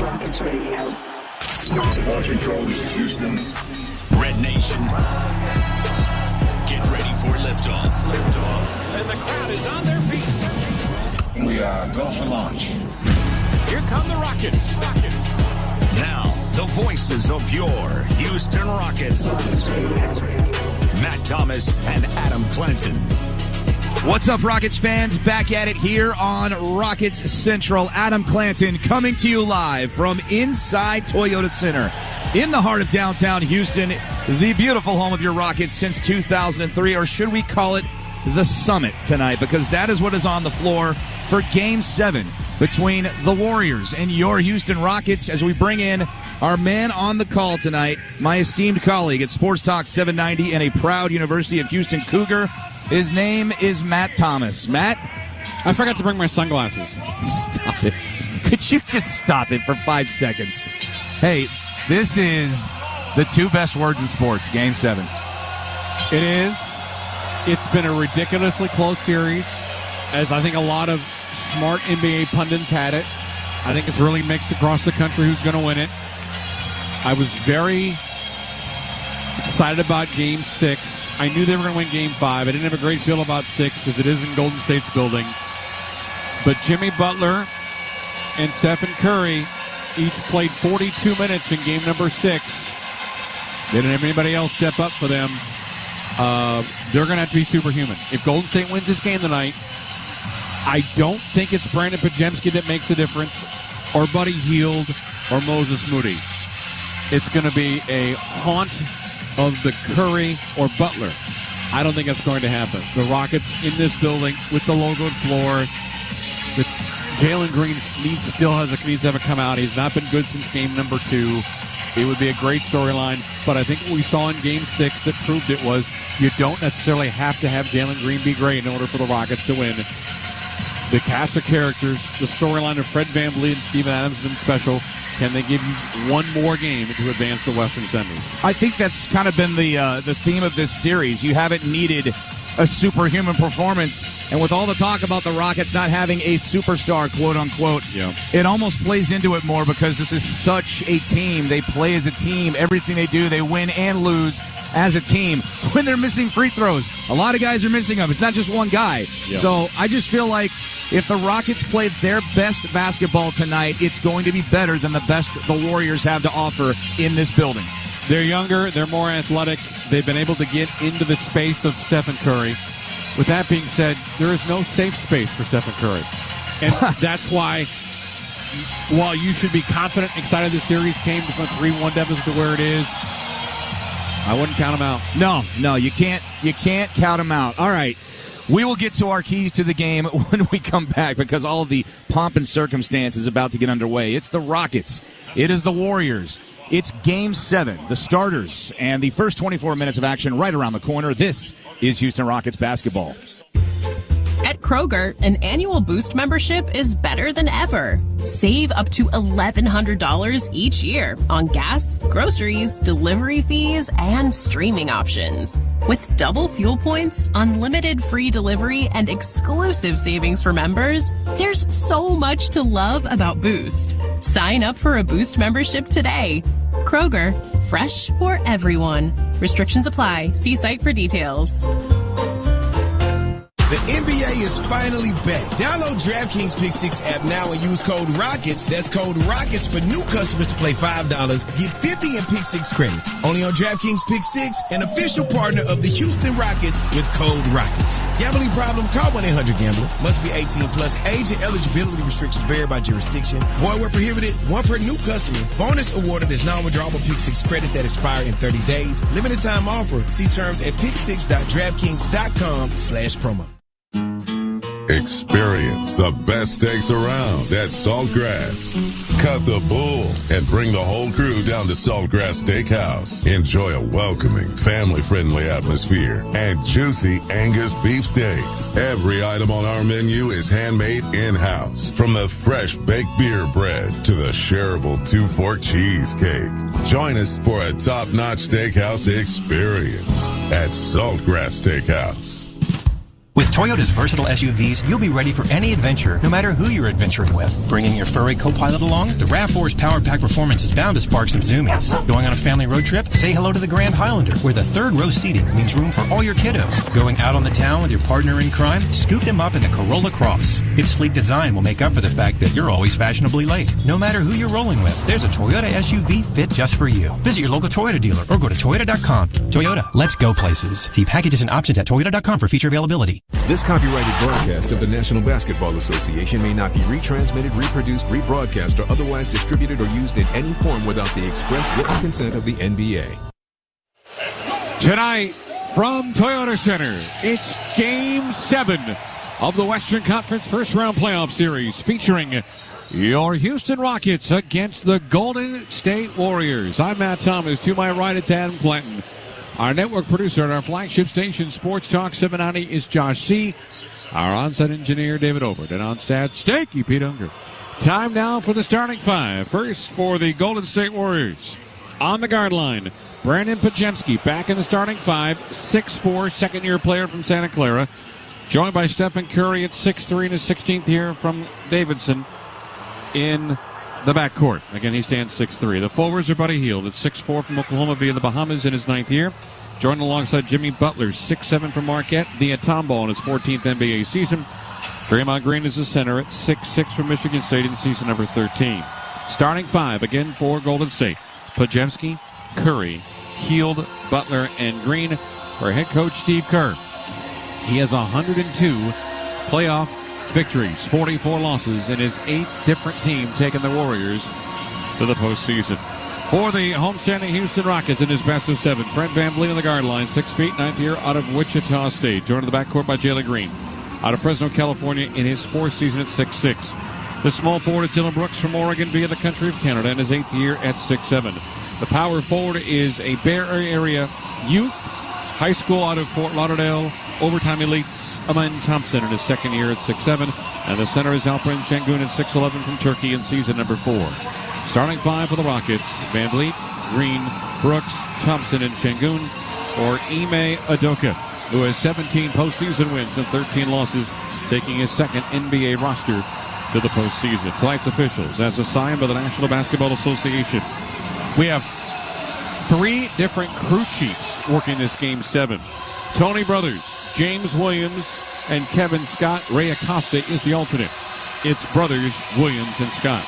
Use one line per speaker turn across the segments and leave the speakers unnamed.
Rockets Radio. Launch control, this is Houston.
Red Nation. Get ready for liftoff. Liftoff.
And the crowd is on their feet.
We are go for launch.
Here come the Rockets.
Now, the voices of your Houston Rockets. Matt Thomas and Adam Clanton.
What's up, Rockets fans? Back at it here on Rockets Central. Adam Clanton coming to you live from inside Toyota Center in the heart of downtown Houston, the beautiful home of your Rockets since 2003, or should we call it the Summit tonight, because that is what is on the floor for Game 7 between the Warriors and your Houston Rockets, as we bring in our man on the call tonight, my esteemed colleague at Sports Talk 790 and a proud University of Houston Cougar. His name is Matt Thomas. Matt?
I forgot to bring my sunglasses.
Stop it. Could you just stop it for 5 seconds? Hey, this is the two best words in sports, Game 7.
It is. It's been a ridiculously close series, as I think a lot of smart NBA pundits had it. I think it's really mixed across the country who's going to win it. I was very excited about Game 6. I knew they were going to win Game 5. I didn't have a great feel about 6 because it is in Golden State's building. But Jimmy Butler and Stephen Curry each played 42 minutes in Game number 6. They didn't have anybody else step up for them. They're going to have to be superhuman. If Golden State wins this game tonight, I don't think it's Brandon Podziemski that makes a difference, or Buddy Hield, or Moses Moody. It's going to be a haunt of the Curry or Butler. I don't think that's going to happen. The Rockets in this building with the logoed floor. With Jalen Green needs to have a come out. He's not been good since game number 2. It would be a great storyline, but I think what we saw in Game 6 that proved it was you don't necessarily have to have Jalen Green be great in order for the Rockets to win. The cast of characters, the storyline of Fred VanVleet and Steven Adams has been special. Can they give you one more game to advance the Western Semis?
I think that's kind of been the theme of this series. You haven't needed a superhuman performance, and with all the talk about the Rockets not having a superstar, quote-unquote, it almost plays into it more because this is such a team. They play as a team. Everything they do, they win and lose as a team. When they're missing free throws, a lot of guys are missing them. It's not just one guy. So I just feel like if the Rockets played their best basketball tonight, it's going to be better than the best the Warriors have to offer in this building.
They're younger. They're more athletic. They've been able to get into the space of Stephen Curry. With that being said, there is no safe space for Stephen Curry. And that's why, while you should be confident and excited the series came from a 3-1 deficit to where it is, I wouldn't count him out.
No, you can't count him out. All right. We will get to our keys to the game when we come back, because all of the pomp and circumstance is about to get underway. It's the Rockets. It is the Warriors. It's Game 7, the starters, and the first 24 minutes of action right around the corner. This is Houston Rockets basketball.
At Kroger, an annual Boost membership is better than ever. Save up to $1,100 each year on gas, groceries, delivery fees, and streaming options. With double fuel points, unlimited free delivery, and exclusive savings for members, there's so much to love about Boost. Sign up for a Boost membership today. Kroger, fresh for everyone. Restrictions apply. See site for details.
The NBA is finally back. Download DraftKings Pick 6 app now and use code ROCKETS. That's code ROCKETS for new customers to play $5. Get 50 in Pick 6 credits. Only on DraftKings Pick 6, an official partner of the Houston Rockets, with code ROCKETS. Gambling problem? Call 1-800-GAMBLER. Must be 18 plus. Age and eligibility restrictions vary by jurisdiction. Void where prohibited. One per new customer. Bonus awarded is non-withdrawable Pick 6 credits that expire in 30 days. Limited time offer. See terms at pick6.draftkings.com/promo.
Experience the best steaks around at Saltgrass. Cut the bull and bring the whole crew down to Saltgrass Steakhouse. Enjoy a welcoming, family-friendly atmosphere and juicy Angus beef steaks. Every item on our menu is handmade in-house, from the fresh baked beer bread to the shareable 2-fork cheesecake. Join us for a top-notch steakhouse experience at Saltgrass Steakhouse.
With
Toyota's versatile SUVs, you'll be ready for any adventure, no matter who you're adventuring with. Bringing your furry co-pilot along? The RAV4's Power Pack Performance is bound to spark some zoomies. Going on a family road trip? Say hello to the Grand Highlander, where the third row seating means room for all your kiddos. Going out on the town with your partner in crime? Scoop them up in the Corolla Cross. Its sleek design will make up for the fact that you're always fashionably late. No matter who you're rolling with, there's a Toyota SUV fit just for you. Visit your local Toyota dealer or go to Toyota.com. Toyota, let's go places. See packages and options at Toyota.com for feature availability.
This copyrighted broadcast of the National Basketball Association may not be retransmitted, reproduced, rebroadcast, or otherwise distributed or used in any form without the express written consent of the NBA.
Tonight from Toyota Center, it's Game 7 of the Western Conference First Round Playoff Series, featuring your Houston Rockets against the Golden State Warriors. I'm Matt Thomas. To my right, it's Adam Clinton. Our network producer at our flagship station, Sports Talk 790, is Josh C. Our on-site engineer, David Obert. And on stat, Stakey Pete Unger. Time now for the starting five. First for the Golden State Warriors. On the guard line, Brandon Pajemski back in the starting five. 6'4", second-year player from Santa Clara. Joined by Stephen Curry at 6'3" and his 16th year from Davidson in the backcourt. Again, he stands 6'3". The forwards are Buddy Hield at 6'4" from Oklahoma via the Bahamas in his 9th year. Joined alongside Jimmy Butler, 6'7" from Marquette via Tomball in his 14th NBA season. Draymond Green is the center at 6'6" from Michigan State in season number 13. Starting five again for Golden State. Pajemski, Curry, Hield, Butler, and Green for head coach Steve Kerr. He has 102 playoff victories, 44 losses, and his 8th different team taking the Warriors to the postseason. For the homestanding Houston Rockets in his best of 7, Fred VanVleet on the guard line, 6 feet, 9th year out of Wichita State. Joined in the backcourt by Jalen Green out of Fresno, California in his 4th season at 6'6". The small forward is Dylan Brooks from Oregon via the country of Canada in his 8th year at 6'7". The power forward is a Bay Area youth, high school out of Fort Lauderdale, overtime elites, Amin Thompson in his 2nd year at 6'7", and the center is Alperen Şengün at 6'11" from Turkey in season number 4. Starting five for the Rockets, VanVleet, Green, Brooks, Thompson, and Şengün, or Ime Udoka, who has 17 postseason wins and 13 losses, taking his 2nd NBA roster to the postseason. Tonight's officials, as assigned by the National Basketball Association. We have 3 different crew chiefs working this Game 7. Tony Brothers, James Williams, and Kevin Scott. Ray Acosta is the alternate. It's Brothers, Williams, and Scott.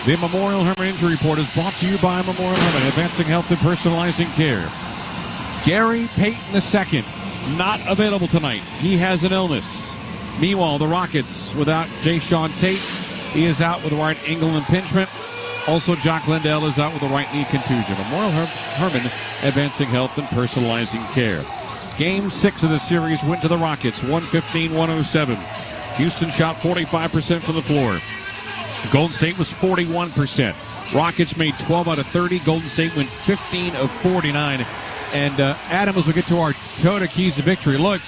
The Memorial Hermann Injury Report is brought to you by Memorial Hermann, advancing health and personalizing care. Gary Payton II, not available tonight. He has an illness. Meanwhile, the Rockets, without Jayshawn Tate, he is out with a right ankle impingement. Also, Jock Lindell is out with a right knee contusion. Memorial Hermann, advancing health and personalizing care. Game 6 of the series went to the Rockets, 115-107. Houston shot 45% from the floor. Golden State was 41%. Rockets made 12 out of 30. Golden State went 15 of 49. And Adam, as we get to our Toyota keys to victory, look,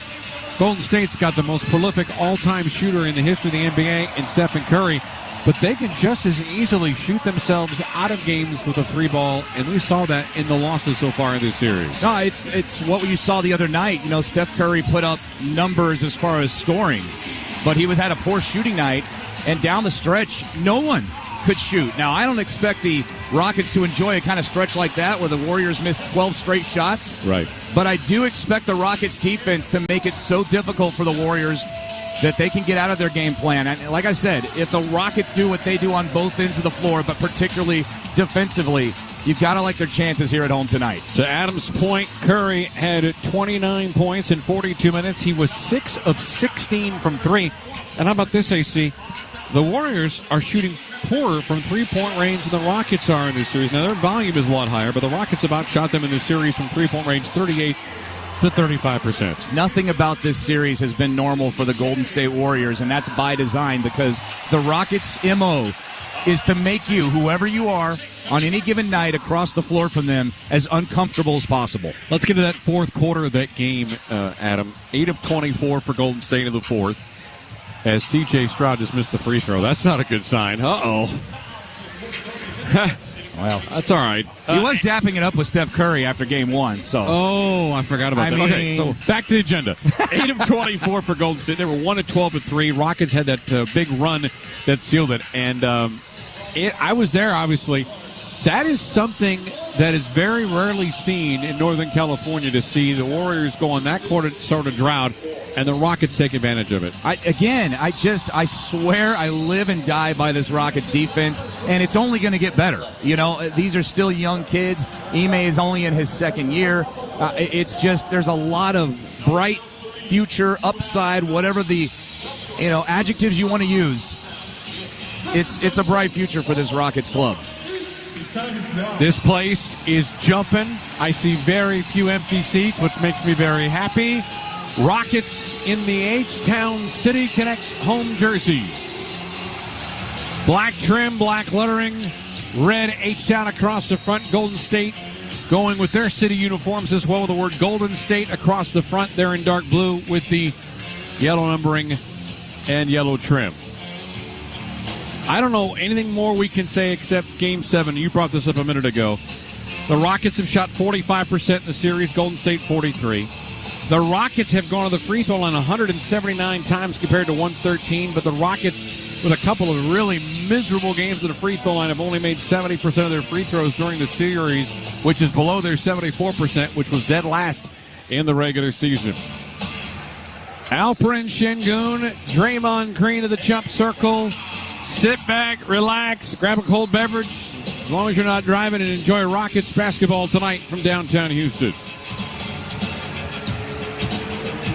Golden State's got the most prolific all-time shooter in the history of the NBA in Stephen Curry, but they can just as easily shoot themselves out of games with a 3-ball, and we saw that in the losses so far in this series.
No, it's what you saw the other night. You know, Steph Curry put up numbers as far as scoring, but he had a poor shooting night, and down the stretch, no one could shoot. Now, I don't expect the Rockets to enjoy a kind of stretch like that where the Warriors missed 12 straight shots.
Right.
But I do expect the Rockets defense to make it so difficult for the Warriors that they can get out of their game plan. And like I said, if the Rockets do what they do on both ends of the floor, but particularly defensively, you've got to like their chances here at home tonight.
To Adam's point, Curry had 29 points in 42 minutes. He was 6 of 16 from 3. And how about this, AC? The Warriors are shooting poorer from three-point range than the Rockets are in this series. Now, their volume is a lot higher, but the Rockets have outshot them in this series from three-point range 38 to 35%.
Nothing about this series has been normal for the Golden State Warriors, and that's by design because the Rockets' MO is to make you, whoever you are, on any given night across the floor from them, as uncomfortable as possible.
Let's get to that fourth quarter of that game, Adam. 8 of 24 for Golden State in the fourth, as C.J. Stroud just missed the free throw. That's not a good sign. Uh-oh.
Well,
that's all right.
He was dapping it up with Steph Curry after game 1. So,
I forgot about that. Okay, so back to the agenda. 8 of 24 for Golden State. They were 1 of 12 at 3. Rockets had that big run that sealed it, and I was there. Obviously, that is something that is very rarely seen in Northern California, to see the Warriors go on that sort of drought and the Rockets take advantage of it.
I swear I live and die by this Rockets defense, and it's only going to get better. You know, these are still young kids. Ime is only in his second year. It's just, there's a lot of bright future, upside, whatever the, adjectives you want to use. It's a bright future for this Rockets club.
This place is jumping. I see very few empty seats, which makes me very happy. Rockets in the H-Town City Connect home jerseys. Black trim, black lettering, red H-Town across the front. Golden State going with their city uniforms as well, with the word Golden State across the front. They're in dark blue with the yellow numbering and yellow trim. I don't know anything more we can say except Game 7. You brought this up a minute ago. The Rockets have shot 45% in the series, Golden State 43%. The Rockets have gone to the free throw line 179 times compared to 113, but the Rockets, with a couple of really miserable games at the free throw line, have only made 70% of their free throws during the series, which is below their 74%, which was dead last in the regular season. Alperen Şengün, Draymond Green to the jump circle. Sit back, relax, grab a cold beverage, as long as you're not driving, and enjoy Rockets basketball tonight from downtown Houston.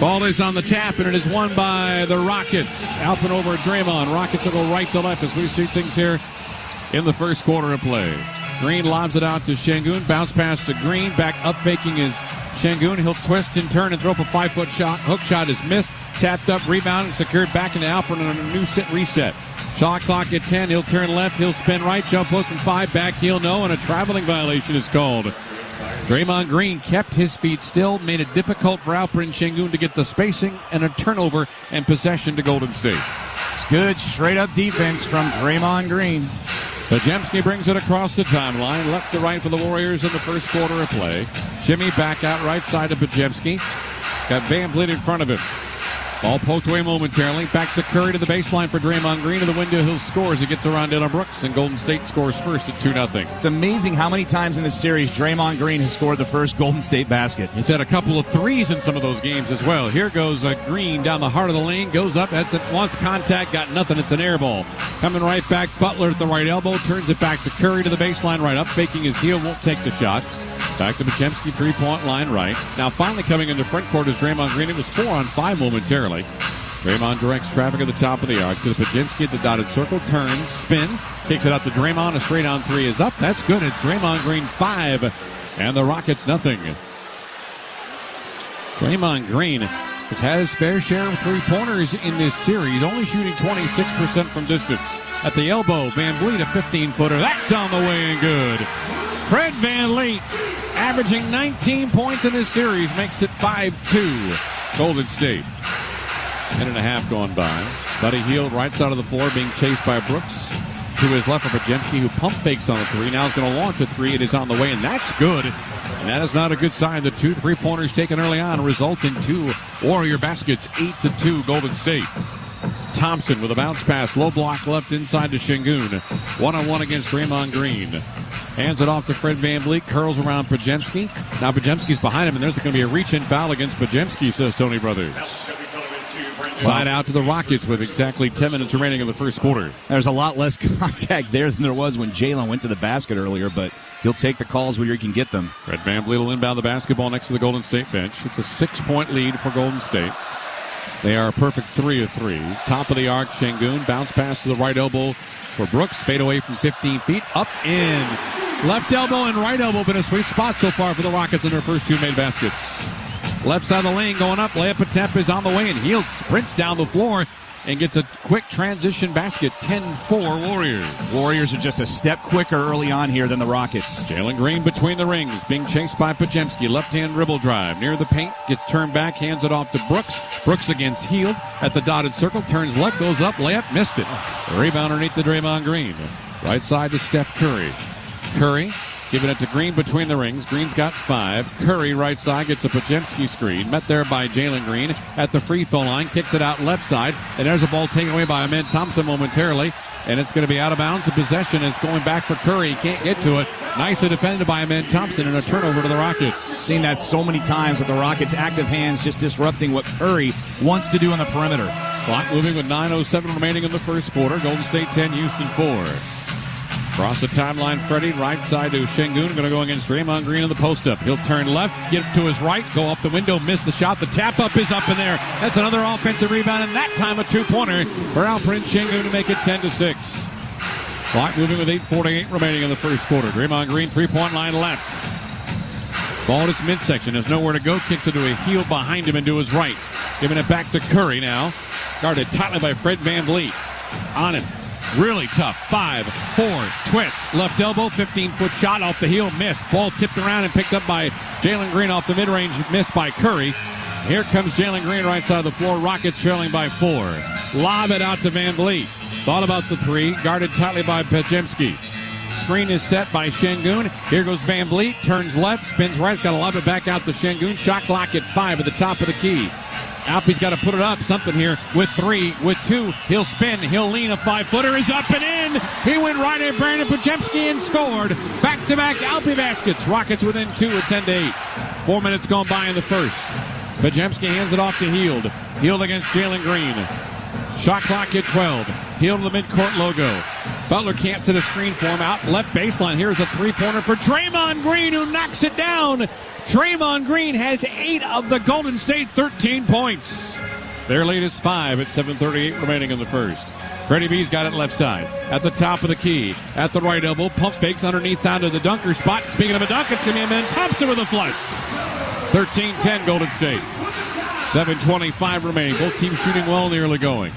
Ball is on the tap, and it is won by the Rockets. Alperen over Draymond. Rockets will go right to left as we see things here in the first quarter of play. Green lobs it out to Şengün. Bounce pass to Green. Back up faking is Şengün. He'll twist and turn and throw up a 5-foot shot. Hook shot is missed. Tapped up, rebounded, secured back into Alperen on a new reset. Shot clock at 10. He'll turn left. He'll spin right. Jump hook from 5. Back heel no, and a traveling violation is called. Draymond Green kept his feet still, made it difficult for Alperen Şengün to get the spacing and a turnover and possession to Golden State.
It's good straight-up defense from Draymond Green.
Podziemski brings it across the timeline, left to right for the Warriors in the first quarter of play. Jimmy back out right side of Podziemski. Got Van Vliet in front of him. Ball poked away momentarily. Back to Curry to the baseline for Draymond Green. To the window, Hill scores. He gets around Dillon Brooks, and Golden State scores first at 2-0.
It's amazing how many times in this series Draymond Green has scored the first Golden State basket.
He's had a couple of threes in some of those games as well. Here goes Green down the heart of the lane. Goes up. That's it. Wants contact. Got nothing. It's an air ball. Coming right back. Butler at the right elbow. Turns it back to Curry to the baseline right up. Faking his heel. Won't take the shot. Back to Podziemski, three-point line right. Now finally coming into front court is Draymond Green. It was 4-on-5 momentarily. Draymond directs traffic at the top of the arc to Podziemski at the dotted circle. Turns, spins, takes it out to Draymond. A straight-on three is up. That's good. It's Draymond Green 5, and the Rockets nothing. Draymond Green has had his fair share of three-pointers in this series, only shooting 26% from distance. At the elbow, Van Vliet, a 15-footer. That's on the way and good. Fred VanVleet, averaging 19 points in this series, makes it 5-2. Golden State. 10.5 gone by. Buddy Hield, right side of the floor, being chased by Brooks. To his left for Podziemski, who pump fakes on a three. Now he's going to launch a three. It is on the way, and that's good. And that is not a good sign. The 2 3-pointers taken early on result in 2 Warrior baskets, 8-2 Golden State. Thompson with a bounce pass, low block left inside to Şengün. One-on-one against Draymond Green. Hands it off to Fred VanVleet, curls around Podziemski. Now Podziemski's behind him, and there's going to be a reach-in foul against Podziemski, says Tony Brothers. Side out to the Rockets with exactly 10 minutes remaining in the first quarter.
There's a lot less contact there than there was when Jalen went to the basket earlier, but he'll take the calls where he can get them.
Fred VanVleet will inbound the basketball next to the Golden State bench. It's a 6-point lead for Golden State. They are a perfect 3 of 3. Top of the arc, Şengün. Bounce pass to the right elbow for Brooks. Fade away from 15 feet. Up in. Left elbow and right elbow been a sweet spot so far for the Rockets in their first 2 made baskets. Left side of the lane going up. Layup attempt is on the way, and Hield sprints down the floor and gets a quick transition basket. 10-4 Warriors.
Warriors are just a step quicker early on here than the Rockets.
Jalen Green between the rings, being chased by Podziemski. Left-hand dribble drive. Near the paint, gets turned back, hands it off to Brooks. Brooks against Hield at the dotted circle. Turns left, goes up, layup, missed it. The rebound underneath the Draymond Green. Right side to Steph Curry. Curry giving it to Green between the rings. Green's got 5. Curry right side gets a Podziemski screen. Met there by Jalen Green at the free throw line. Kicks it out left side. And there's a ball taken away by Amen Thompson momentarily. And it's going to be out of bounds. The possession is going back for Curry. He can't get to it. Nicely defended by Amen Thompson and a turnover to the Rockets.
Seen that so many times with the Rockets' active hands just disrupting what Curry wants to do on the perimeter.
Clock moving with 9:07 remaining in the first quarter. Golden State 10, Houston 4. Across the timeline, Freddie, right side to Şengün. Going to go against Draymond Green in the post-up. He'll turn left, get to his right, go up the window, miss the shot. The tap-up is up in there. That's another offensive rebound, and that time a two-pointer for Alperen Şengün to make it 10-6. Clock moving with 8:48 remaining in the first quarter. Draymond Green, three-point line left. Ball at its midsection. There's nowhere to go. Kicks it to a heel behind him and to his right. Giving it back to Curry now. Guarded tightly by Fred VanVleet. On him. Really tough. 5-4 twist. Left elbow. 15-foot shot off the heel. Missed. Ball tipped around and picked up by Jalen Green off the mid-range. Missed by Curry. Here comes Jalen Green right side of the floor. Rockets trailing by 4. Lob it out to VanVleet. Thought about the 3. Guarded tightly by Podziemski. Screen is set by Şengün. Here goes VanVleet. Turns left. Spins right. Got to lob it back out to Şengün. Shot clock at 5 at the top of the key. Alpe's got to put it up. Something here with 3, with 2. He'll spin. He'll lean. A 5-footer is up and in. He went right at Brandon Podziemski and scored. Back-to-back Alpe baskets. Rockets within 2 at 10-8. 4 minutes gone by in the first. Podziemski hands it off to Hield. Hield against Jalen Green. Shot clock at 12. Hield the midcourt logo. Butler can't set a screen for him. Out left baseline. Here's a three-pointer for Draymond Green, who knocks it down. Draymond Green has 8 of the Golden State 13 points. Their lead is 5 at 7:38 remaining in the first. Freddie B's got it left side. At the top of the key. At the right elbow. Pump fakes underneath down to the dunker spot. Speaking of a dunk, it's going to be Amen Thompson with a flush. 13-10 Golden State. 7:25 remaining. Both teams shooting well in the early going.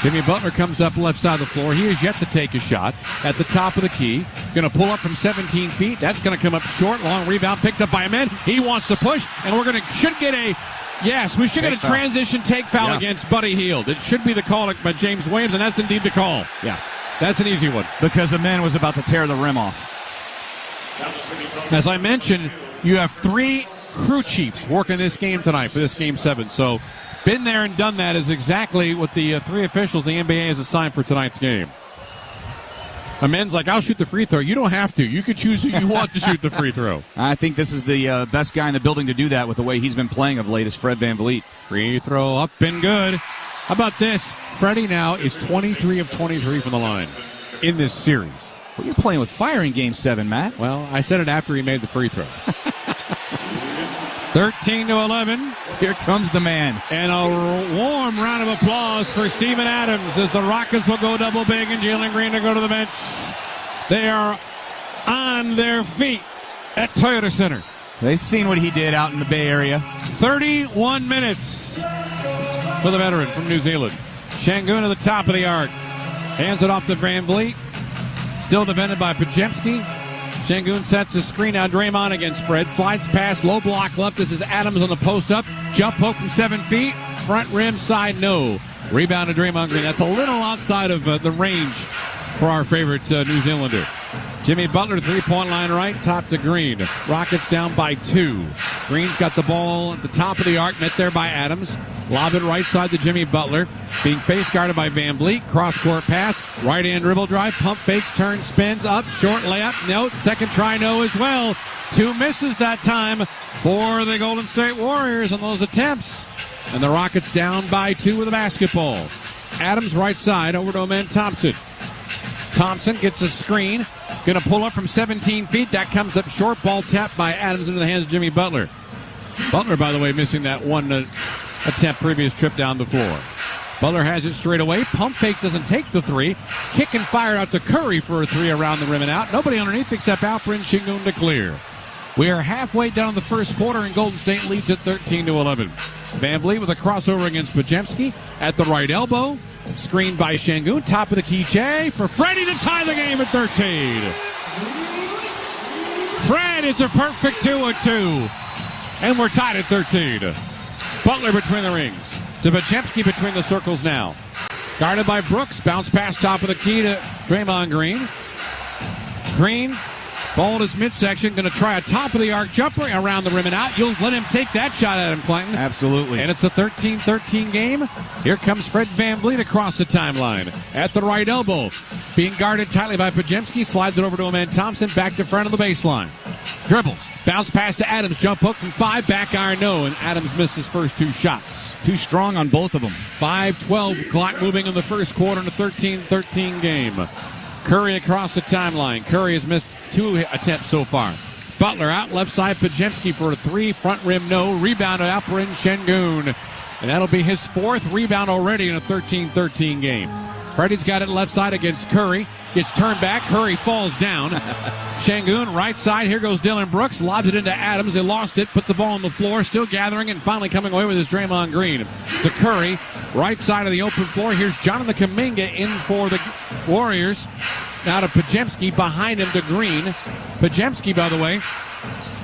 Jimmy Butler comes up left side of the floor. He is yet to take a shot at the top of the key. Going to pull up from 17 feet. That's going to come up short. Long rebound picked up by Amen. He wants to push, and we should get a transition take foul against Buddy Hield. It should be the call by James Williams, and that's indeed the call.
Yeah.
That's an easy one.
Because Amen was about to tear the rim off.
As I mentioned, you have 3 crew chiefs working this game tonight for this Game 7. So, been there and done that is exactly what the 3 officials the NBA has assigned for tonight's game. Amen's like, I'll shoot the free throw. You don't have to. You can choose who you want to shoot the free throw.
I think this is the best guy in the building to do that with the way he's been playing of late is Fred VanVleet.
Free throw up and good. How about this? Freddie now is 23 of 23 from the line in this series.
Well, you're playing with fire in Game 7, Matt.
Well, I said it after he made the free throw. 13-11.
Here comes the man.
And a warm round of applause for Steven Adams as the Rockets will go double big and Jalen Green to go to the bench. They are on their feet at Toyota Center.
They've seen what he did out in the Bay Area.
31 minutes for the veteran from New Zealand. Şengün at the top of the arc. Hands it off to VanVleet. Still defended by Podziemski. Şengün sets a screen. Now Draymond against Fred. Slides past. Low block left. This is Adams on the post up. Jump hook from 7 feet. Front rim side, no. Rebound to Draymond Green. That's a little outside of the range for our favorite New Zealander. Jimmy Butler, three-point line right. Top to Green. Rockets down by 2. Green's got the ball at the top of the arc. Met there by Adams. Lob it right side to Jimmy Butler. Being face guarded by VanVleet. Cross-court pass. Right-hand dribble drive. Pump fakes. Turn spins up. Short layup. No. Second try. No as well. 2 misses that time for the Golden State Warriors on those attempts. And the Rockets down by 2 with the basketball. Adams right side over to Amen Thompson. Thompson gets a screen. Going to pull up from 17 feet. That comes up short. Ball tapped by Adams into the hands of Jimmy Butler. Butler, by the way, missing that one attempt previous trip down the floor. Butler has it straight away. Pump fakes, doesn't take the 3. Kick and fire out to Curry for a 3 around the rim and out. Nobody underneath except Alperen Şengün to clear. We are halfway down the first quarter and Golden State leads at 13-11. VanVleet with a crossover against Podziemski at the right elbow. Screened by Şengün. Top of the key, Jay for Freddie to tie the game at 13. Fred, it's a perfect 2-2. And we're tied at 13. Butler between the rings. To Podziemski between the circles now. Guarded by Brooks. Bounce pass top of the key to Draymond Green. Green, ball at his midsection, going to try a top-of-the-arc jumper around the rim and out. You'll let him take that shot at him, Clinton.
Absolutely.
And it's a 13-13 game. Here comes Fred VanVleet across the timeline at the right elbow. Being guarded tightly by Pajemski, slides it over to Amen Thompson, back to front of the baseline. Dribbles, bounce pass to Adams, jump hook from 5, back iron no, and Adams missed his first 2 shots.
Too strong on both of them.
5-12, clock moving in the first quarter in a 13-13 game. Curry across the timeline. Curry has missed 2 attempts so far. Butler out left side, Pajemski for a 3, front rim no, rebound to Alperin Şengün. And that'll be his 4th rebound already in a 13-13 game. Freddie's got it left side against Curry. Gets turned back. Curry falls down. Şengün, right side. Here goes Dylan Brooks. Lobs it into Adams. He lost it. Puts the ball on the floor. Still gathering and finally coming away with his Draymond Green. To Curry. Right side of the open floor. Here's Jonathan Kuminga in for the Warriors. Now to Pajemski. Behind him to Green. Pajemski, by the way,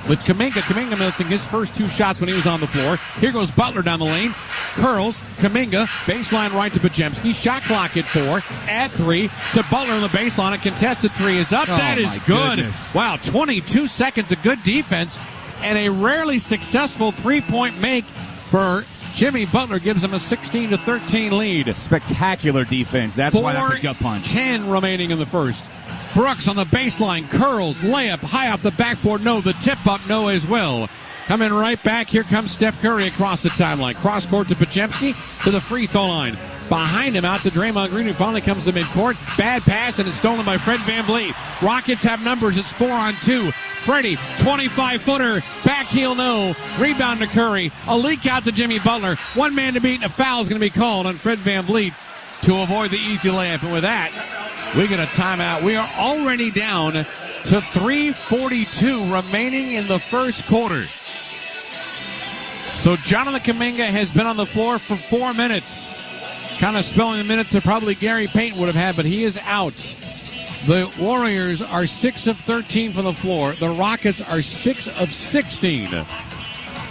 with Kuminga. Kuminga missing his first 2 shots when he was on the floor. Here goes Butler down the lane. Curls. Kuminga. Baseline right to Pajemski. Shot clock at 4. At 3. To Butler on the baseline. A contested 3 is up. That is good.
Goodness.
Wow. 22 seconds of good defense. And a rarely successful 3-point make for Jimmy Butler gives him a 16-13 lead.
Spectacular defense. That's why that's a gut punch.
10 remaining in the first. Brooks on the baseline, curls, layup, high off the backboard, no. The tip up, no as well. Coming right back, here comes Steph Curry across the timeline. Cross court to Pajemski to the free throw line. Behind him, out to Draymond Green, who finally comes to midcourt. Bad pass, and it's stolen by Fred VanVleet. Rockets have numbers. It's 4-on-2. Freddie, 25-footer, back heel no. Rebound to Curry. A leak out to Jimmy Butler. 1 man to beat, and a foul is going to be called on Fred VanVleet to avoid the easy layup. And with that, we get a timeout. We are already down to 3:42 remaining in the first quarter. So Jonathan Kuminga has been on the floor for 4 minutes. Kind of spelling the minutes that probably Gary Payton would have had, but he is out. The Warriors are 6 of 13 from the floor. The Rockets are 6 of 16.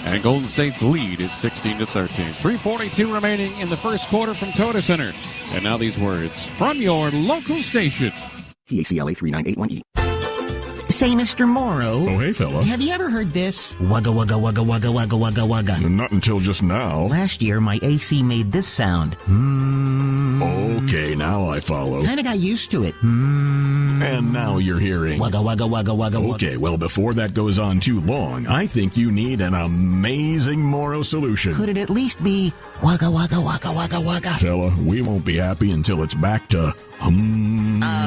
And Golden State's lead is 16-13. 3:42 remaining in the first quarter from Toyota Center. And now these words from your local station.
TACLA 3981E. Say, Mr. Morrow.
Oh, hey, fella.
Have you ever heard this? Wugga, wugga, wugga, wugga, wugga, wugga, wugga.
Not until just now.
Last year, my AC made this sound.
Okay, now I follow.
Kinda got used to it.
And now you're hearing.
Wugga, wugga, wugga, wugga, wugga.
Okay, well, before that goes on too long, I think you need an amazing Morrow solution.
Could it at least be wugga, wugga, wugga, wugga, wugga?
Fella, we won't be happy until it's back to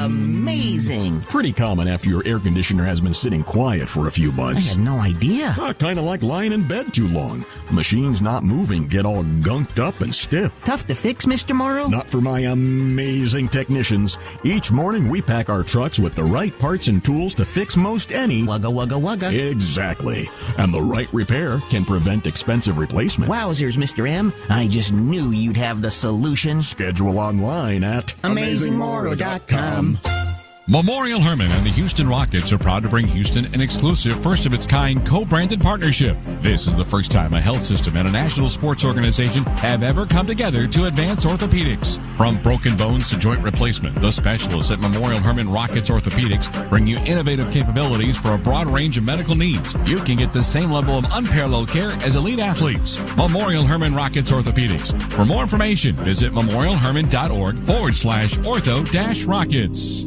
amazing.
Pretty common after your air conditioner has been sitting quiet for a few months.
I had no idea.
Kind of like lying in bed too long. Machines not moving get all gunked up and stiff.
Tough to fix, Mr. Morrow?
Not for my amazing technicians. Each morning we pack our trucks with the right parts and tools to fix most any
wugga, wugga, wugga.
Exactly. And the right repair can prevent expensive replacement.
Wowzers, Mr. M. I just knew you'd have the solution.
Schedule online at
AmazingMorrow.com.
Memorial Hermann and the Houston Rockets are proud to bring Houston an exclusive first-of-its-kind co-branded partnership. This is the first time a health system and a national sports organization have ever come together to advance orthopedics. From broken bones to joint replacement, the specialists at Memorial Hermann Rockets Orthopedics bring you innovative capabilities for a broad range of medical needs. You can get the same level of unparalleled care as elite athletes. Memorial Hermann Rockets Orthopedics. For more information, visit memorialhermann.org/ortho-rockets.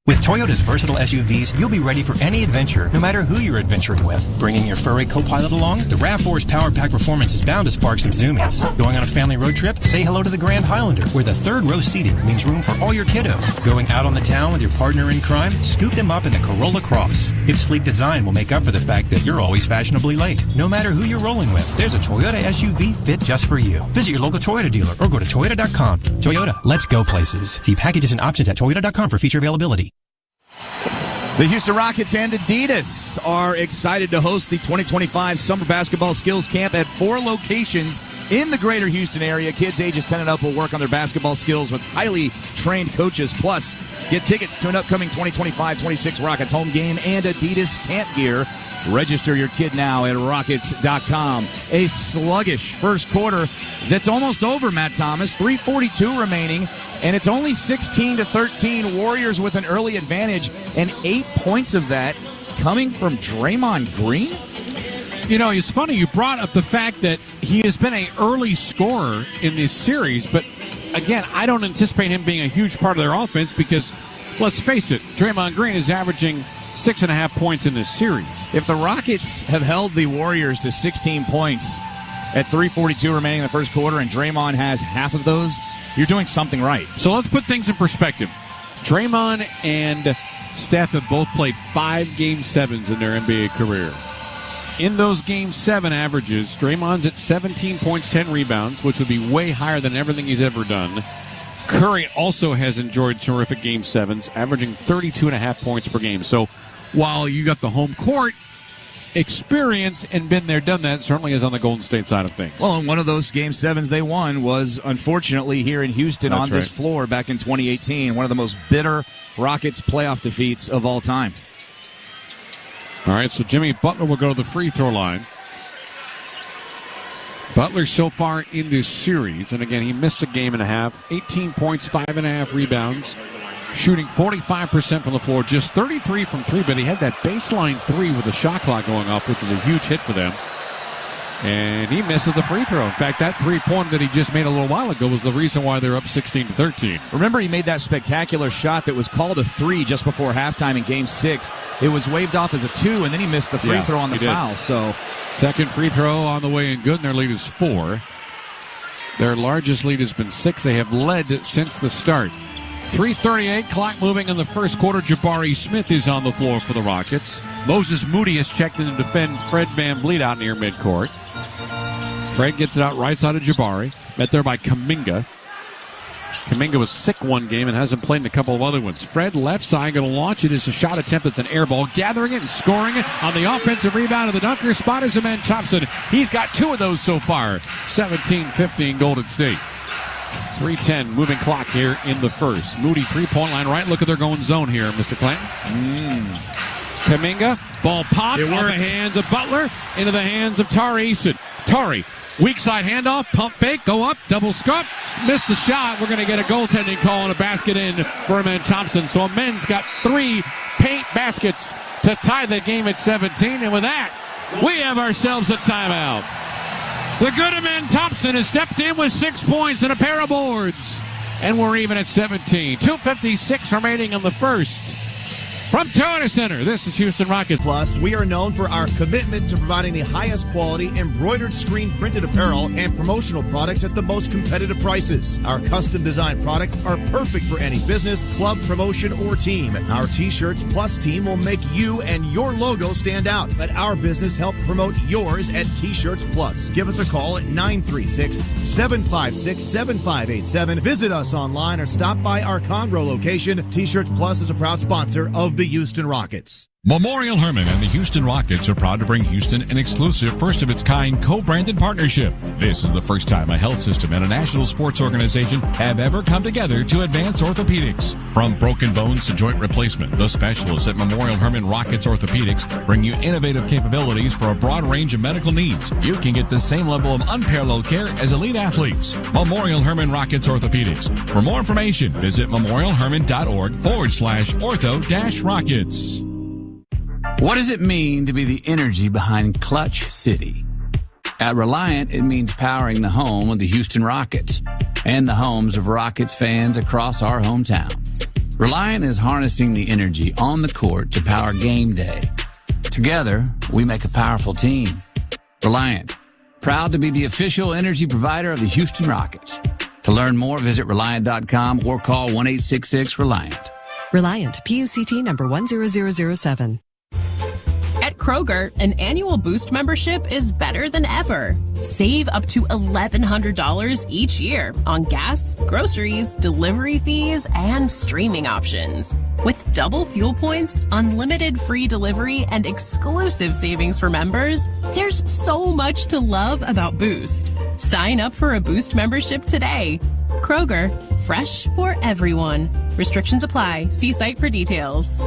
With Toyota's versatile SUVs, you'll be ready for any adventure, no matter who you're adventuring with. Bringing your furry co-pilot along, the RAV4's Power Pack Performance is bound to spark some zoomies. Going on a family road trip? Say hello to the Grand Highlander, where the third row seating means room for all your kiddos. Going out on the town with your partner in crime? Scoop them up in the Corolla Cross. Its sleek design will make up for the fact that you're always fashionably late. No matter who you're rolling with, there's a Toyota SUV fit just for you. Visit your local Toyota dealer or go to Toyota.com. Toyota, let's go places. See packages and options at Toyota.com for feature availability.
The Houston Rockets and Adidas are excited to host the 2025 Summer Basketball Skills Camp at 4 locations in the greater Houston area. Kids ages 10 and up will work on their basketball skills with highly trained coaches. Plus, Get tickets to an upcoming 2025-26 Rockets home game and Adidas camp gear. Register your kid now at Rockets.com. A sluggish first quarter that's almost over, Matt Thomas. 3:42 remaining, and it's only 16-13. Warriors with an early advantage, and 8 points of that coming from Draymond Green.
You know, it's funny you brought up the fact that he has been an early scorer in this series, but again, I don't anticipate him being a huge part of their offense because, let's face it, Draymond Green is averaging 6.5 points in this series.
If the Rockets have held the Warriors to 16 points at 3:42 remaining in the first quarter and Draymond has half of those, you're doing something right.
So let's put things in perspective. Draymond and Steph have both played 5 Game 7s in their NBA career. In those Game 7 averages, Draymond's at 17 points, 10 rebounds, which would be way higher than everything he's ever done. Curry also has enjoyed terrific Game 7s, averaging 32.5 points per game. So while you got the home court experience and been there, done that, certainly is on the Golden State side of things.
Well, and one of those Game 7s they won was, unfortunately, here in Houston on this floor back in 2018. One of the most bitter Rockets playoff defeats of all time.
All right, so Jimmy Butler will go to the free throw line. Butler so far in this series, and again, he missed a game and a half, 18 points, 5.5 rebounds, shooting 45% from the floor, just 33 from three, but he had that baseline three with the shot clock going off, which was a huge hit for them. And he misses the free throw. In fact, that three-pointer that he just made a little while ago was the reason why they're up 16-13.
Remember, he made that spectacular shot that was called a 3 just before halftime in Game 6. It was waved off as a 2, and then he missed the free throw on the foul. So,
second free throw on the way and good, and their lead is 4. Their largest lead has been 6. They have led since the start. 3:38, clock moving in the first quarter. Jabari Smith is on the floor for the Rockets. Moses Moody has checked in to defend Fred VanVleet out near midcourt. Fred gets it out right side of Jabari. Met there by Kuminga. Kuminga was sick one game and hasn't played in a couple of other ones. Fred left side going to launch it. It's a shot attempt. It's an air ball. Gathering it and scoring it on the offensive rebound of the dunker spot is Amen Thompson. He's got 2 of those so far. 17-15 Golden State. 3:10 moving clock here in the first. Moody 3-point line right. Look at their going zone here, Mr. Clanton. Kuminga, ball popped out of the hands of Butler into the hands of Tari Eason. Tari, weak side handoff, pump fake, go up, double scrub, missed the shot. We're going to get a goaltending call and a basket in for Amen Thompson. So Amen's got 3 paint baskets to tie the game at 17. And with that, we have ourselves a timeout. The good Amen Thompson has stepped in with 6 points and a pair of boards. And we're even at 17. 2:56 remaining in the first. From Toyota Center, this is Houston Rockets.
Plus, we are known for our commitment to providing the highest quality embroidered screen printed apparel and promotional products at the most competitive prices. Our custom designed products are perfect for any business, club, promotion, or team. Our T-Shirts Plus team will make you and your logo stand out. Let our business help promote yours at T-Shirts Plus. Give us a call at 936-756-7587. Visit us online or stop by our Conroe location. T-Shirts Plus is a proud sponsor of the Houston Rockets.
Memorial Hermann and the Houston Rockets are proud to bring Houston an exclusive first-of-its-kind co-branded partnership. This is the first time a health system and a national sports organization have ever come together to advance orthopedics. From broken bones to joint replacement, the specialists at Memorial Hermann Rockets Orthopedics bring you innovative capabilities for a broad range of medical needs. You can get the same level of unparalleled care as elite athletes. Memorial Hermann Rockets Orthopedics. For more information, visit memorialhermann.org/ortho-rockets.
What does it mean to be the energy behind Clutch City? At Reliant, it means powering the home of the Houston Rockets and the homes of Rockets fans across our hometown. Reliant is harnessing the energy on the court to power game day. Together, we make a powerful team. Reliant, proud to be the official energy provider of the Houston Rockets. To learn more, visit Reliant.com or call 1-866-RELIANT.
Reliant, PUCT number 10007.
At Kroger, an annual Boost membership is better than ever. Save up to $1,100 each year on gas, groceries, delivery fees, and streaming options. With double fuel points, unlimited free delivery, and exclusive savings for members, there's so much to love about Boost. Sign up for a Boost membership today. Kroger, fresh for everyone. Restrictions apply. See site for details.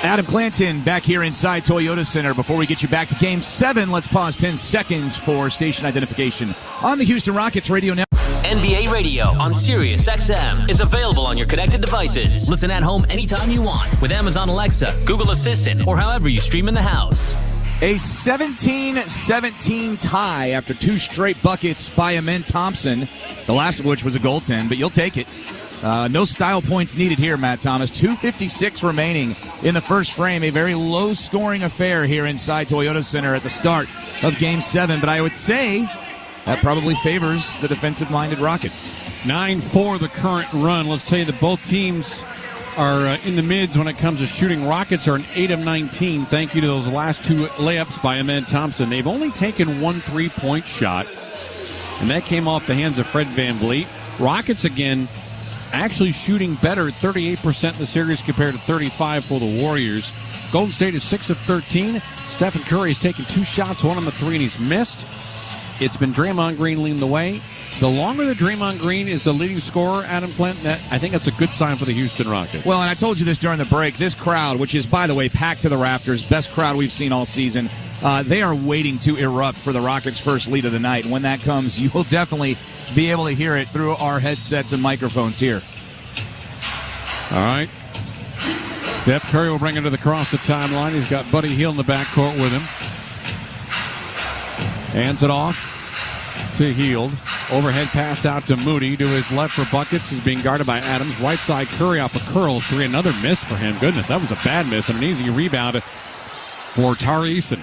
Adam Clanton back here inside Toyota Center. Before we get you back to Game 7, let's pause 10 seconds for station identification on the Houston Rockets radio network.
NBA Radio on Sirius XM is available on your connected devices. Listen at home anytime you want with Amazon Alexa, Google Assistant, or however you stream in the house.
A 17-17 tie after 2 straight buckets by Amen Thompson, the last of which was a goaltend, but you'll take it. No style points needed here, Matt Thomas. 2:56 remaining in the first frame. A very low-scoring affair here inside Toyota Center at the start of Game 7. But I would say that probably favors the defensive-minded Rockets.
9-4 the current run. Let's tell you that both teams are in the mids when it comes to shooting. Rockets are an 8 of 19. Thank you to those last 2 layups by Amen Thompson. They've only taken 1 3-point shot, and that came off the hands of Fred VanVleet. Rockets, again, actually shooting better, 38% in the series compared to 35% for the Warriors. Golden State is 6 of 13. Stephen Curry has taken 2 shots, 1 on the 3, and he's missed. It's been Draymond Green leading the way. The longer that Draymond Green is the leading scorer, Adam Clinton, I think that's a good sign for the Houston Rockets.
Well, and I told you this during the break, this crowd, which is, by the way, packed to the rafters, best crowd we've seen all season, they are waiting to erupt for the Rockets' first lead of the night. And when that comes, you will definitely be able to hear it through our headsets and microphones here.
All right. Steph Curry will bring it across the timeline. He's got Buddy Hield in the backcourt with him. Hands it off to Hield. Overhead pass out to Moody. To his left for buckets. He's being guarded by Adams. Right side, Curry off a curl. 3. Another miss for him. Goodness, that was a bad miss. And an easy rebound for Tari Eason.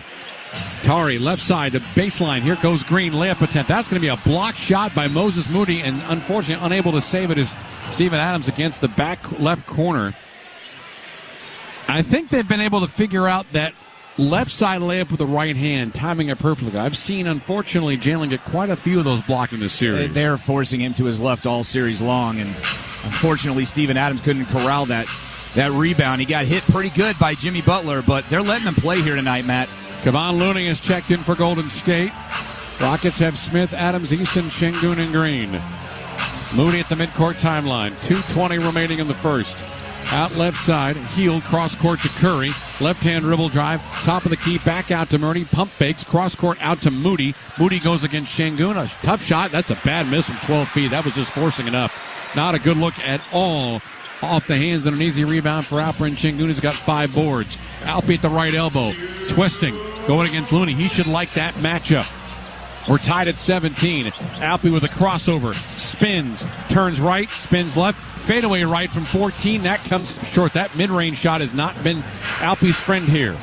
Tari, left side to baseline. Here goes Green. Layup attempt. That's going to be a block shot by Moses Moody. And unfortunately, unable to save it is Steven Adams against the back left corner. I think they've been able to figure out that left side layup with the right hand, timing it perfectly. I've seen, unfortunately, Jalen get quite a few of those blocking this series.
They're forcing him to his left all series long, and unfortunately, Steven Adams couldn't corral that rebound. He got hit pretty good by Jimmy Butler, but they're letting him play here tonight, Matt.
Kevon Looney has checked in for Golden State. Rockets have Smith, Adams, Easton, Şengün, and Green. Moody at the midcourt timeline. 2:20 remaining in the first. Out left side, Hield, cross court to Curry. Left-hand dribble drive, top of the key, back out to Murray. Pump fakes, cross court out to Moody. Moody goes against Şengün. A tough shot. That's a bad miss from 12 feet. That was just forcing it up. Not a good look at all. Off the hands and an easy rebound for Alperen Şengün. He's got 5 boards. Alpi at the right elbow, twisting, going against Looney. He should like that matchup. We're tied at 17. Alpi with a crossover. Spins. Turns right. Spins left. Fadeaway right from 14. That comes short. That mid-range shot has not been Alpi's friend here.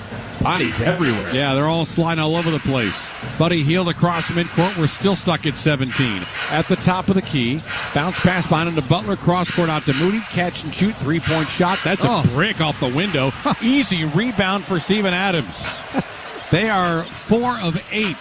Bodies everywhere.
Yeah, they're all sliding all over the place. Buddy Hield across midcourt. We're still stuck at 17. At the top of the key. Bounce pass behind him to Butler. Cross court out to Moody. Catch and shoot. 3-point shot. That's a brick off the window. Easy rebound for Steven Adams. They are 4 of 8.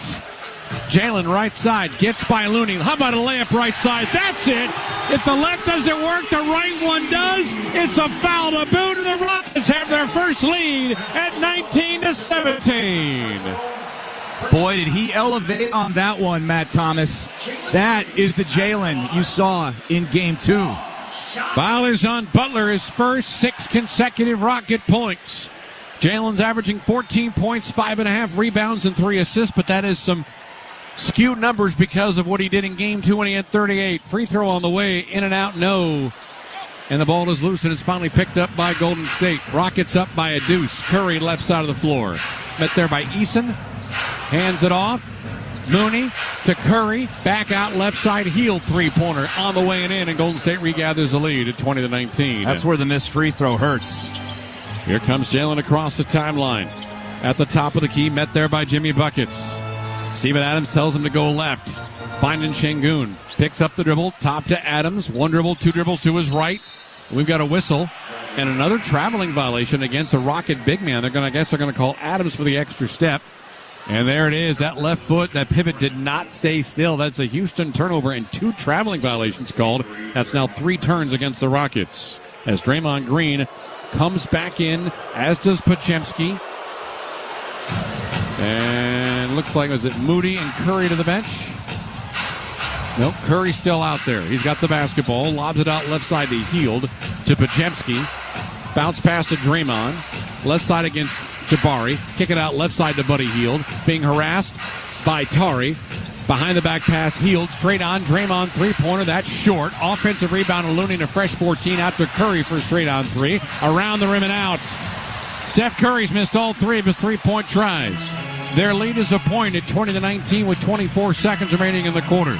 Jalen right side gets by Looney. How about a layup right side? That's it. If the left doesn't work, the right one does. It's a foul to boot, and the Rockets have their first lead at 19-17.
Boy, did he elevate on that one, Matt Thomas. That is the Jalen you saw in Game 2.
Foul is on Butler, his first 6 consecutive Rocket points. Jalen's averaging 14 points, 5.5 rebounds, and 3 assists, but that is some skewed numbers because of what he did in Game 2 when he had 38. Free throw on the way, in and out, no. And the ball is loose and is finally picked up by Golden State. Rockets up by a deuce. Curry left side of the floor. Met there by Eason. Hands it off. Mooney to Curry. Back out left side. Hield 3-pointer on the way and in. And Golden State regathers the lead at 20-19.
That's where the missed free throw hurts.
Here comes Jalen across the timeline. At the top of the key. Met there by Jimmy Buckets. Steven Adams tells him to go left. Finding Şengün. Picks up the dribble. Top to Adams. 1 dribble, 2 dribbles to his right. We've got a whistle. And another traveling violation against a Rocket big man. They're going to call Adams for the extra step. And there it is. That left foot, that pivot did not stay still. That's a Houston turnover and 2 traveling violations called. That's now 3 turns against the Rockets. As Draymond Green comes back in, as does Podziemski. And looks like, was it Moody and Curry to the bench? Nope, Curry's still out there. He's got the basketball, lobs it out left side to Hield, to Podziemski. Bounce pass to Draymond. Left side against Jabari. Kick it out left side to Buddy Hield. Being harassed by Tari. Behind the back pass, Hield. Straight on, Draymond three-pointer. That's short. Offensive rebound to Looney, and a fresh 14 out to Curry for a straight on three. Around the rim and out. Steph Curry's missed all three of his three-point tries. Their lead is a point at 20-19 with 24 seconds remaining in the quarter.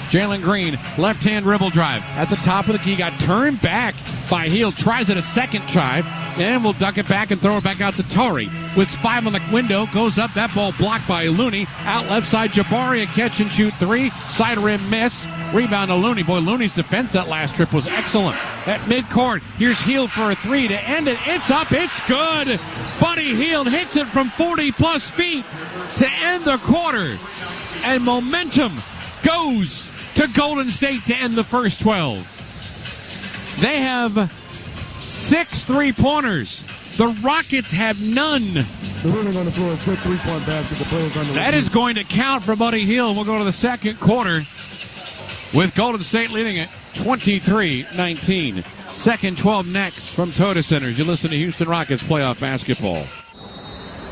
Jalen Green, left-hand dribble drive. At the top of the key, got turned back by Hield. Tries it a second try, and will duck it back and throw it back out to Tari. With 5 on the window, goes up. That ball blocked by Looney. Out left side, Jabari, a catch and shoot three. Side rim miss. Rebound to Looney. Boy, Looney's defense that last trip was excellent. At midcourt, here's Hield for a three to end it. It's up. It's good. Buddy Hield hits it from 40-plus feet to end the quarter. And momentum goes to Golden State to end the first 12. They have 6 three-pointers. The Rockets have none.
The winning on the floor is quick three-point basket. The players on the
that is going to count for Buddy Hield. We'll go to the second quarter with Golden State leading it 23-19. Second 12 next from Toyota Centers. You listen to Houston Rockets playoff basketball.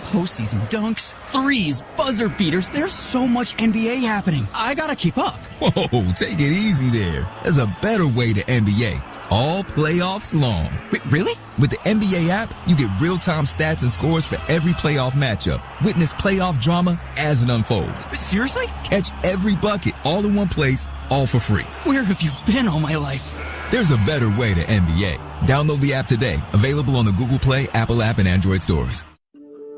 Postseason dunks, threes, buzzer beaters. There's so much NBA happening. I gotta keep up.
Whoa, take it easy there. There's a better way to NBA. All playoffs long.
Wait, really?
With the NBA app, you get real-time stats and scores for every playoff matchup. Witness playoff drama as it unfolds.
Seriously?
Catch every bucket all in one place, all for free.
Where have you been all my life?
There's a better way to NBA. Download the app today. Available on the Google Play, Apple app, and Android stores.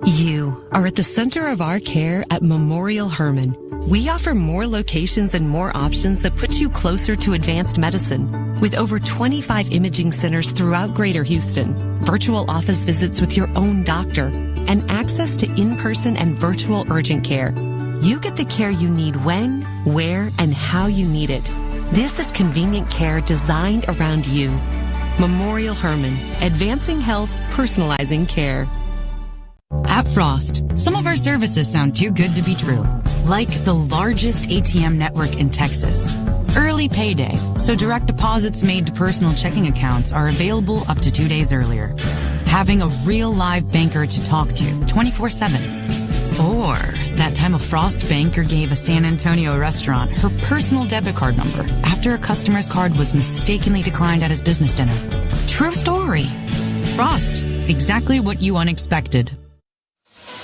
You are at the center of our care at Memorial Hermann. We offer more locations and more options that put you closer to advanced medicine. With over 25 imaging centers throughout Greater Houston, virtual office visits with your own doctor, and access to in-person and virtual urgent care, you get the care you need when, where, and how you need it. This is convenient care designed around you. Memorial Hermann, advancing health, personalizing care.
At Frost, some of our services sound too good to be true. Like the largest ATM network in Texas. Early payday, so direct deposits made to personal checking accounts are available up to 2 days earlier. Having a real live banker to talk to 24/7. Or that time a Frost banker gave a San Antonio restaurant her personal debit card number after a customer's card was mistakenly declined at his business dinner. True story. Frost, exactly what you unexpected.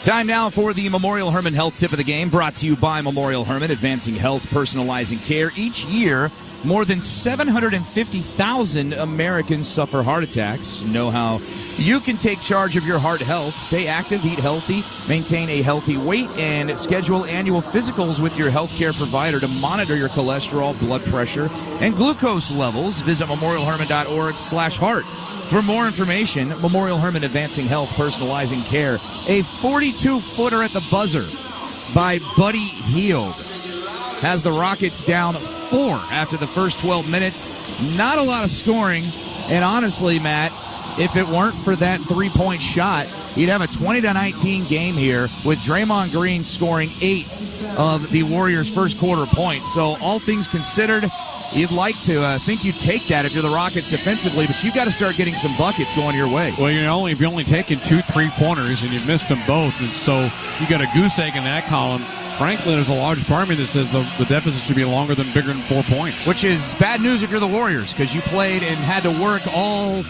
Time now for the Memorial Hermann Health Tip of the Game, brought to you by Memorial Hermann, advancing health, personalizing care. Each year, more than 750,000 Americans suffer heart attacks. Know how you can take charge of your heart health. Stay active, eat healthy, maintain a healthy weight, and schedule annual physicals with your healthcare provider to monitor your cholesterol, blood pressure, and glucose levels. Visit memorialhermann.org/heart. For more information, Memorial Hermann, advancing health, personalizing care. A 42-footer at the buzzer by Buddy Hield has the Rockets down 4 after the first 12 minutes. Not a lot of scoring. And honestly, Matt, if it weren't for that three-point shot, you'd have a 20-19 game here with Draymond Green scoring 8 of the Warriors' first quarter points. So all things considered, you'd like to think you'd take that if you're the Rockets defensively, but you've got to start getting some buckets going your way.
Well, you've only taken 2 3-pointers and you've missed them both, and so you got a goose egg in that column. Frankly, there's a large part of me that says the deficit should be longer than bigger than 4 points.
Which is bad news if you're the Warriors, because you played and had to work all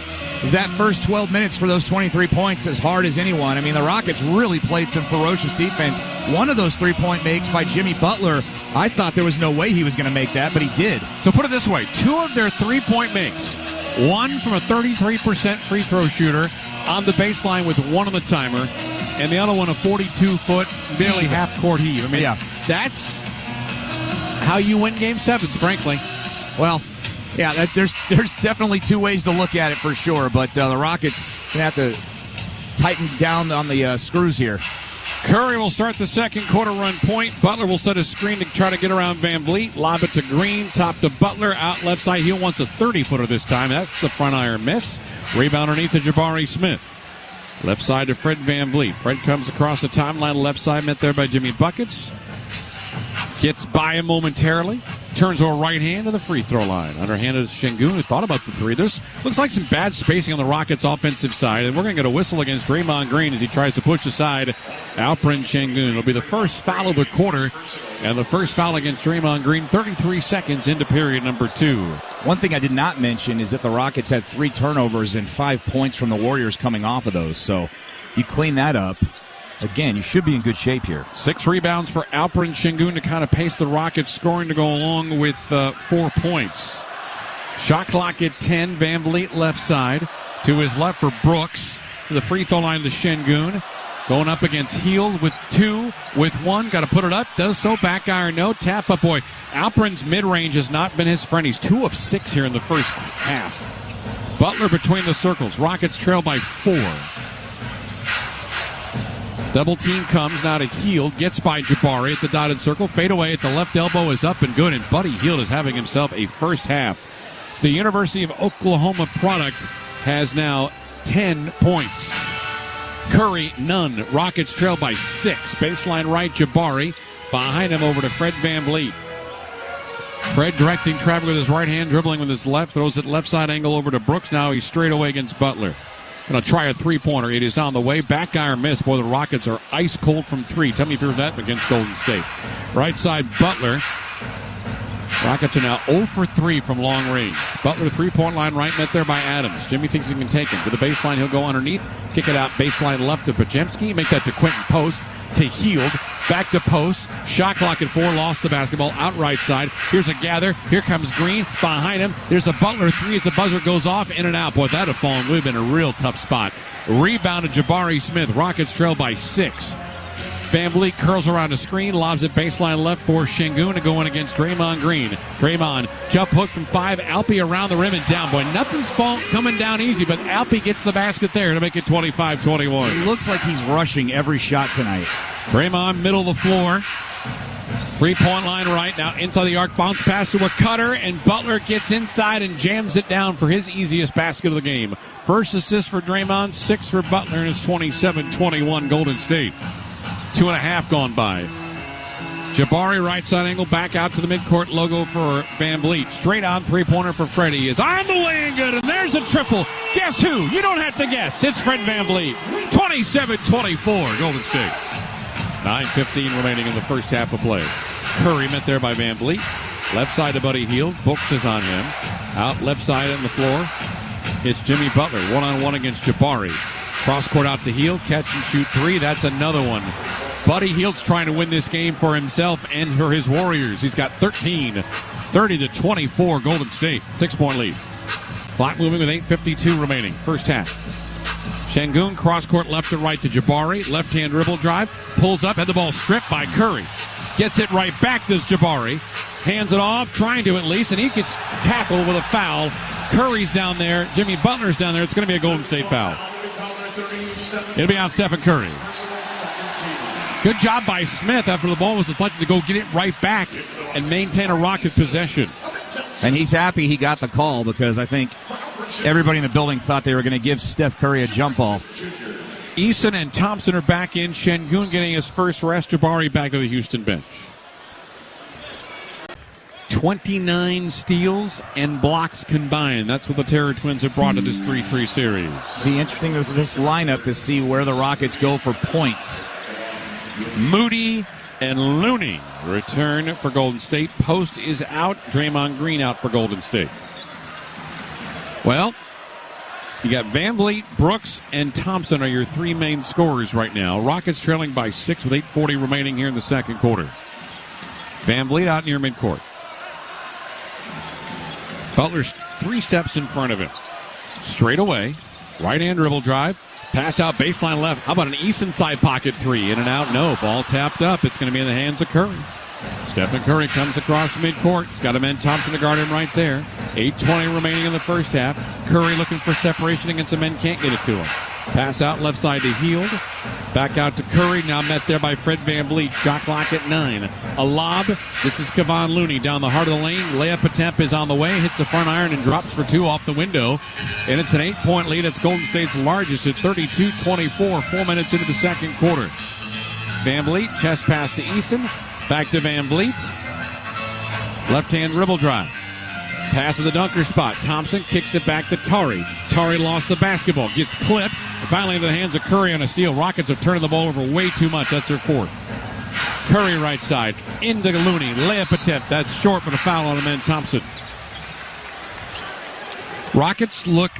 that first 12 minutes for those 23 points as hard as anyone. I mean, the Rockets really played some ferocious defense. One of those three-point makes by Jimmy Butler, I thought there was no way he was going to make that, but he did.
So put it this way, 2 of their three-point makes, one from a 33% free throw shooter on the baseline with 1 on the timer, and the other one a 42-foot, nearly half-court heave. I mean, that's how you win Game 7s, frankly.
Well, yeah, there's definitely 2 ways to look at it for sure, but the Rockets going to have to tighten down on the screws here.
Curry will start the second quarter run point. Butler will set a screen to try to get around Van Vliet. Lob it to Green. Top to Butler. Out left side. He wants a 30-footer this time. That's the front iron miss. Rebound underneath to Jabari Smith. Left side to Fred Van Vliet. Fred comes across the timeline. Left side met there by Jimmy Buckets. Gets by him momentarily. turns to a right hand to the free throw line. Underhanded Şengün, who thought about the three. There's looks like some bad spacing on the Rockets' offensive side, and we're going to get a whistle against Draymond Green as he tries to push aside Alperen Şengün. It'll be the first foul of the quarter, and the first foul against Draymond Green 33 seconds into period number 2.
One thing I did not mention is that the Rockets had 3 turnovers and 5 points from the Warriors coming off of those, so you clean that up. Again, you should be in good shape here.
6 rebounds for Alperen Şengün to kind of pace the Rockets' scoring to go along with 4 points. Shot clock at 10. Van Vliet left side. To his left for Brooks. To the free throw line to Şengün. Going up against Hield with 2, with 1. Got to put it up. Does so. Back iron, no. Tap up, boy. Alperen's mid-range has not been his friend. He's 2 of 6 here in the first half. Butler between the circles. Rockets trail by 4. Double team comes now to Hield. Gets by Jabari at the dotted circle. Fade away at the left elbow is up and good. And Buddy Hield is having himself a first half. The University of Oklahoma product has now 10 points. Curry, none. Rockets trail by 6. Baseline right, Jabari. Behind him over to Fred VanVleet. Fred directing traffic with his right hand, dribbling with his left. Throws it left side angle over to Brooks. Now he's straight away against Butler. Going to try a three-pointer. It is on the way. Back iron miss. Boy, the Rockets are ice cold from 3. Tell me if you're that against Golden State. Right side, Butler. Rockets are now 0 for 3 from long range. Butler, three-point line right, met there by Adams. Jimmy thinks he can take him. To the baseline, he'll go underneath. Kick it out, baseline left to Podziemski. Make that to Quentin Post. To Hield. Back to Post. Shot clock at 4. Lost the basketball. Out right side. Here's a gather. Here comes Green. Behind him. There's a Butler 3 as the buzzer goes off. In and out. Boy, that would have fallen. Would have been a real tough spot. Rebound to Jabari Smith. Rockets trail by 6. VanVleet curls around the screen, lobs it baseline left for Şengün to go in against Draymond Green. Draymond, jump hook from 5. Alpi around the rim and down. Boy, nothing's coming down easy, but Alpi gets the basket there to make it 25-21.
It looks like he's rushing every shot tonight.
Draymond, middle of the floor. 3-point line right. Now inside the arc, bounce pass to a cutter, and Butler gets inside and jams it down for his easiest basket of the game. First assist for Draymond, 6 for Butler, and it's 27-21 Golden State. 2.5 gone by. Jabari right side angle, back out to the midcourt logo for VanVleet. Straight on three-pointer for Freddie is on the way and good, and there's a triple. Guess who? You don't have to guess. It's Fred VanVleet. 27-24 Golden State. 9:15 remaining in the first half of play. Curry met there by VanVleet. Left side to Buddy Hield. Books is on him. Out left side on the floor. It's Jimmy Butler. One-on-one against Jabari. Cross court out to Hield. Catch and shoot 3. That's another one. Buddy Hield's trying to win this game for himself and for his Warriors. He's got 13. 30-24 Golden State. 6-point lead. Clock moving with 8:52 remaining. First half. Şengün cross court left to right to Jabari. Left hand dribble drive. Pulls up. Had the ball stripped by Curry. Gets it right back to Jabari. Hands it off. Trying to at least. And he gets tackled with a foul. Curry's down there. Jimmy Butler's down there. It's going to be a Golden State foul. It'll be on Stephen Curry. Good job by Smith after the ball was deflected to go get it right back and maintain a Rocket possession.
And he's happy he got the call because I think everybody in the building thought they were going to give Steph Curry a jump ball.
Eason and Thompson are back in. Şengün getting his first rest. Jabari back to the Houston bench. 29 steals and blocks combined. That's what the Terror Twins have brought to this 3-3 series.
It'll be interesting with this lineup to see where the Rockets go for points.
Moody and Looney return for Golden State. Post is out. Draymond Green out for Golden State. Well, you got VanVleet, Brooks, and Thompson are your 3 main scorers right now. Rockets trailing by 6 with 8:40 remaining here in the second quarter. VanVleet out near midcourt. Butler's 3 steps in front of him. Straight away. Right-hand dribble drive. Pass out baseline left. How about an Eason side pocket 3? In and out, no. Ball tapped up. It's going to be in the hands of Curry. Stephen Curry comes across midcourt. He's got a man Thompson to guard him right there. 8:20 remaining in the first half. Curry looking for separation against a man. Can't get it to him. Pass out left side to Hield. Back out to Curry. Now met there by Fred VanVleet. Shot clock at 9. A lob. This is Kevon Looney down the heart of the lane. Layup attempt is on the way. Hits the front iron and drops for 2 off the window. And it's an 8-point lead. It's Golden State's largest at 32-24. 4 minutes into the second quarter. VanVleet. Chest pass to Eason. Back to VanVleet. Left-hand dribble drive. Pass to the dunker spot. Thompson kicks it back to Tari. Tari lost the basketball. Gets clipped. Finally into the hands of Curry on a steal. Rockets have turned the ball over way too much. That's their fourth. Curry right side. Into Looney. Layup attempt. That's short, but a foul on Amen Thompson. Rockets look,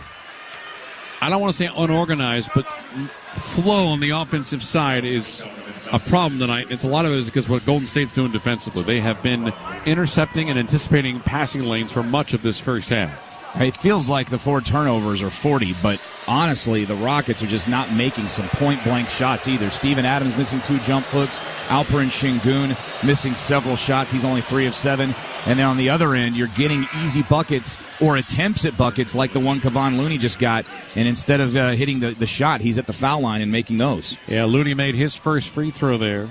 I don't want to say unorganized, but flow on the offensive side is a problem tonight. It's a lot of it is because what Golden State's doing defensively. They have been intercepting and anticipating passing lanes for much of this first half.
It feels like the 4 turnovers are 40, but honestly, the Rockets are just not making some point-blank shots either. Steven Adams missing 2 jump hooks. Alperen Şengün missing several shots. He's only 3 of 7. And then on the other end, you're getting easy buckets or attempts at buckets like the one Kevon Looney just got. And instead of hitting the shot, he's at the foul line and making those.
Yeah, Looney made his first free throw there.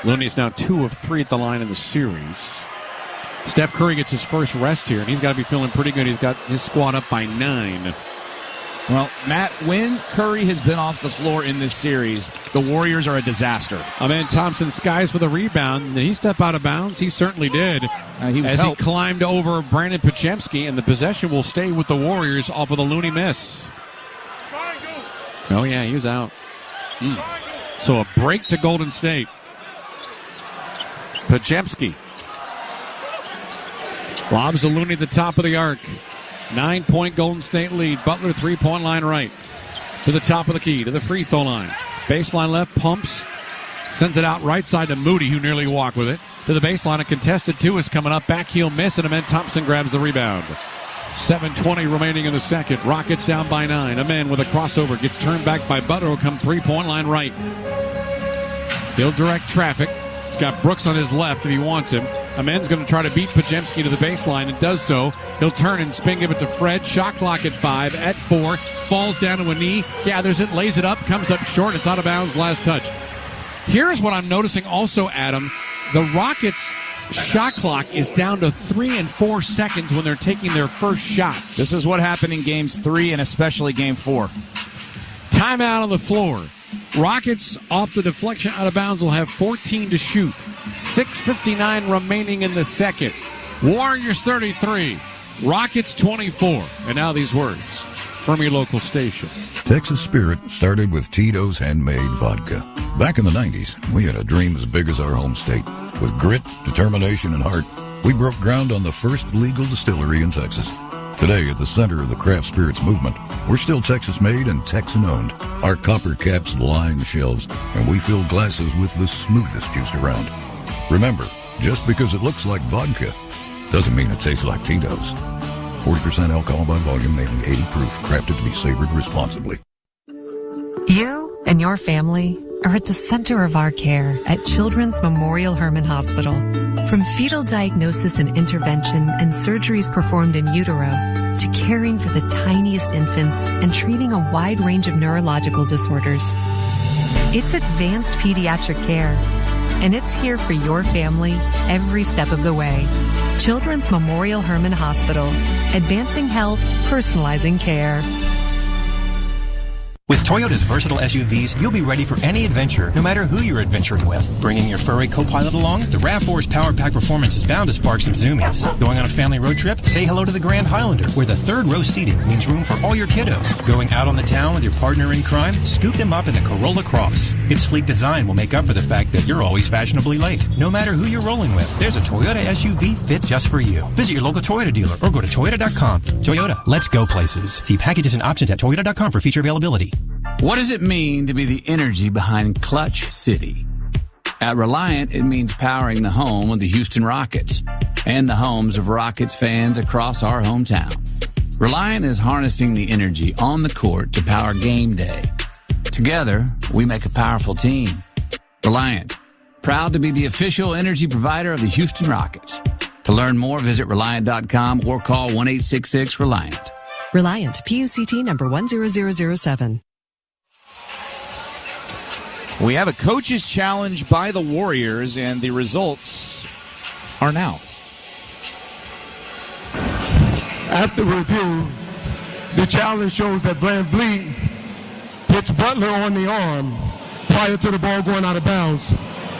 Looney's now 2 of 3 at the line in the series. Steph Curry gets his first rest here, and he's got to be feeling pretty good. He's got his squad up by 9.
Well, Matt, when Curry has been off the floor in this series, the Warriors are a disaster.
Amen Thompson skies for the rebound. Did he step out of bounds? He certainly did. He climbed over Brandon Podziemski, and the possession will stay with the Warriors off of the Looney miss. Oh, yeah, he was out. So a break to Golden State. Podziemski lobs to Looney at the top of the arc. 9-point Golden State lead. Butler 3-point line right. To the top of the key, to the free throw line. Baseline left, pumps. Sends it out right side to Moody, who nearly walked with it. To the baseline, a contested 2 is coming up. Back heel miss, and Amen Thompson grabs the rebound. 7:20 remaining in the second. Rockets down by 9. Amen with a crossover. Gets turned back by Butler, who come 3-point line right. He'll direct traffic. It's got Brooks on his left if he wants him. Amen's going to try to beat Podziemski to the baseline and does so. He'll turn and spin, give it to Fred. Shot clock at 5, at 4. Falls down to a knee, gathers it, lays it up, comes up short. It's out of bounds, last touch. Here's what I'm noticing also, Adam. The Rockets' shot clock is down to 3 and 4 seconds when they're taking their first shot.
This is what happened in games 3 and especially game 4.
Timeout on the floor. Rockets off the deflection out of bounds will have 14 to shoot. 6:59 remaining in the second. Warriors 33, Rockets 24. And now these words from your local station.
Texas Spirit started with Tito's handmade vodka. Back in the 90s, we had a dream as big as our home state. With grit, determination, and heart, we broke ground on the first legal distillery in Texas. Today, at the center of the craft spirits movement, we're still Texas-made and Texan-owned. Our copper caps line the shelves, and we fill glasses with the smoothest juice around. Remember, just because it looks like vodka doesn't mean it tastes like Tito's. 40% alcohol by volume, made in 80 proof, crafted to be savored responsibly.
You and your family are at the center of our care at Children's Memorial Hermann Hospital. From fetal diagnosis and intervention and surgeries performed in utero to caring for the tiniest infants and treating a wide range of neurological disorders. It's advanced pediatric care, and it's here for your family every step of the way. Children's Memorial Hermann Hospital, advancing health, personalizing care.
With Toyota's versatile SUVs, you'll be ready for any adventure, no matter who you're adventuring with. Bringing your furry co-pilot along? The RAV4's Power Pack Performance is bound to spark some zoomies. Going on a family road trip? Say hello to the Grand Highlander, where the third row seating means room for all your kiddos. Going out on the town with your partner in crime? Scoop them up in the Corolla Cross. Its sleek design will make up for the fact that you're always fashionably late. No matter who you're rolling with, there's a Toyota SUV fit just for you. Visit your local Toyota dealer or go to Toyota.com. Toyota, let's go places. See packages and options at Toyota.com for feature availability.
What does it mean to be the energy behind Clutch City? At Reliant, it means powering the home of the Houston Rockets and the homes of Rockets fans across our hometown. Reliant is harnessing the energy on the court to power game day. Together, we make a powerful team. Reliant, proud to be the official energy provider of the Houston Rockets. To learn more, visit Reliant.com or call 1-866-RELIANT.
Reliant, PUCT number 10007.
We have a coach's challenge by the Warriors, and the results are now.
After review, the challenge shows that Van Vliet puts Butler on the arm prior to the ball going out of bounds.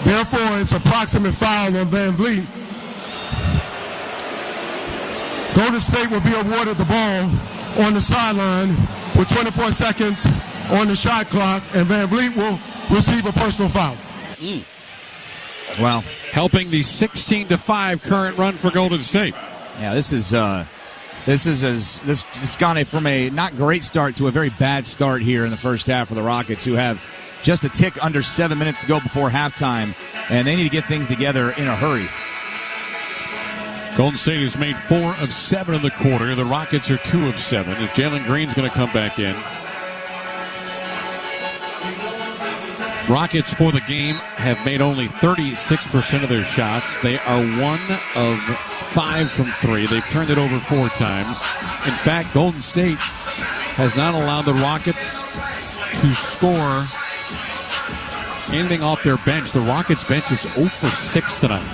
Therefore, it's approximate foul on Van Vliet. Golden State will be awarded the ball on the sideline with 24 seconds on the shot clock, and Van Vliet will receive a personal foul.
Well,
helping the 16-5 current run for Golden State.
Yeah, this is gone from a not great start to a very bad start here in the first half for the Rockets, who have just a tick under 7 minutes to go before halftime, and they need to get things together in a hurry.
Golden State has made 4 of 7 in the quarter. The Rockets are 2 of 7. As Jalen Green's going to come back in. Rockets for the game have made only 36% of their shots. They are 1 of 5 from 3. They've turned it over 4 times. In fact, Golden State has not allowed the Rockets to score anything off their bench. The Rockets bench is 0 for 6 tonight.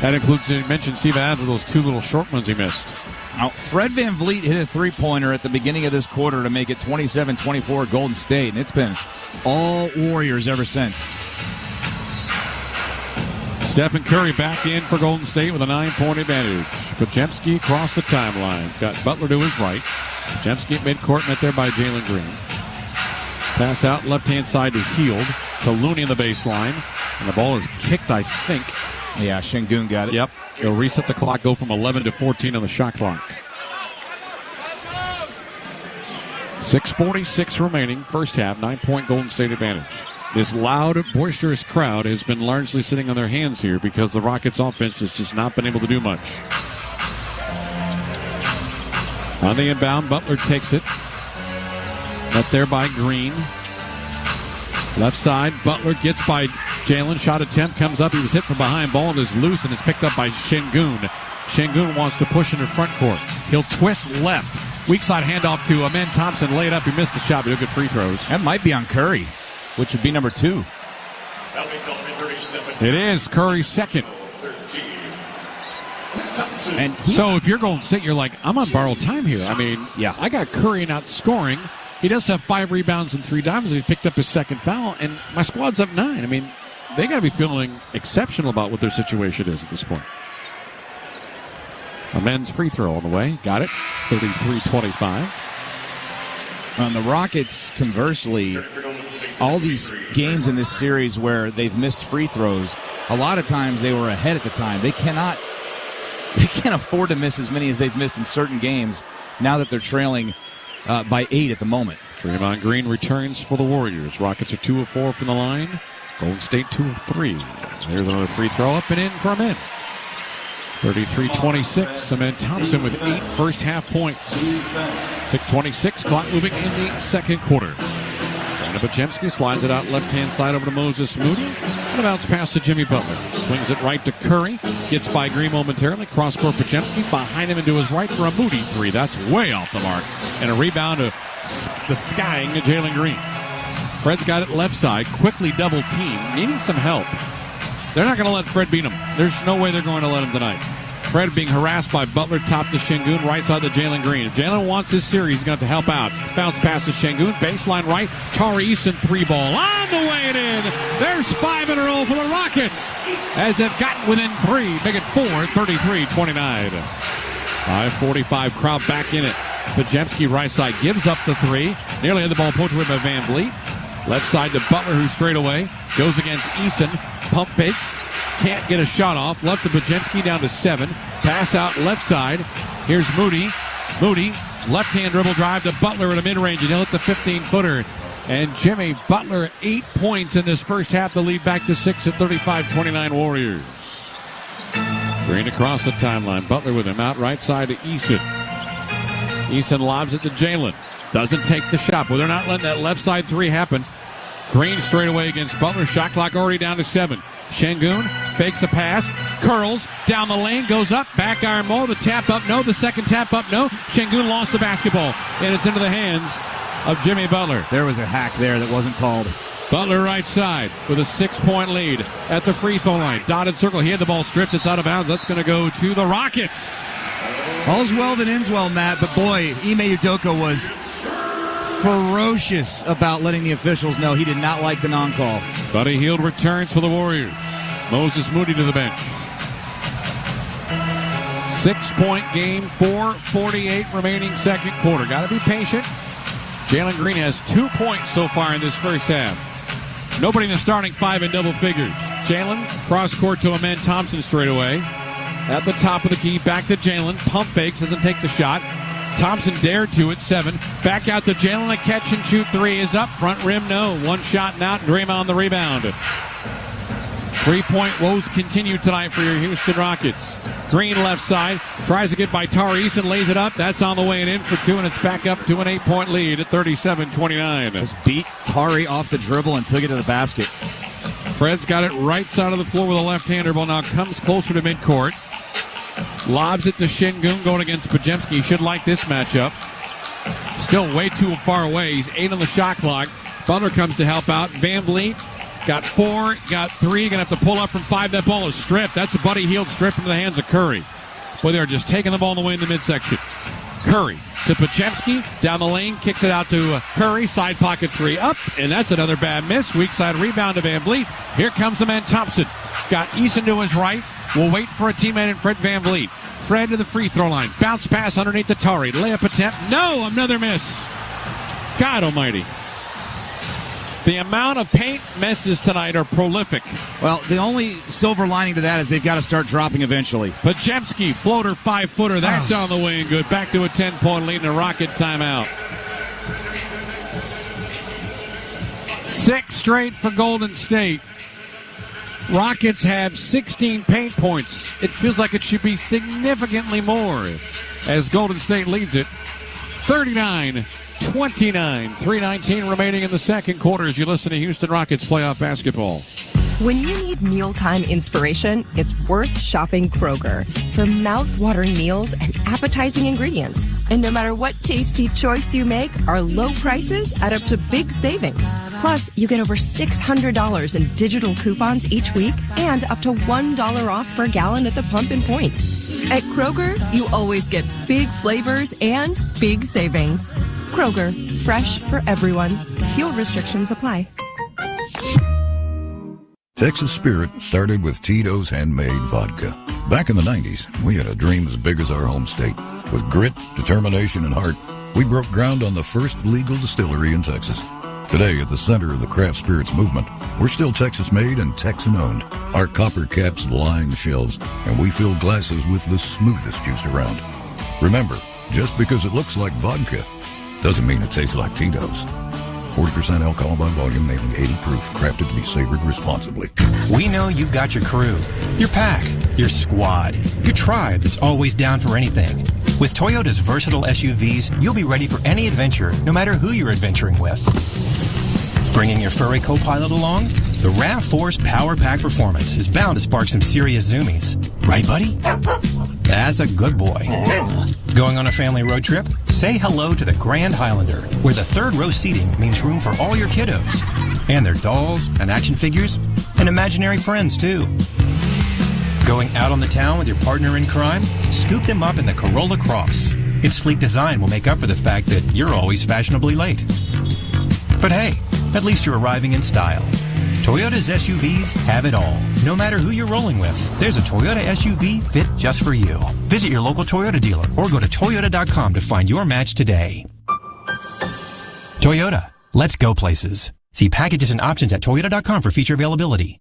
That includes, you mentioned Steve Adams with those 2 little short ones he missed.
Now, Fred Van Vliet hit a three-pointer at the beginning of this quarter to make it 27-24 Golden State, and it's been all Warriors ever since.
Stephen Curry back in for Golden State with a 9-point advantage. Podziemski across the timeline. He's got Butler to his right. Podziemski at midcourt, met there by Jalen Green. Pass out left-hand side to Hield. To Looney in the baseline. And the ball is kicked, I think.
Yeah, Şengün got it.
Yep. They'll reset the clock, go from 11 to 14 on the shot clock. 6:46 remaining, first half, 9-point Golden State advantage. This loud, boisterous crowd has been largely sitting on their hands here because the Rockets' offense has just not been able to do much. On the inbound, Butler takes it. Up there by Green. Left side, Butler gets by Jalen. Shot attempt comes up. He was hit from behind. Ball is loose, and it's picked up by Şengün. Şengün wants to push into front court. He'll twist left. Weak side handoff to Amen Thompson. Lay it up. He missed the shot, but he'll get free throws.
That might be on Curry, which would be number 2.
It is Curry's second. And so if you're Golden State, you're like, I'm on borrowed time here. I mean,
yeah,
I got Curry not scoring. He does have 5 rebounds and 3 dimes. He picked up his second foul, and my squad's up 9. I mean, they got to be feeling exceptional about what their situation is at this point. A men's free throw on the way. Got it. 33-25.
On the Rockets, conversely, all these games in this series where they've missed free throws, a lot of times they were ahead at the time. They can't afford to miss as many as they've missed in certain games now that they're trailing by 8 at the moment.
Draymond Green returns for the Warriors. Rockets are 2 of 4 from the line. Golden State 2 of 3. There's another free throw up and in for a min. 33-26. Amen Thompson with 8 first half points. 6:26. Clock moving in the second quarter. Podziemski slides it out left-hand side over to Moses Moody. And a bounce pass to Jimmy Butler. Swings it right to Curry. Gets by Green momentarily. Cross-court Podziemski. Behind him and to his right for a Moody 3. That's way off the mark. And a rebound to the skying to Jalen Green. Fred's got it left side. Quickly double team. Needing some help. They're not going to let Fred beat him. There's no way they're going to let him tonight. Fred being harassed by Butler, top to Şengün, right side to Jalen Green. If Jalen wants this series, he's going to have to help out. Bounce pass to Şengün, baseline right. Tari Eason 3-ball on the way and in. There's 5 in a row for the Rockets as they've gotten within 3. Make it 4, 33-29. 5:45 crowd back in it. Podziemski right side gives up the 3. Nearly had the ball poked away by Van Vliet. Left side to Butler, who straight away goes against Eason. Pump fakes. Can't get a shot off. Left to Podziemski down to 7. Pass out left side. Here's Moody. Moody, left-hand dribble drive to Butler at a mid-range, and he'll hit the 15-footer. And Jimmy Butler, 8 points in this first half to lead back to 6 at 35-29 Warriors. Green across the timeline. Butler with him out right side to Eason. Eason lobs it to Jalen. Doesn't take the shot, but they're not letting that left side 3 happen. Green straight away against Butler. Shot clock already down to 7. Şengün fakes a pass, curls down the lane, goes up, back iron Mo, the tap up, no, the second tap up, no. Şengün lost the basketball, and it's into the hands of Jimmy Butler.
There was a hack there that wasn't called.
Butler right side with a 6-point lead at the free throw line. Dotted circle, he had the ball stripped, it's out of bounds. That's going to go to the Rockets.
All's well that ends well, Matt, but boy, Ime Udoka was ferocious about letting the officials know he did not like the non-call.
Buddy Hield returns for the Warriors. Moses Moody to the bench. 6-point game, 4:48 remaining second quarter. Got to be patient. Jalen Green has 2 points so far in this first half. Nobody in the starting five in double figures. Jalen, cross court to Amen Thompson straight away. At the top of the key, back to Jalen. Pump fakes, doesn't take the shot. Thompson dared to at 7. Back out to Jalen. A catch and shoot three is up. Front rim, no. One shot and out. Draymond the rebound. 3-point woes continue tonight for your Houston Rockets. Green left side. Tries to get by Tari Eason. Lays it up. That's on the way and in for 2, and it's back up to an 8-point lead at 37-29.
Just beat Tari off the dribble and took it to the basket.
Fred's got it right side of the floor with a left-hander. Ball now comes closer to midcourt. Lobs it to Şengün going against Podziemski. Should like this matchup. Still way too far away. He's 8 on the shot clock. Butler comes to help out. Van Vliet got 4, got 3. Gonna have to pull up from 5. That ball is stripped. That's a Buddy Hield strip into the hands of Curry. Boy, they're just taking the ball on the way in the midsection. Curry to Podziemski. Down the lane. Kicks it out to Curry. Side pocket 3 up. And that's another bad miss. Weak side rebound to Van Vliet. Here comes Amen Thompson. Got Eason to his right. We'll wait for a teammate in Fred Van Vliet. Fred to the free throw line. Bounce pass underneath the Tari. Layup attempt. No, another miss. God almighty. The amount of paint misses tonight are prolific.
Well, the only silver lining to that is they've got to start dropping eventually.
Podziemski, floater, 5-footer. That's on the way and good. Back to a 10-point lead and a Rocket timeout. 6 straight for Golden State. Rockets have 16 paint points. It feels like it should be significantly more as Golden State leads it 39-29. 3:19 remaining in the second quarter as you listen to Houston Rockets playoff basketball.
When you need mealtime inspiration, it's worth shopping Kroger for mouth-watering meals and appetizing ingredients. And no matter what tasty choice you make, our low prices add up to big savings. Plus, you get over $600 in digital coupons each week and up to $1 off per gallon at the pump and points. At Kroger, you always get big flavors and big savings. Kroger, fresh for everyone. Fuel restrictions apply.
Texas Spirit started with Tito's handmade vodka. Back in the 90s, we had a dream as big as our home state. With grit, determination, and heart, we broke ground on the first legal distillery in Texas. Today, at the center of the craft spirits movement, we're still Texas-made and Texan-owned. Our copper caps line the shelves, and we fill glasses with the smoothest juice around. Remember, just because it looks like vodka doesn't mean it tastes like Tito's. 40% alcohol by volume, mainly 80 proof, crafted to be savored responsibly.
We know you've got your crew, your pack, your squad, your tribe that's always down for anything. With Toyota's versatile SUVs, you'll be ready for any adventure, no matter who you're adventuring with. Bringing your furry co-pilot along? The RAV4's Power Pack Performance is bound to spark some serious zoomies. Right, buddy? That's a good boy. Going on a family road trip? Say hello to the Grand Highlander, where the third row seating means room for all your kiddos. And their dolls and action figures and imaginary friends, too. Going out on the town with your partner in crime? Scoop them up in the Corolla Cross. Its sleek design will make up for the fact that you're always fashionably late. But hey, at least you're arriving in style. Toyota's SUVs have it all. No matter who you're rolling with, there's a Toyota SUV fit just for you. Visit your local Toyota dealer or go to Toyota.com to find your match today. Toyota, let's go places. See packages and options at Toyota.com for feature availability.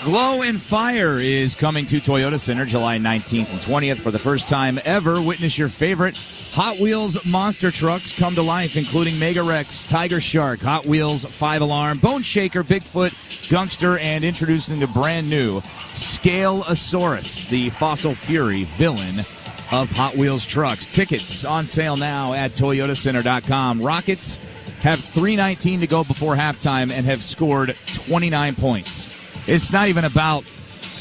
Glow and Fire is coming to Toyota Center July 19th and 20th. For the first time ever, witness your favorite Hot Wheels monster trucks come to life, including Mega Rex, Tiger Shark, Hot Wheels 5-Alarm, Bone Shaker, Bigfoot, Gangster, and introducing the brand new Scale-Asaurus, the Fossil Fury villain of Hot Wheels trucks. Tickets on sale now at ToyotaCenter.com. Rockets have 3:19 to go before halftime and have scored 29 points. It's not even about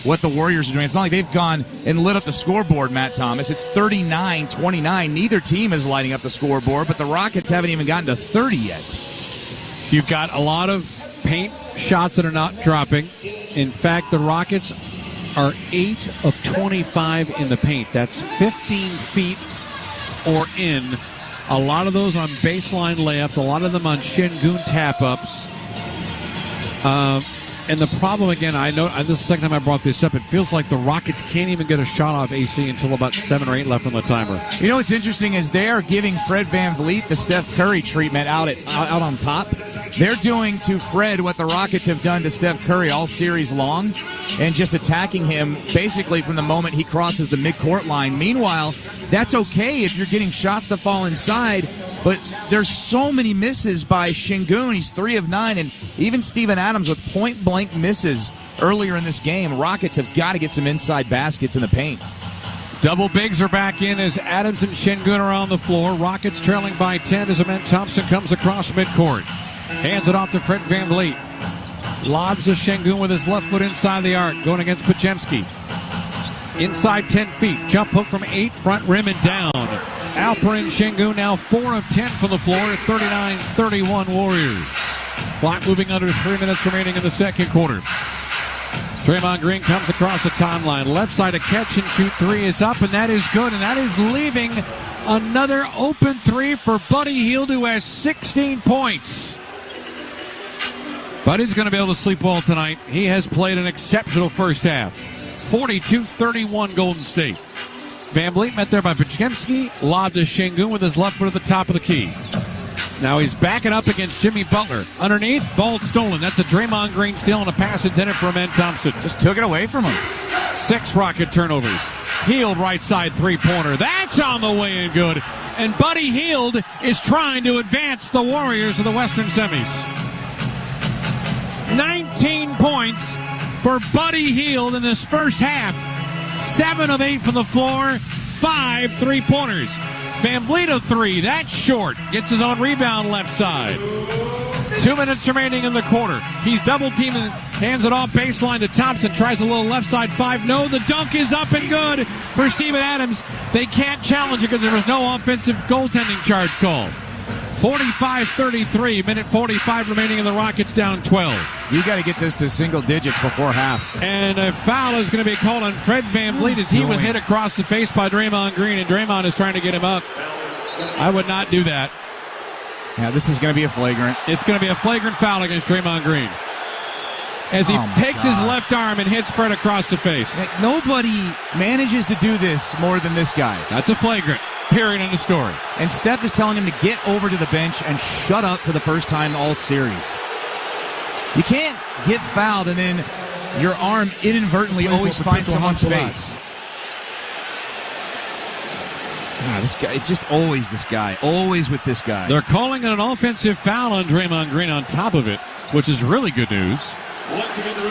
what the Warriors are doing. It's not like they've gone and lit up the scoreboard, Matt Thomas. It's 39-29. Neither team is lighting up the scoreboard, but the Rockets haven't even gotten to 30 yet.
You've got a lot of paint shots that are not dropping. In fact, the Rockets are 8 of 25 in the paint. That's 15 feet or in. A lot of those on baseline layups, a lot of them on Şengün tap-ups. And the problem, again, I know this is the second time I brought this up, it feels like the Rockets can't even get a shot off AC until about 7 or 8 left on the timer.
You know what's interesting is they are giving Fred VanVleet the Steph Curry treatment out on top. They're doing to Fred what the Rockets have done to Steph Curry all series long, and just attacking him basically from the moment he crosses the midcourt line. Meanwhile, that's okay if you're getting shots to fall inside, but there's so many misses by Şengün. He's 3 of 9, and even Steven Adams with point-blank misses earlier in this game. Rockets have got to get some inside baskets in the paint.
Double bigs are back in as Adams and Şengün are on the floor. Rockets trailing by 10 as Amen Thompson comes across midcourt. Hands it off to Fred VanVleet. Lobs to Şengün with his left foot inside the arc, going against Podziemski. Inside 10 feet. Jump hook from 8, front rim and down. Alperen Şengün now 4 of 10 from the floor at 39-31 Warriors. Clock moving under 3 minutes remaining in the second quarter. Draymond Green comes across the timeline. Left side, a catch and shoot 3 is up, and that is good. And that is leaving another open 3 for Buddy Hield, who has 16 points. Buddy's going to be able to sleep well tonight. He has played an exceptional first half. 42-31 Golden State. VanVleet met there by Podziemski. Lobbed to Şengün with his left foot at the top of the key. Now he's backing up against Jimmy Butler. Underneath, ball stolen. That's a Draymond Green steal and a pass intended for Amen Thompson.
Just took it away from him.
6 Rocket turnovers. Hield right side 3-pointer. That's on the way and good. And Buddy Hield is trying to advance the Warriors to the Western semis. 19 points for Buddy Hield in this first half. 7 of 8 from the floor. 5 3-pointers. VanVleet of 3. That's short. Gets his own rebound left side. 2 minutes remaining in the quarter. He's double teaming. Hands it off baseline to Thompson. Tries a little left side 5. No, the dunk is up and good for Steven Adams. They can't challenge it because there was no offensive goaltending charge called. 45-33, minute 45 remaining, and the Rockets down 12.
You got to get this to single digits before half.
And a foul is going to be called on Fred VanVleet as he was hit across the face by Draymond Green, and Draymond is trying to get him up. I would not do that.
Yeah, this is going to be a flagrant.
It's going to be a flagrant foul against Draymond Green as he picks his left arm and hits Fred across the face.
Nobody manages to do this more than this guy.
That's a flagrant. Period in the story.
And Steph is telling him to get over to the bench and shut up for the first time all series. You can't get fouled and then your arm inadvertently always finds someone's face. This guy, it's just always this guy. Always with this guy.
They're calling it an offensive foul on Draymond Green on top of it, which is really good news.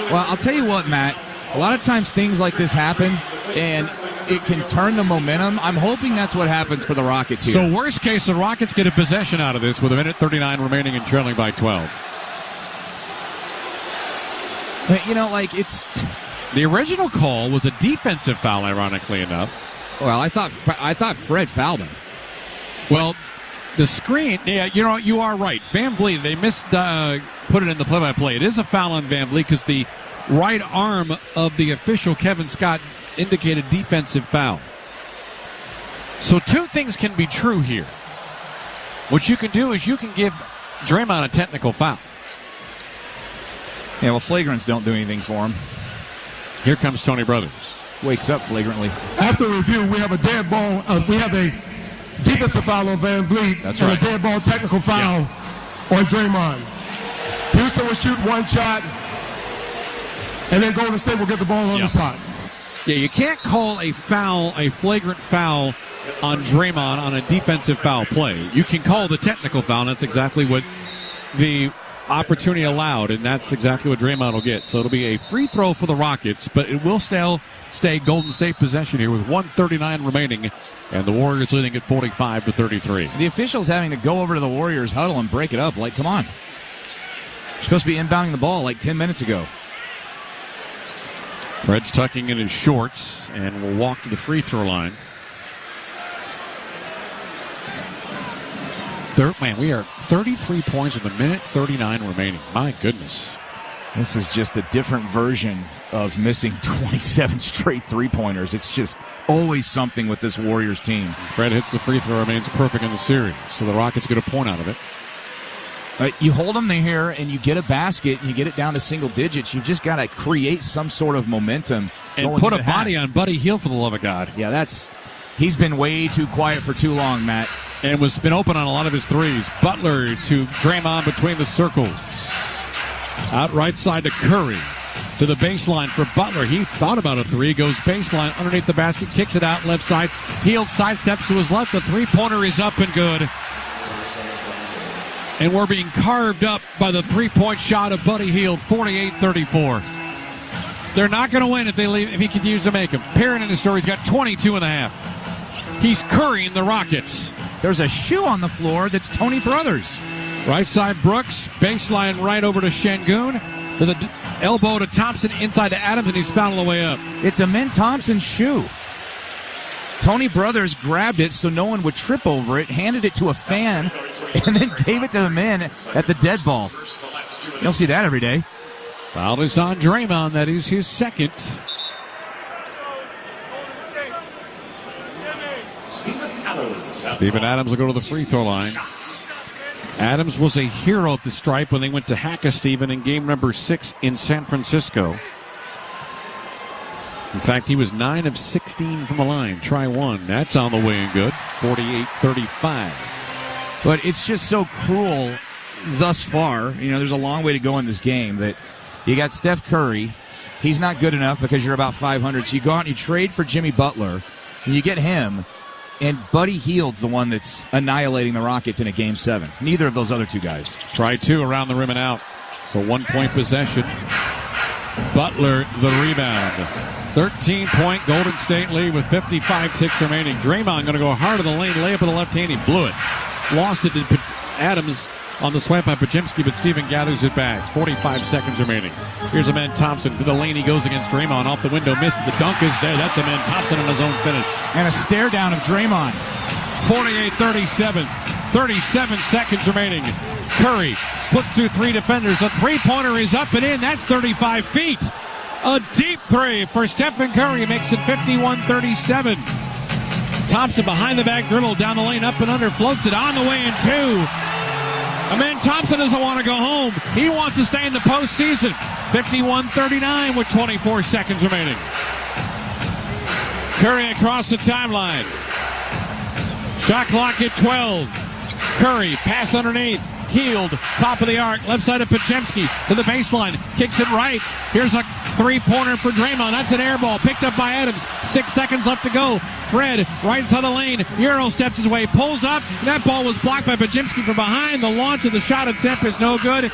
Well, I'll tell you what, Matt. A lot of times things like this happen, and it can turn the momentum. I'm hoping that's what happens for the Rockets here.
So worst case, the Rockets get a possession out of this with a minute 39 remaining and trailing by 12.
But, you know, like, it's...
The original call was a defensive foul, ironically enough.
Well, I thought Fred fouled him.
Well, the screen, yeah, you know, you are right. VanVleet, they missed, put it in the play-by-play. It is a foul on VanVleet because the right arm of the official, Kevin Scott, indicated defensive foul. So 2 things can be true here. What you can do is you can give Draymond a technical foul.
Yeah, well, flagrants don't do anything for him.
Here comes Tony Brothers.
Wakes up flagrantly.
After review, we have a dead ball. We have a defensive foul on VanVleet.
That's
and
right.
A dead ball technical foul on Draymond. Houston will shoot 1 shot, and then Golden State will get the ball on the side.
Yeah, you can't call a foul, a flagrant foul on Draymond on a defensive foul play. You can call the technical foul, and that's exactly what the opportunity allowed, and that's exactly what Draymond will get. So it'll be a free throw for the Rockets, but it will still stay Golden State possession here with 1:39 remaining, and the Warriors leading at 45-33.
The officials having to go over to the Warriors huddle and break it up. Like, come on. You're supposed to be inbounding the ball like 10 minutes ago.
Fred's tucking in his shorts and will walk to the free throw line. Man, we are 33 points with a minute 39 remaining. My goodness.
This is just a different version of missing 27 straight three-pointers. It's just always something with this Warriors team.
Fred hits the free throw, remains perfect in the series. So the Rockets get a point out of it.
You hold them here and you get a basket and you get it down to single digits. You just got to create some sort of momentum.
And put a body on Buddy Hield, for the love of God.
Yeah, he's been way too quiet for too long, Matt.
And was been open on a lot of his threes. Butler to Draymond between the circles. Out right side to Curry. To the baseline for Butler. He thought about a three. Goes baseline underneath the basket. Kicks it out left side. Hield sidesteps to his left. The three-pointer is up and good. And we're being carved up by the three-point shot of Buddy Hield. 48-34. They're not going to win if he continues to make them. Perrin in the story, he's got 22 and a half. He's currying the Rockets.
There's a shoe on the floor that's Tony Brothers.
Right side Brooks, baseline right over to Şengün. To the elbow to Thompson, inside to Adams, and he's fouled the way up.
It's a Min Thompson shoe. Tony Brothers grabbed it so no one would trip over it, handed it to a fan, and then gave it to the men at the dead ball. You don't see that every day.
Foul is on Draymond. That is his second. Steven Adams will go to the free throw line. Adams was a hero at the stripe when they went to Hack-a-Steven in game number 6 in San Francisco. In fact, he was 9 of 16 from the line. Try one. That's on the way and good. 48-35.
But it's just so cruel thus far. There's a long way to go in this game that you got Steph Curry. He's not good enough because you're about 500. So you go out and you trade for Jimmy Butler, and you get him. And Buddy Hield's the one that's annihilating the Rockets in a Game 7. Neither of those other two guys.
Try two around the rim and out. So 1-point possession. Butler the rebound. 13-point Golden State lead with 55 ticks remaining. Draymond going to go hard to the lane. Layup with the left hand. He blew it. Lost it to Adams on the swipe by Podziemski, but Steven gathers it back. 45 seconds remaining. Here's a man Thompson to the lane. He goes against Draymond. Off the window. Misses. The dunk is there. That's a man Thompson on his own finish.
And a stare down of Draymond.
48-37. 37 seconds remaining. Curry splits through three defenders. A three-pointer is up and in. That's 35 feet. A deep three for Stephen Curry. Makes it 51-37. Thompson behind the back dribble. Down the lane. Up and under. Floats it on the way in two. A man Thompson doesn't want to go home. He wants to stay in the postseason. 51-39 with 24 seconds remaining. Curry across the timeline. Shot clock at 12. Curry, pass underneath. Hield, top of the arc, left side of Podziemski to the baseline. Kicks it right. Here's a three-pointer for Draymond. That's an air ball. Picked up by Adams. 6 seconds left to go. Fred, right side of the lane. Euro steps his way, pulls up. That ball was blocked by Podziemski from behind. The launch of the shot attempt is no good.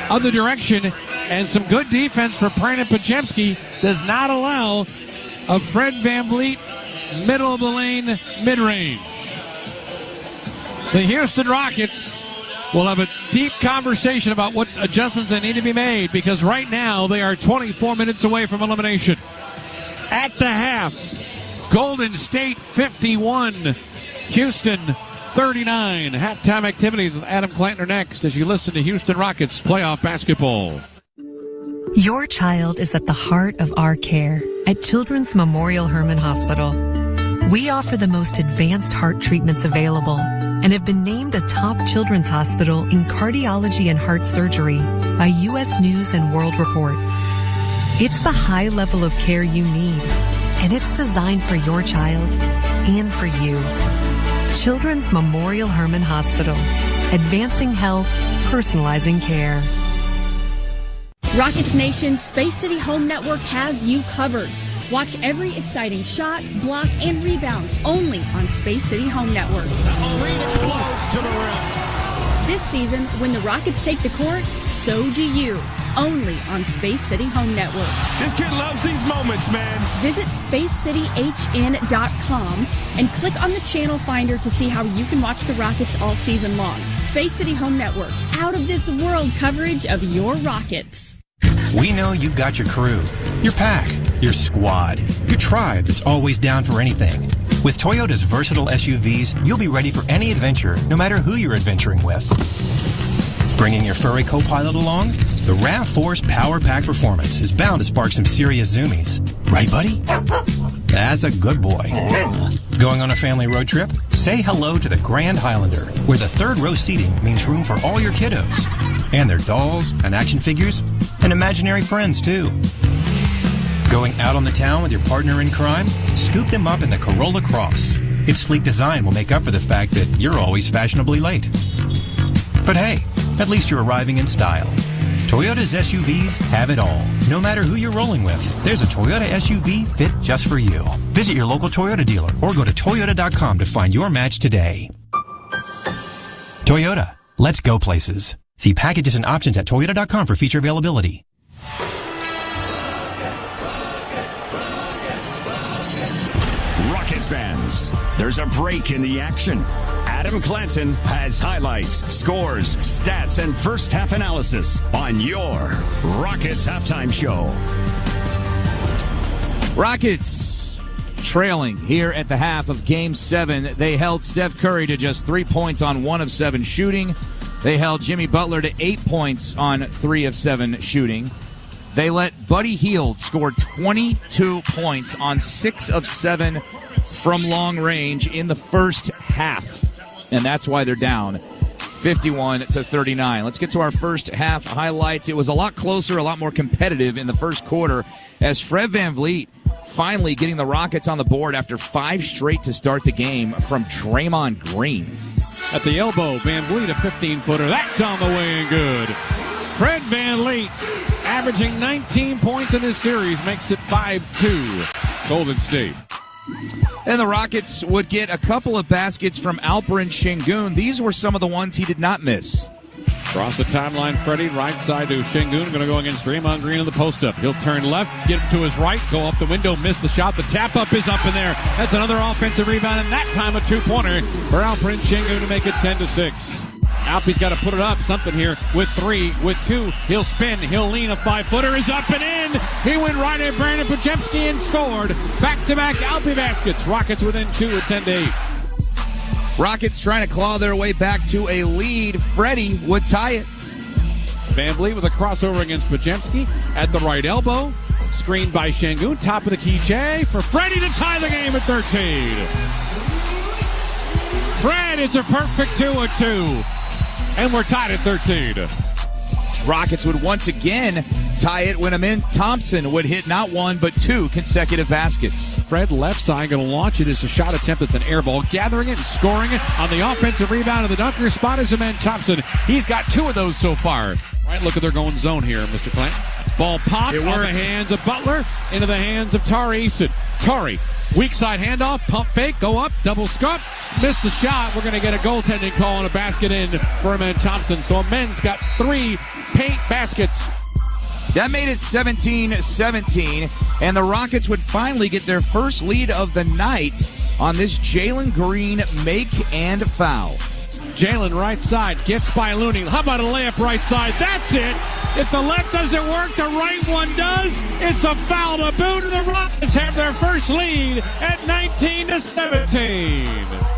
Other direction. And some good defense for Brandon Podziemski does not allow a Fred VanVleet middle of the lane mid-range. The Houston Rockets will have a deep conversation about what adjustments that need to be made, because right now they are 24 minutes away from elimination. At the half, Golden State 51, Houston 39. Halftime activities with Adam Klantner next as you listen to Houston Rockets playoff basketball.
Your child is at the heart of our care at Children's Memorial Hermann Hospital. We offer the most advanced heart treatments available and have been named a top children's hospital in cardiology and heart surgery by U.S. News and World Report. It's the high level of care you need, and it's designed for your child and for you. Children's Memorial Hermann Hospital. Advancing health, personalizing care.
Rockets Nation Space City Home Network has you covered. Watch every exciting shot, block, and rebound only on Space City Home Network.
Green explodes to the rim.
This season, when the Rockets take the court, so do you. Only on Space City Home Network.
This kid loves these moments, man.
Visit SpaceCityHN.com and click on the channel finder to see how you can watch the Rockets all season long. Space City Home Network. Out of this world coverage of your Rockets.
We know you've got your crew, your pack, your squad, your tribe that's always down for anything. With Toyota's versatile SUVs, you'll be ready for any adventure, no matter who you're adventuring with. Bringing your furry co-pilot along? The RAV4's Power Pack Performance is bound to spark some serious zoomies. Right, buddy? That's a good boy. Going on a family road trip? say hello to the Grand Highlander, where the third row seating means room for all your kiddos. And their dolls and action figures and imaginary friends, too. Going out on the town with your partner in crime? Scoop them up in the Corolla Cross. Its sleek design will make up for the fact that you're always fashionably late. But hey, at least you're arriving in style. Toyota's SUVs have it all. No matter who you're rolling with, there's a Toyota SUV fit just for you. Visit your local Toyota dealer or go to Toyota.com to find your match today. Toyota, let's go places. See packages and options at Toyota.com for feature availability.
Rockets fans, there's a break in the action. Adam Clanton has highlights, scores, stats, and first half analysis on your Rockets halftime show.
Rockets trailing here at the half of Game 7. They held Steph Curry to just 3 points on 1 of 7 shooting. They held Jimmy Butler to 8 points on 3 of 7 shooting. They let Buddy Hield score 22 points on 6 of 7 from long range in the first half. And that's why they're down 51-39. Let's get to our first half highlights. It was a lot closer, a lot more competitive in the first quarter as Fred VanVleet finally getting the Rockets on the board after 5 straight to start the game from Draymond Green.
At the elbow, VanVleet, a 15-footer. That's on the way and good. Fred VanVleet, averaging 19 points in this series, makes it 5-2 Golden State.
And the Rockets would get a couple of baskets from Alperen Şengün. These were some of the ones he did not miss.
Across the timeline, Freddie, right side to Şengün, going to go against Draymond Green in the post-up. He'll turn left, get to his right, go off the window, miss the shot. The tap-up is up in there. That's another offensive rebound, and that time a two-pointer for Alperen Şengün to make it 10-6. Alpy's got to put it up something here with 3, with 2. He'll spin, he'll lean, a 5-footer is up and in. He went right at Brandon Podziemski and scored. Back-to-back Alpy baskets. Rockets within 2 at 10-8.
Rockets trying to claw their way back to a lead. Freddie would tie it.
VanVleet with a crossover against Podziemski at the right elbow. Screened by Şengün. Top of the key, Jay, for Freddie to tie the game at 13. Fred, it's a perfect 2-2. And we're tied at 13.
Rockets would once again tie it when Amin Thompson would hit not 1 but 2 consecutive baskets.
Fred left side going to launch it. It's a shot attempt. It's an air ball. Gathering it and scoring it on the offensive rebound of the dunker spot is Amin Thompson. He's got 2 of those so far. Right, look at their going zone here, Mr. Clint. Ball popped on the hands of Butler into the hands of Tari Eason. Tari, weak side handoff, pump fake, go up, double scup, missed the shot. We're going to get a goaltending call and a basket in for Amin Thompson. So Amin's got 3 paint baskets.
That made it 17-17, and the Rockets would finally get their first lead of the night on this Jalen Green make and foul.
Jalen right side gets by Looney. How about a layup right side? That's it. If the left doesn't work, the right one does. It's a foul to boot, and the Rockets have their first lead at 19-17.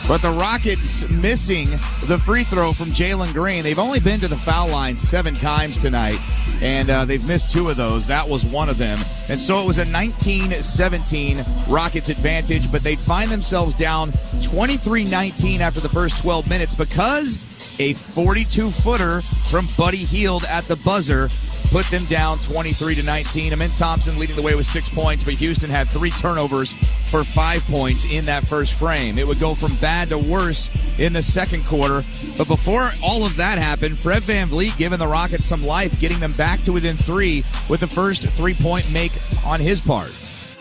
But the Rockets missing the free throw from Jalen Green. They've only been to the foul line 7 times tonight, and they've missed 2 of those. That was one of them. And so it was a 19-17 Rockets advantage, but they'd find themselves down 23-19 after the first 12 minutes because a 42-footer from Buddy Hield at the buzzer put them down 23-19. Amin Thompson leading the way with 6 points, but Houston had 3 turnovers for 5 points in that first frame. It would go from bad to worse in the second quarter. But before all of that happened, Fred VanVleet giving the Rockets some life, getting them back to within 3 with the first 3-point make on his part.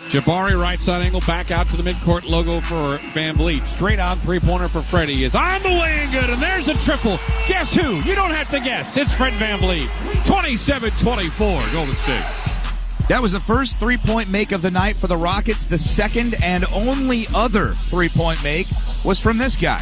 Jabari right side angle back out to the midcourt logo for VanVleet. Straight on 3-pointer for Freddie is on the way and good, and there's a triple. Guess who? You don't have to guess. It's Fred VanVleet. 27-24 Golden State.
That was the first 3-point make of the night for the Rockets. The second and only other 3-point make was from this guy.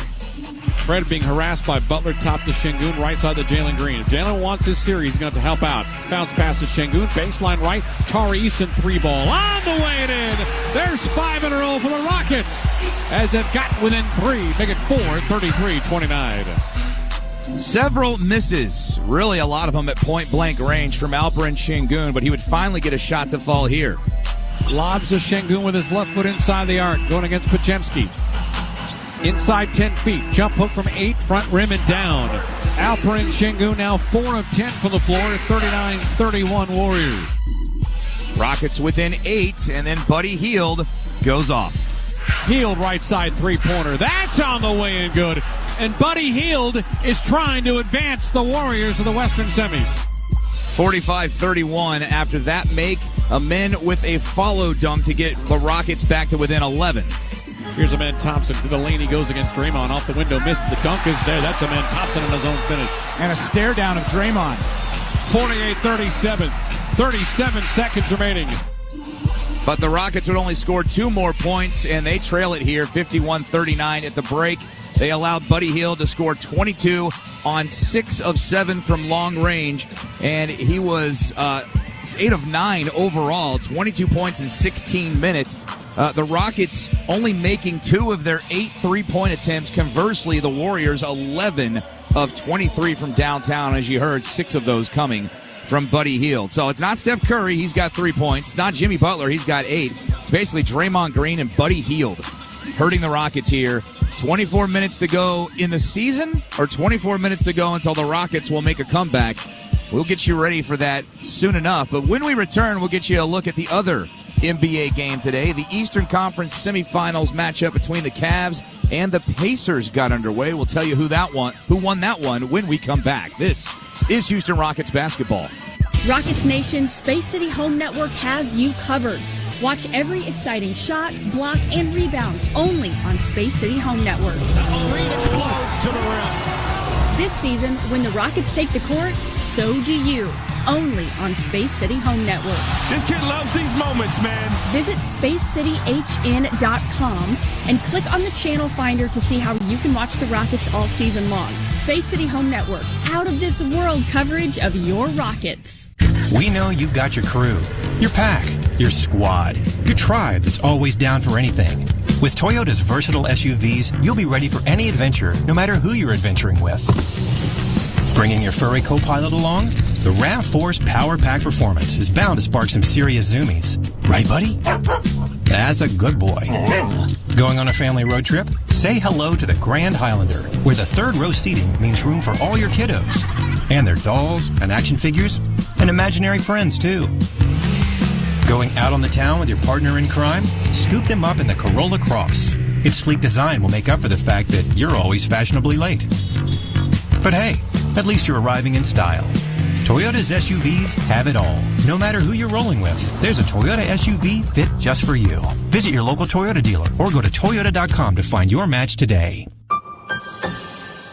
Fred being harassed by Butler, top to Şengün, right side to Jalen Green. If Jalen wants this series, he's going to have to help out. Bounce pass to Şengün, baseline right. Tari Eason 3-ball on the way and in. There's 5 in a row for the Rockets as they've got within 3. Make it 4, 33-29.
Several misses, really a lot of them at point-blank range from Alperen Şengün, but he would finally get a shot to fall here.
Lobs to Şengün with his left foot inside the arc, going against Podziemski. Inside 10 feet. Jump hook from 8, front rim and down. Alperin Şengün now 4 of 10 from the floor at 39-31 Warriors.
Rockets within 8, and then Buddy Hield goes off.
Hield right side three-pointer. That's on the way and good. And Buddy Hield is trying to advance the Warriors to the Western semis.
45-31 after that make. Amen with a follow dunk to get the Rockets back to within 11.
Here's Amen Thompson to the lane. He goes against Draymond. Off the window, missed. The dunk is there. That's Amen Thompson in his own finish.
And a stare down of Draymond.
48-37. 37 seconds remaining.
But the Rockets would only score 2 more points, and they trail it here, 51-39 at the break. They allowed Buddy Hield to score 22 on 6 of 7 from long range, and he was 8 of 9 overall, 22 points in 16 minutes. The Rockets only making 2 of their 8 3-point attempts. Conversely, the Warriors 11 of 23 from downtown, as you heard, 6 of those coming from Buddy Hield. So it's not Steph Curry, he's got 3 points. It's not Jimmy Butler, he's got 8. It's basically Draymond Green and Buddy Hield hurting the Rockets here. 24 minutes to go in the season, or 24 minutes to go until the Rockets will make a comeback. We'll get you ready for that soon enough. But when we return, we'll get you a look at the other NBA game today. The Eastern Conference semifinals matchup between the Cavs and the Pacers got underway. We'll tell you who won that one when we come back. This is Houston Rockets basketball.
Rockets Nation Space City Home Network has you covered. Watch every exciting shot, block, and rebound only on Space City Home Network.
The lead explodes to the rim.
This season, when the Rockets take the court, so do you. Only on Space City Home Network.
This kid loves these moments, man.
Visit SpaceCityHN.com and click on the channel finder to see how you can watch the Rockets all season long. Space City Home Network, out of this world coverage of your Rockets.
We know you've got your crew, your pack, your squad, your tribe that's always down for anything. With Toyota's versatile SUVs, you'll be ready for any adventure, no matter who you're adventuring with. Bringing your furry co-pilot along? The RAV4's Power Pack Performance is bound to spark some serious zoomies. Right, buddy? That's a good boy. Going on a family road trip? Say hello to the Grand Highlander, where the third row seating means room for all your kiddos. And their dolls and action figures and imaginary friends, too. Going out on the town with your partner in crime? Scoop them up in the Corolla Cross. Its sleek design will make up for the fact that you're always fashionably late. But hey, at least you're arriving in style. Toyota's SUVs have it all. No matter who you're rolling with, there's a Toyota SUV fit just for you. Visit your local Toyota dealer or go to Toyota.com to find your match today.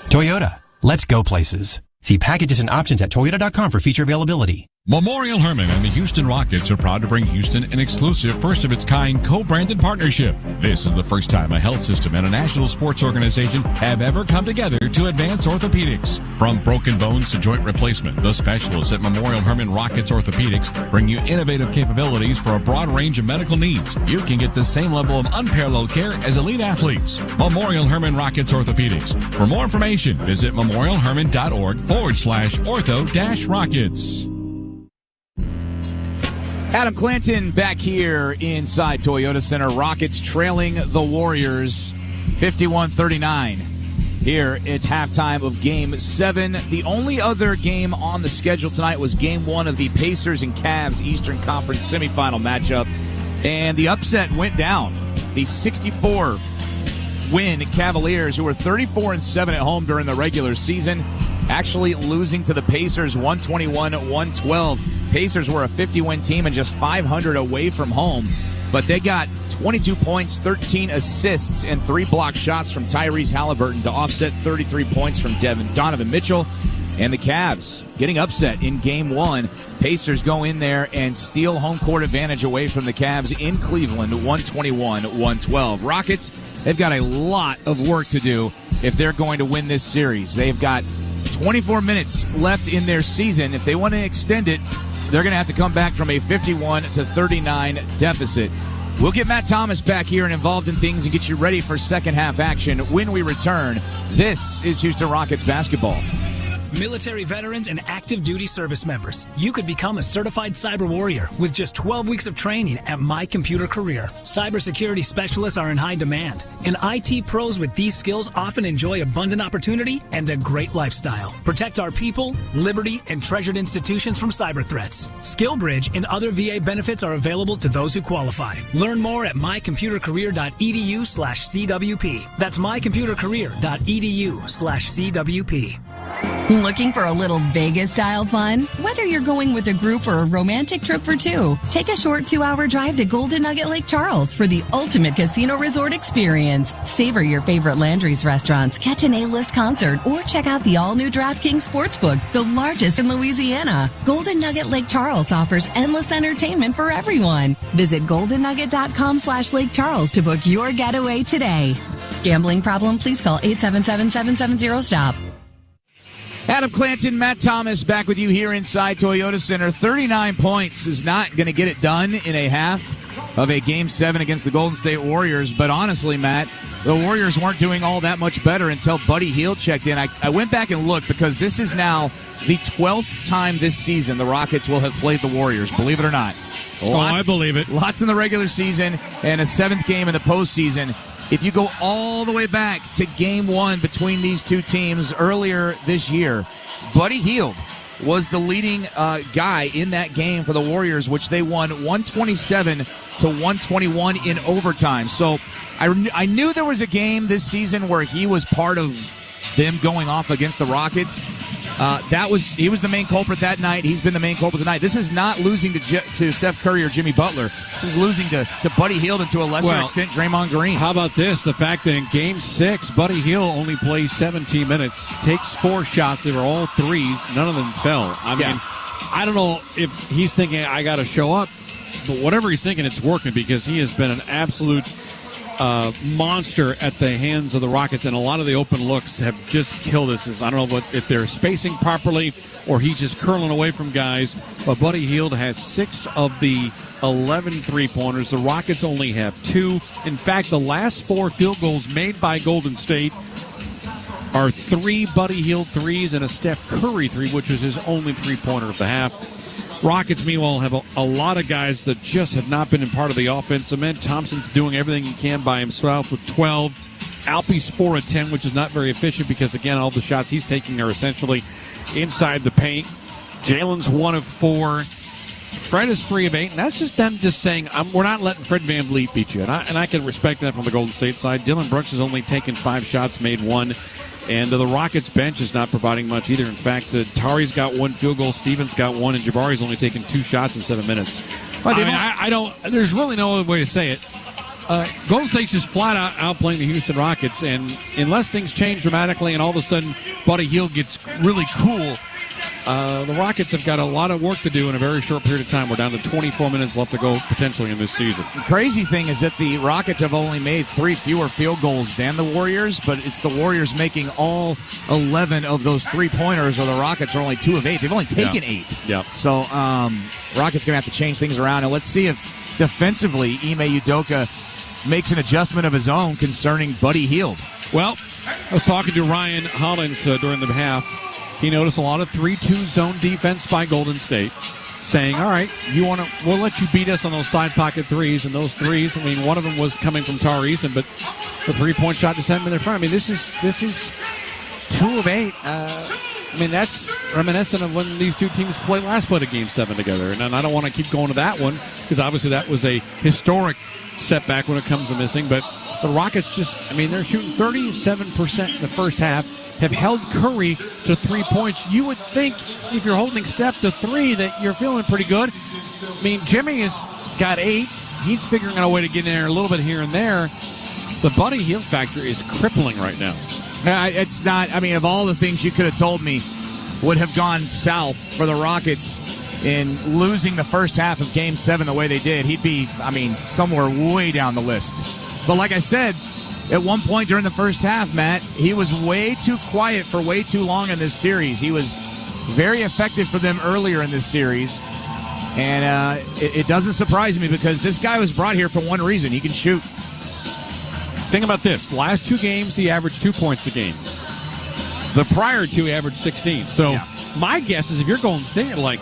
Toyota, let's go places. See packages and options at Toyota.com for feature availability.
Memorial Hermann and the Houston Rockets are proud to bring Houston an exclusive first-of-its-kind co-branded partnership. This is the first time a health system and a national sports organization have ever come together to advance orthopedics. From broken bones to joint replacement, the specialists at Memorial Hermann Rockets Orthopedics bring you innovative capabilities for a broad range of medical needs. You can get the same level of unparalleled care as elite athletes. Memorial Hermann Rockets Orthopedics. For more information, visit memorialhermann.org/ortho-rockets.
Adam Clanton back here inside Toyota Center. Rockets trailing the Warriors 51-39 here at halftime of Game 7. The only other game on the schedule tonight was Game 1 of the Pacers and Cavs Eastern Conference semifinal matchup. And the upset went down. The 64-win Cavaliers, who were 34-7 at home during the regular season, actually losing to the Pacers 121-112. Pacers were a 50-win team and just 500 away from home, but they got 22 points, 13 assists, and 3 block shots from Tyrese Halliburton to offset 33 points from Donovan Mitchell. And the Cavs getting upset in Game 1. Pacers go in there and steal home court advantage away from the Cavs in Cleveland, 121-112. Rockets, they've got a lot of work to do if they're going to win this series. They've got 24 minutes left in their season. If they want to extend it, they're going to have to come back from a 51-39 deficit. We'll get Matt Thomas back here and involved in things and get you ready for second half action when we return. This is Houston Rockets basketball.
Military veterans and active duty service members, you could become a certified cyber warrior with just 12 weeks of training at My Computer Career. Cybersecurity specialists are in high demand, and IT pros with these skills often enjoy abundant opportunity and a great lifestyle. Protect our people, liberty, and treasured institutions from cyber threats. SkillBridge and other VA benefits are available to those who qualify. Learn more at mycomputercareer.edu/CWP. That's mycomputercareer.edu/CWP.
Looking for a little Vegas-style fun? Whether you're going with a group or a romantic trip for two, take a short 2-hour drive to Golden Nugget Lake Charles for the ultimate casino resort experience. Savor your favorite Landry's restaurants, catch an A-list concert, or check out the all-new DraftKings Sportsbook, the largest in Louisiana. Golden Nugget Lake Charles offers endless entertainment for everyone. Visit goldennugget.com/Lake Charles to book your getaway today. Gambling problem? Please call 877-770-STOP.
Adam Clanton, Matt Thomas back with you here inside Toyota Center. 39 points is not going to get it done in a half of a Game 7 against the Golden State Warriors. But honestly, Matt, the Warriors weren't doing all that much better until Buddy Hield checked in. I went back and looked because this is now the 12th time this season the Rockets will have played the Warriors, believe it or not.
I believe it.
Lots in the regular season and a 7th game in the postseason. If you go all the way back to Game 1 between these two teams earlier this year, Buddy Hield was the leading guy in that game for the Warriors, which they won 127-121 in overtime. So I knew there was a game this season where he was part of them going off against the Rockets. He was the main culprit that night. He's been the main culprit tonight. This is not losing to Steph Curry or Jimmy Butler. This is losing to Buddy Hield and to a lesser extent Draymond Green.
How about this? The fact that in Game 6, Buddy Hield only plays 17 minutes, takes 4 shots. They were all threes. None of them fell. I mean, I don't know if he's thinking, I got to show up. But whatever he's thinking, it's working because he has been an absolute monster at the hands of the Rockets, and a lot of the open looks have just killed us. I don't know if they're spacing properly or he's just curling away from guys, but Buddy Hield has 6 of the 11 three-pointers. The Rockets only have 2. In fact, the last 4 field goals made by Golden State are 3 Buddy Hield threes and a Steph Curry 3, which was his only three-pointer of the half. Rockets, meanwhile, have a lot of guys that just have not been in part of the offense. Amen Thompson's doing everything he can by himself with 12. Alpe's 4 of 10, which is not very efficient because, again, all the shots he's taking are essentially inside the paint. Jalen's 1 of 4. Fred is 3 of 8, and that's just them just saying, we're not letting Fred VanVleet beat you. And I can respect that from the Golden State side. Dylan Brooks has only taken 5 shots, made 1. And the Rockets bench is not providing much either. In fact, Tari's got 1 field goal, Stevens got 1, and Jabari's only taken 2 shots in 7 minutes. I don't. There's really no other way to say it. Golden State's just flat out outplaying the Houston Rockets, and unless things change dramatically and all of a sudden Buddy Hield gets really cool, the Rockets have got a lot of work to do in a very short period of time. We're down to 24 minutes left to go potentially in this season.
The crazy thing is that the Rockets have only made 3 fewer field goals than the Warriors, but it's the Warriors making all 11 of those 3-pointers, or the Rockets are only 2 of 8. They've only taken 8.
Yeah.
So Rockets going to have to change things around, and let's see if defensively Ime Udoka makes an adjustment of his own concerning Buddy Hield.
Well, I was talking to Ryan Hollins during the half. He noticed a lot of 3-2 zone defense by Golden State, saying, all right, we'll let you beat us on those side pocket threes. And those threes, I mean, one of them was coming from Tari Eason, but the 3-point shot just hadn't been in front. I mean, this is 2 of 8. I mean, that's reminiscent of when these two teams played a Game 7 together. And I don't want to keep going to that one because obviously that was a historic setback when it comes to missing. But the Rockets they're shooting 37% in the first half. Have held Curry to 3 points. You would think if you're holding Steph to 3 that you're feeling pretty good. I mean, Jimmy has got 8. He's figuring out a way to get in there a little bit here and there. The Buddy Hield factor is crippling right now.
It's not, of all the things you could have told me would have gone south for the Rockets in losing the first half of Game 7 the way they did, he'd be, somewhere way down the list. But like I said, at one point during the first half, Matt, he was way too quiet for way too long in this series. He was very effective for them earlier in this series. And it doesn't surprise me because this guy was brought here for one reason. He can shoot.
Think about this. Last 2 games, he averaged 2 points a game. The prior two, he averaged 16. So my guess is if you're Golden State, you're like,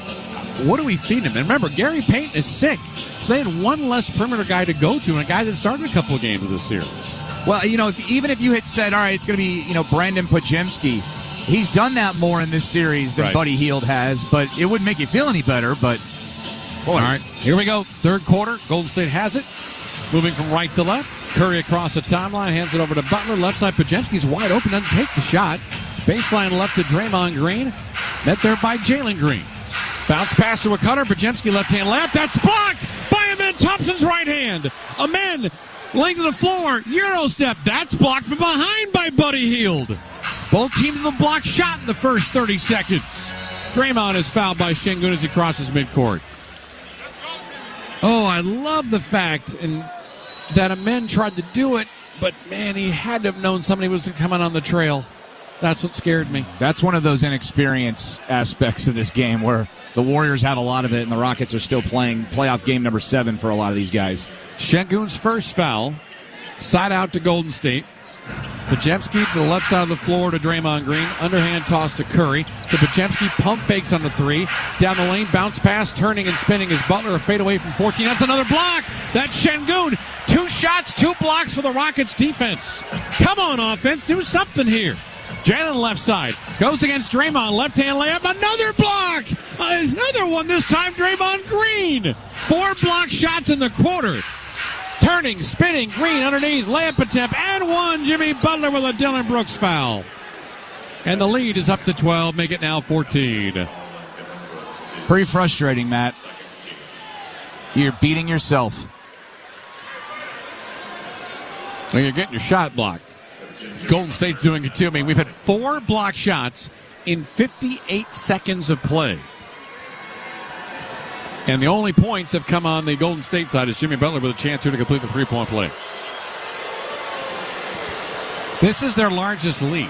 what do we feed him? And remember, Gary Payton is sick. So they had one less perimeter guy to go to, and a guy that started a couple of games of this series.
Well, even if you had said, all right, it's going to be, Brandon Podziemski, he's done that more in this series than Buddy Hield has, but it wouldn't make you feel any better. But
all right, here we go. Third quarter. Golden State has it. Moving from right to left. Curry across the timeline, hands it over to Butler. Left side, Podziemski's wide open, doesn't take the shot. Baseline left to Draymond Green. Met there by Jalen Green. Bounce pass to a cutter. Podziemski left-hand layup. That's blocked by Amen Thompson's right hand. Amen, length of the floor. Euro step. That's blocked from behind by Buddy Hield. Both teams have a blocked shot in the first 30 seconds. Draymond is fouled by Şengün as he crosses midcourt. Oh, I love the fact that Amen tried to do it, but, man, he had to have known somebody was coming on the trail. That's what scared me.
That's one of those inexperience aspects of this game where the Warriors have a lot of it and the Rockets are still playing playoff game number 7 for a lot of these guys.
Şengün's first foul. Side out to Golden State. Podziemski to the left side of the floor to Draymond Green. Underhand toss to Curry. To Podziemski, pump fakes on the 3. Down the lane, bounce pass, turning and spinning as Butler, a fadeaway from 14. That's another block. That's Şengün. 2 shots, 2 blocks for the Rockets defense. Come on, offense, do something here. Jalen left side. Goes against Draymond. Left-hand layup. Another block. Another one this time, Draymond Green. 4 block shots in the quarter. Turning, spinning, Green underneath. Layup attempt. And 1. Jimmy Butler with a Dillon Brooks foul. And the lead is up to 12. Make it now 14.
Pretty frustrating, Matt. You're beating yourself.
Well, you're getting your shot blocked. Golden State's doing it too. I mean, we've had 4 block shots in 58 seconds of play. And the only points have come on the Golden State side as Jimmy Butler with a chance here to complete the 3-point play. This is their largest lead.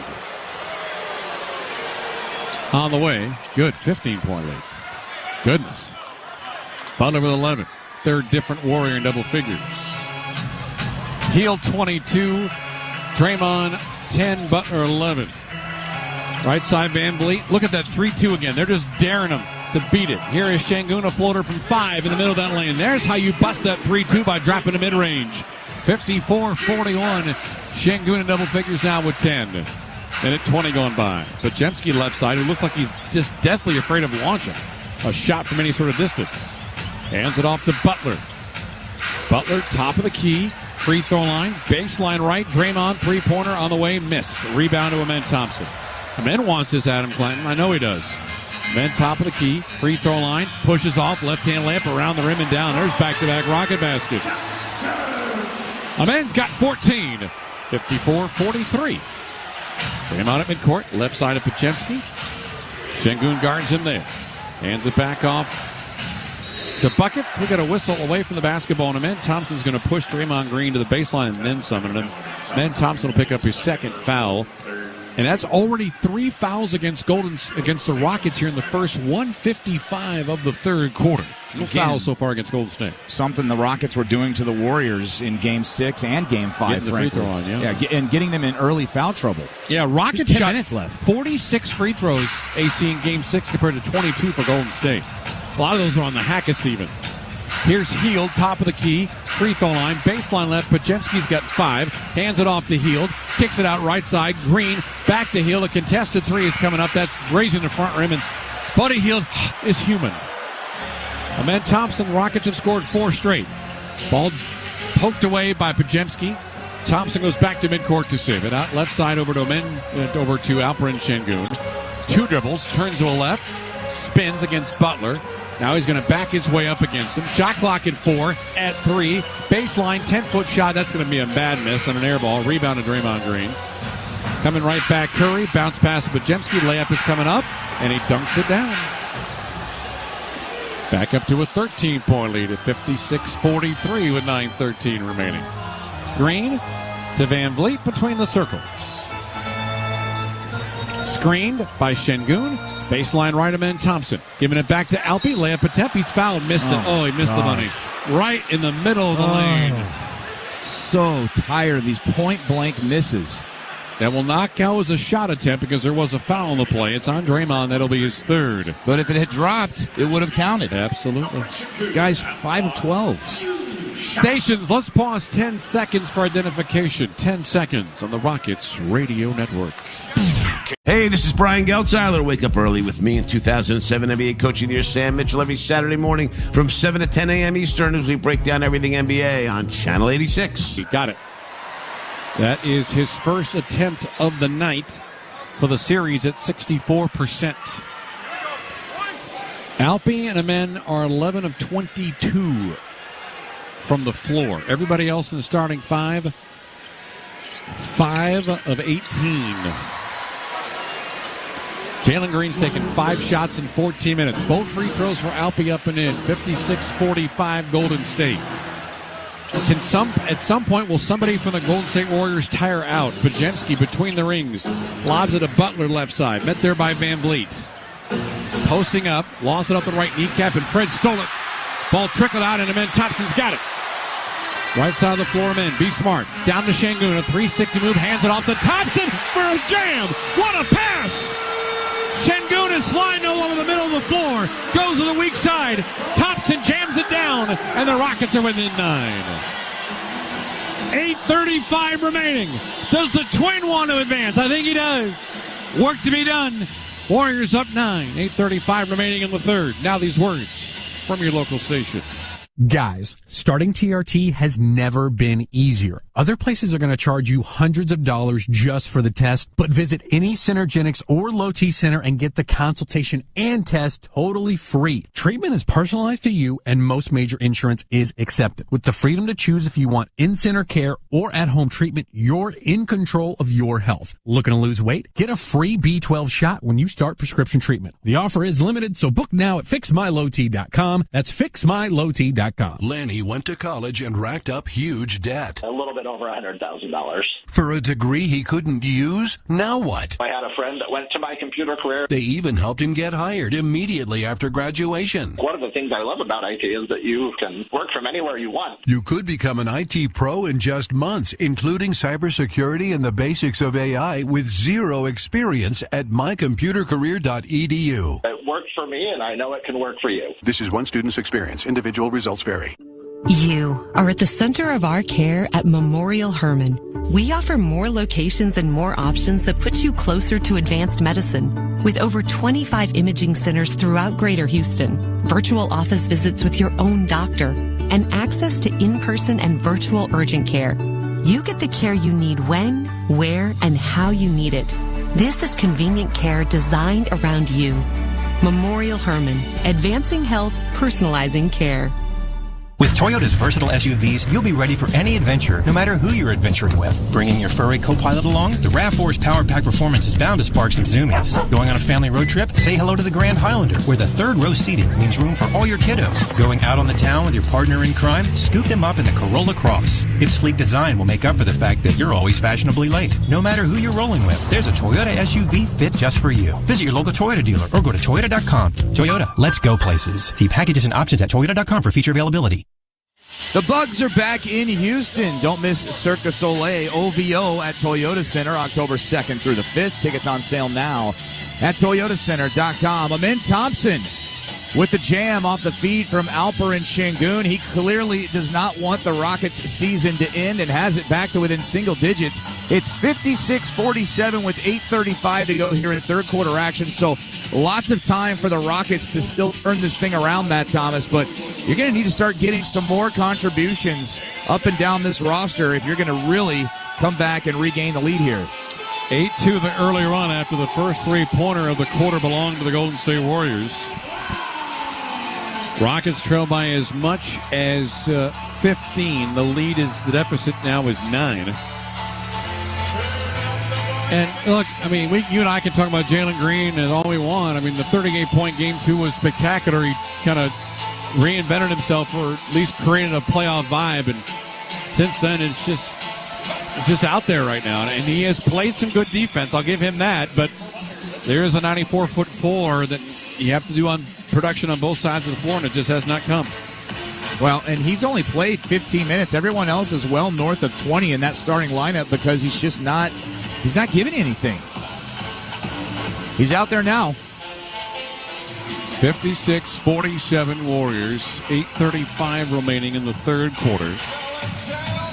On the way. Good 15-point lead. Goodness. Butler with 11. Third different Warrior in double figures. Hield 22. Draymond 10, Butler 11. Right side, Van Vliet. Look at that 3-2 again. They're just daring him to beat it. Here is Şengün, a floater from 5 in the middle of that lane. There's how you bust that 3-2 by dropping to mid-range. 54-41. Şengün in double figures now with 10. And at 20 going by. Podziemski left side, who looks like he's just deathly afraid of launching a shot from any sort of distance. Hands it off to Butler. Butler, top of the key. Free throw line, baseline right, Draymond, 3-pointer on the way, missed. Rebound to Amen Thompson. Amen wants this, Adam Clanton. I know he does. Amen top of the key, free throw line, pushes off, left-hand layup around the rim and down. There's back-to-back rocket baskets. Amen's got 14, 54-43. Draymond at midcourt, left side of Podziemski. Şengün guards him there. Hands it back off to buckets. We got a whistle away from the basketball, and Amen Thompson's going to push Draymond Green to the baseline and then summon him. Amen Thompson will pick up his second foul, and that's already 3 fouls against the Rockets here in the first 1:55 of the third quarter. No fouls so far against Golden State.
Something the Rockets were doing to the Warriors in Game 6 and Game 5.
Getting the free throw on,
and getting them in early foul trouble.
Yeah, Rockets
10
shot
minutes left.
46 free throws, AC, in Game 6 compared to 22 for Golden State. A lot of those are on the Hack-a-Stevens. Here's Hield, top of the key, free throw line, baseline left. Podziemski's got 5, hands it off to Hield, kicks it out right side. Green back to Hield. A contested 3 is coming up. That's grazing the front rim, and Buddy Hield is human. Amen Thompson, Rockets have scored 4 straight. Ball poked away by Podziemski. Thompson goes back to midcourt to save it. Out left side over to Amen, over to Alperen Şengün. 2 dribbles, turns to a left, spins against Butler. Now he's going to back his way up against him. Shot clock at 4, at 3. Baseline, 10-foot shot. That's going to be a bad miss on an air ball. Rebound to Draymond Green. Coming right back, Curry. Bounce pass to Podziemski. Layup is coming up, and he dunks it down. Back up to a 13-point lead at 56-43 with 9:13 remaining. Green to Van Vliet between the circles. Screened by Şengün. Baseline right, Amen Thompson. Giving it back to Alpi. Layup attempt. He's fouled. Missed it. Oh, he missed the money. Right in the middle of the lane.
So tired of these point-blank misses.
That will not count as a shot attempt because there was a foul on the play. It's on Draymond. That'll be his third.
But if it had dropped, it would have counted.
Absolutely.
Guys, 5 of 12.
Stations, let's pause 10 seconds for identification. 10 seconds on the Rockets Radio Network.
Hey, this is Brian Geltzeiler. Wake up early with me in 2007 NBA Coach of the Year Sam Mitchell every Saturday morning from 7 to 10 a.m. Eastern as we break down everything NBA on Channel 86.
You got it. That is his first attempt of the night for the series at 64%. Alpi and Amen are 11 of 22 from the floor. Everybody else in the starting 5 of 18. Jalen Green's taken 5 shots in 14 minutes. Both free throws for Alpi up and in. 56-45 Golden State. At some point, will somebody from the Golden State Warriors tire out? Pajemski between the rings. Lobs it to Butler left side. Met there by Van Vliet. Posting up. Lost it up the right kneecap, and Fred stole it. Ball trickled out, and Amen Thompson's got it. Right side of the floor, Amen. Be smart. Down to Şengün. A 360 move. Hands it off to Thompson for a jam. What a pass! Şengün is sliding over the middle of the floor. Goes to the weak side. Thompson jams it down, and the Rockets are within 9. 8:35 remaining. Does the Twin want to advance? I think he does. Work to be done. Warriors up 9. 8:35 remaining in the third. Now these words from your local station.
Guys, starting TRT has never been easier. Other places are going to charge you hundreds of dollars just for the test, but visit any Synergenics or Low T Center and get the consultation and test totally free. Treatment is personalized to you, and most major insurance is accepted. With the freedom to choose if you want in-center care or at-home treatment, you're in control of your health. Looking to lose weight? Get a free B12 shot when you start prescription treatment. The offer is limited, so book now at fixmylowt.com. That's fixmylowt.com.
Lanny went to college and racked up huge debt.
A little bit over $100,000.
For a degree he couldn't use? Now what?
I had a friend that went to my computer career.
They even helped him get hired immediately after graduation.
One of the things I love about IT is that you can work from anywhere you want.
You could become an IT pro in just months, including cybersecurity and the basics of AI with zero experience at mycomputercareer.edu.
It worked for me, and I know it can work for you.
This is one student's experience. Individual results vary.
You are at the center of our care at Memorial Hermann. We offer more locations and more options that put you closer to advanced medicine. With over 25 imaging centers throughout Greater Houston, virtual office visits with your own doctor, and access to in-person and virtual urgent care, you get the care you need when, where, and how you need it. This is convenient care designed around you. Memorial Hermann, advancing health, personalizing care.
With Toyota's versatile SUVs, you'll be ready for any adventure, no matter who you're adventuring with. Bringing your furry co-pilot along? The RAV4's Power Pack Performance is bound to spark some zoomies. Going on a family road trip? Say hello to the Grand Highlander, where the third row seating means room for all your kiddos. Going out on the town with your partner in crime? Scoop them up in the Corolla Cross. Its sleek design will make up for the fact that you're always fashionably late. No matter who you're rolling with, there's a Toyota SUV fit just for you. Visit your local Toyota dealer or go to Toyota.com. Toyota, let's go places. See packages and options at Toyota.com for feature availability.
The Bugs are back in Houston. Don't miss Cirque du Soleil OVO at Toyota Center October 2nd through the 5th. Tickets on sale now at toyotacenter.com. Amen Thompson with the jam off the feed from Alper and Şengün. He clearly does not want the Rockets' season to end and has it back to within single digits. It's 56-47 with 8:35 to go here in third quarter action. So lots of time for the Rockets to still turn this thing around, Matt Thomas. But you're going to need to start getting some more contributions up and down this roster if you're going to really come back and regain the lead here.
8-2 the early run after the first three-pointer of the quarter belonged to the Golden State Warriors. Rockets trail by as much as 15. The deficit now is 9. And look, I mean, you and I can talk about Jalen Green and all we want. I mean, the 38-point game 2 was spectacular. He kind of reinvented himself, or at least created a playoff vibe. And since then, it's just out there right now. And he has played some good defense. I'll give him that. But there's a 94-foot floor that you have to do on production on both sides of the floor, and it just has not come.
Well, and he's only played 15 minutes. Everyone else is well north of 20 in that starting lineup because he's just not He's not giving you anything. He's out there now.
56-47 Warriors. 8:35 remaining in the third quarter.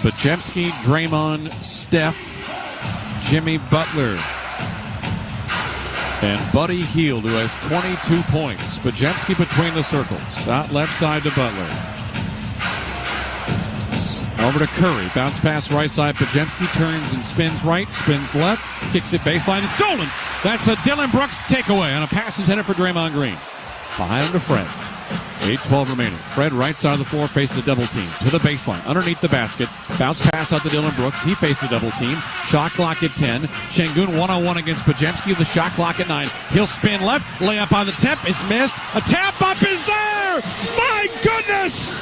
Podziemski, Draymond, Steph, Jimmy Butler, and Buddy Hield, who has 22 points. Podziemski between the circles. Out left side to Butler. Over to Curry. Bounce pass right side. Podziemski turns and spins right, spins left, kicks it baseline, and stolen. That's a Dylan Brooks takeaway on a pass intended for Draymond Green. Behind him to Fred. 8:12 remaining. Fred right side of the floor faces a double team. To the baseline. Underneath the basket. Bounce pass out to Dylan Brooks. He faces a double team. Shot clock at 10. Şengün 1-on-1 against Podziemski. The shot clock at 9. He'll spin left. Layup on the tip is missed. A tap up is there! My goodness!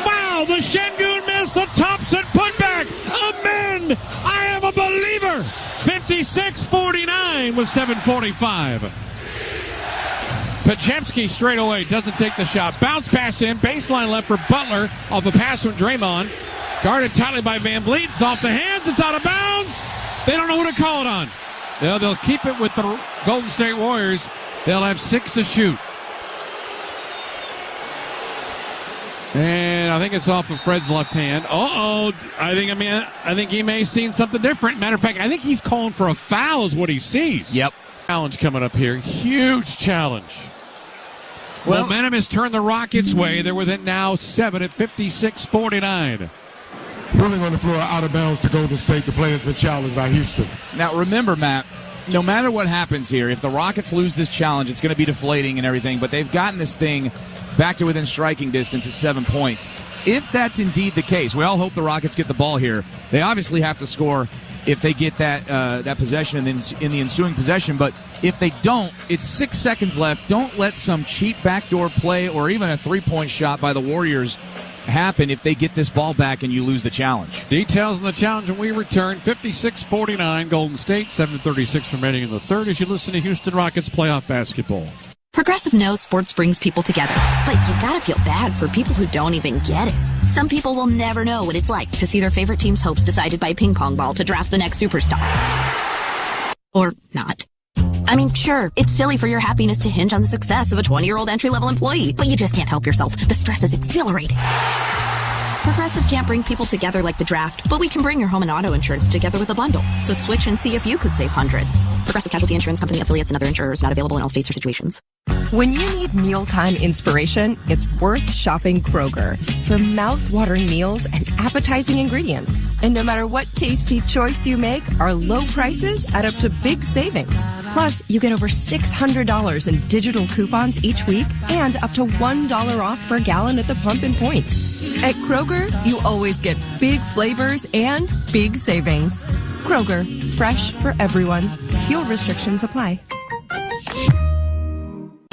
Wow, the Şengün miss. The Thompson putback. Amen! I am a believer! 56-49 with 7:45. Podziemski straight away doesn't take the shot. Bounce pass in. Baseline left for Butler off a pass from Draymond. Guarded tightly by Van Vliet. It's off the hands. It's out of bounds. They don't know who to call it on. They'll keep it with the Golden State Warriors. They'll have 6 to shoot. And I think it's off of Fred's left hand. I think he may have seen something different. Matter of fact, I think he's calling for a foul is what he sees.
Yep.
Challenge coming up here. Huge challenge. Well, momentum has turned the Rockets' way. They're within now 7 at 56-49.
Ruling on the floor out of bounds to Golden State. The play has been challenged by Houston.
Now, remember, Matt, no matter what happens here, if the Rockets lose this challenge, it's going to be deflating and everything, but they've gotten this thing back to within striking distance at 7 points. If that's indeed the case, we all hope the Rockets get the ball here. They obviously have to score if they get that possession in the ensuing possession. But if they don't, it's 6 seconds left. Don't let some cheap backdoor play or even a three-point shot by the Warriors happen if they get this ball back and you lose the challenge.
Details on the challenge when we return. 56-49 Golden State, 7:36 remaining in the third as you listen to Houston Rockets playoff basketball.
Progressive knows sports brings people together, but you gotta feel bad for people who don't even get it. Some people will never know what it's like to see their favorite team's hopes decided by a ping pong ball to draft the next superstar. Or not. I mean, sure, it's silly for your happiness to hinge on the success of a 20-year-old entry-level employee, but you just can't help yourself. The stress is exhilarating. Progressive can't bring people together like the draft, but we can bring your home and auto insurance together with a bundle. So switch and see if you could save hundreds. Progressive Casualty Insurance Company, affiliates, and other insurers not available in all states or situations.
When you need mealtime inspiration, it's worth shopping Kroger for mouth-watering meals and appetizing ingredients. And no matter what tasty choice you make, our low prices add up to big savings. Plus, you get over $600 in digital coupons each week and up to $1 off per gallon at the pump and points. At Kroger, you always get big flavors and big savings. Kroger, fresh for everyone. Fuel restrictions apply.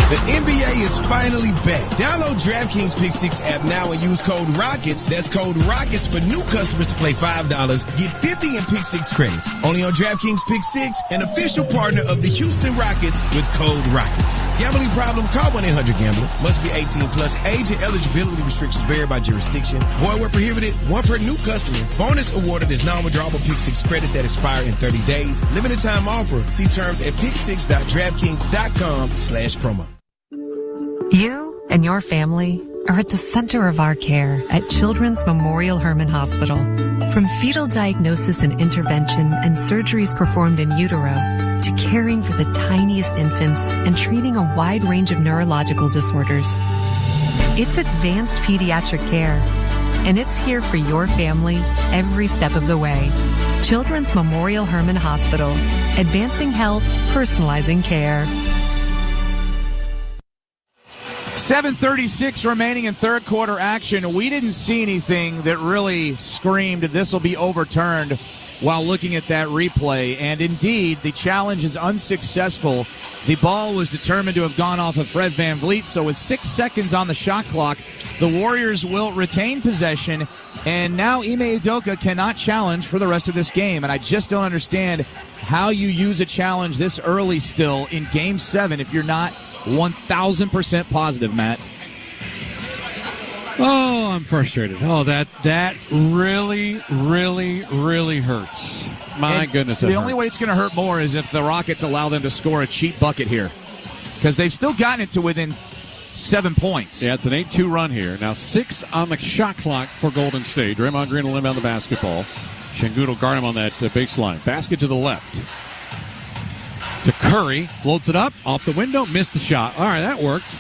The NBA is finally back. Download DraftKings Pick 6 app now and use code ROCKETS. That's code ROCKETS for new customers to play $5. Get 50 in Pick 6 credits. Only on DraftKings Pick 6, an official partner of the Houston Rockets with code ROCKETS. Gambling problem? Call 1-800-GAMBLER. Must be 18 plus. Age and eligibility restrictions vary by jurisdiction. Void where prohibited. One per new customer. Bonus awarded is non-withdrawable Pick 6 credits that expire in 30 days. Limited time offer. See terms at pick6.draftkings.com/promo.
You and your family are at the center of our care at Children's Memorial Hermann Hospital. From fetal diagnosis and intervention and surgeries performed in utero to caring for the tiniest infants and treating a wide range of neurological disorders. It's advanced pediatric care, and it's here for your family every step of the way. Children's Memorial Hermann Hospital, advancing health, personalizing care.
7:36 remaining in third quarter action. We didn't see anything that really screamed this will be overturned while looking at that replay. And indeed, the challenge is unsuccessful. The ball was determined to have gone off of Fred Van Vliet. So with 6 seconds on the shot clock, the Warriors will retain possession. And now Ime Udoka cannot challenge for the rest of this game. And I just don't understand how you use a challenge this early still in Game 7 if you're not 1,000% positive, Matt.
Oh, I'm frustrated. Oh, that really, really, really hurts. My goodness.
The only way it's going to hurt more is if the Rockets allow them to score a cheap bucket here. Because they've still gotten it to within 7 points.
Yeah, it's an 8-2 run here. Now 6 on the shot clock for Golden State. Draymond Green will inbound the basketball. Şengün will guard him on that baseline. Basket to the left. To Curry. Floats it up. Off the window. Missed the shot. All right, that worked.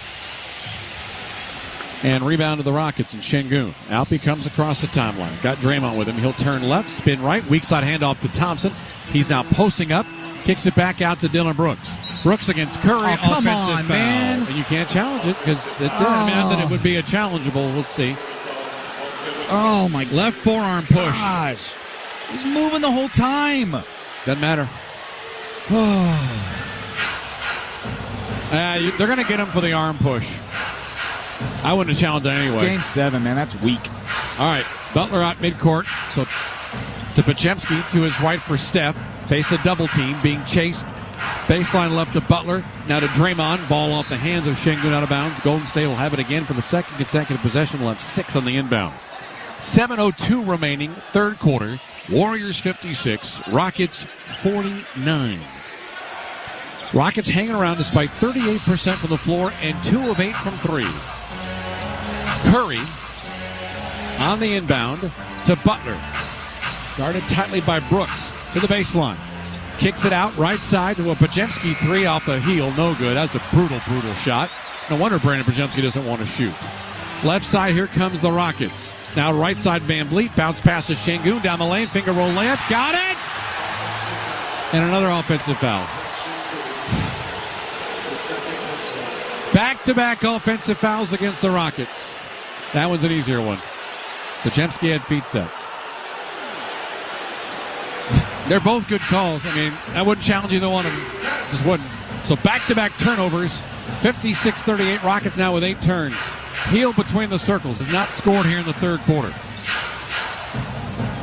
And rebound to the Rockets, and Şengün. Alpi comes across the timeline. Got Draymond with him. He'll turn left, spin right. Weak side handoff to Thompson. He's now posting up. Kicks it back out to Dillon Brooks. Brooks against Curry.
Oh, come
offensive
on,
foul.
man.
And you can't challenge it because it's I mean, not that it would be a challengeable. Let's see.
Oh, my left forearm push. Gosh. He's moving the whole time.
Doesn't matter. They're going to get him for the arm push. I wouldn't have challenged it anyway.
It's game 7, man. That's weak.
All right. Butler out midcourt. So to Podziemski, to his right for Steph. Face a double team, being chased. Baseline left to Butler. Now to Draymond. Ball off the hands of Şengün out of bounds. Golden State will have it again for the second consecutive possession. Left 6 on the inbound. 7:02 remaining, third quarter. Warriors 56, Rockets 49. Rockets hanging around despite 38% from the floor and 2 of 8 from 3. Curry on the inbound to Butler. Guarded tightly by Brooks to the baseline. Kicks it out right side to a Podziemski 3 off the heel. No good. That's a brutal, brutal shot. No wonder Brandon Podziemski doesn't want to shoot. Left side, here comes the Rockets. Now right side, Van Vliet. Bounce passes Şengün down the lane. Finger roll layup. Got it! And another offensive foul. Back-to-back offensive fouls against the Rockets. That one's an easier one. Podziemski had feet set. They're both good calls. I mean, I wouldn't challenge either one of them. Just wouldn't. So back-to-back turnovers. 56-38. Rockets now with 8 turns. Heel between the circles. Has not scored here in the third quarter.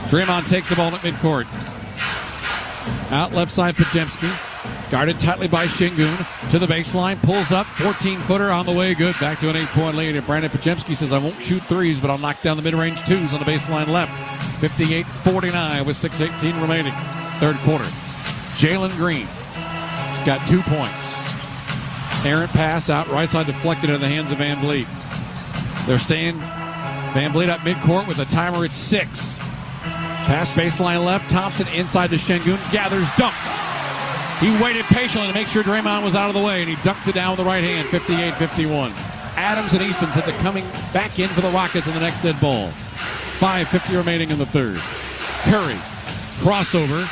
Draymond takes the ball at midcourt. Out left side, Podziemski. Guarded tightly by Şengün. To the baseline. Pulls up. 14-footer on the way. Good. Back to an 8-point lead. Brandon Podziemski says, I won't shoot threes, but I'll knock down the mid-range twos on the baseline left. 58-49 with 6:18 remaining. Third quarter. Jalen Green. He's got 2 points. Errant pass out right side deflected in the hands of Van Vliet. They're staying Van Vliet up midcourt with a timer at 6. Pass baseline left. Thompson inside to Şengün. Gathers, dunks. He waited patiently to make sure Draymond was out of the way, and he dunked it down with the right hand. 58-51. Adams and Easton said they're coming back in for the Rockets in the next dead ball. 5:50 remaining in the third. Curry. Crossover.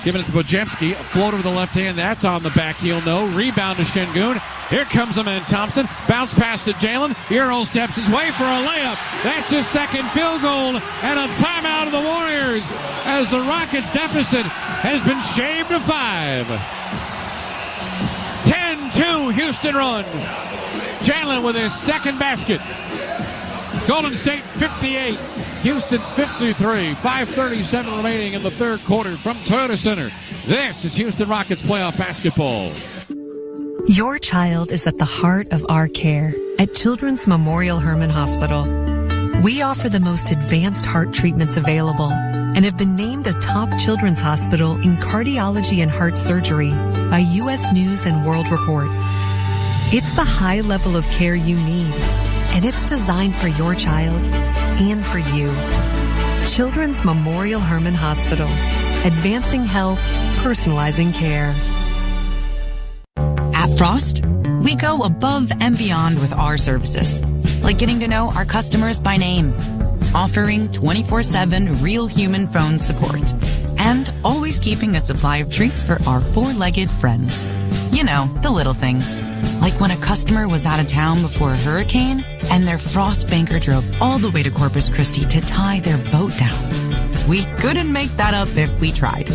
Giving it to Podziemski. A floater with the left hand. That's on the back heel. No. Rebound to Şengün. Here comes a man, Thompson. Bounce pass to Jalen. Euro steps his way for a layup. That's his second field goal. And a timeout of the Warriors as the Rockets' deficit has been shaved to 5. 10-2 Houston run. Jalen with his second basket. Golden State 58. Houston 53. 5:37 remaining in the third quarter from Toyota Center. This is Houston Rockets playoff basketball.
Your child is at the heart of our care at Children's Memorial Hermann Hospital. We offer the most advanced heart treatments available and have been named a top children's hospital in cardiology and heart surgery by U.S. News and World Report. It's the high level of care you need, and it's designed for your child and for you. Children's Memorial Hermann Hospital. Advancing health, personalizing care.
At Frost, we go above and beyond with our services, like getting to know our customers by name, offering 24/7 real human phone support, and always keeping a supply of treats for our four-legged friends. You know, the little things. Like when a customer was out of town before a hurricane and their Frost banker drove all the way to Corpus Christi to tie their boat down. We couldn't make that up if we tried.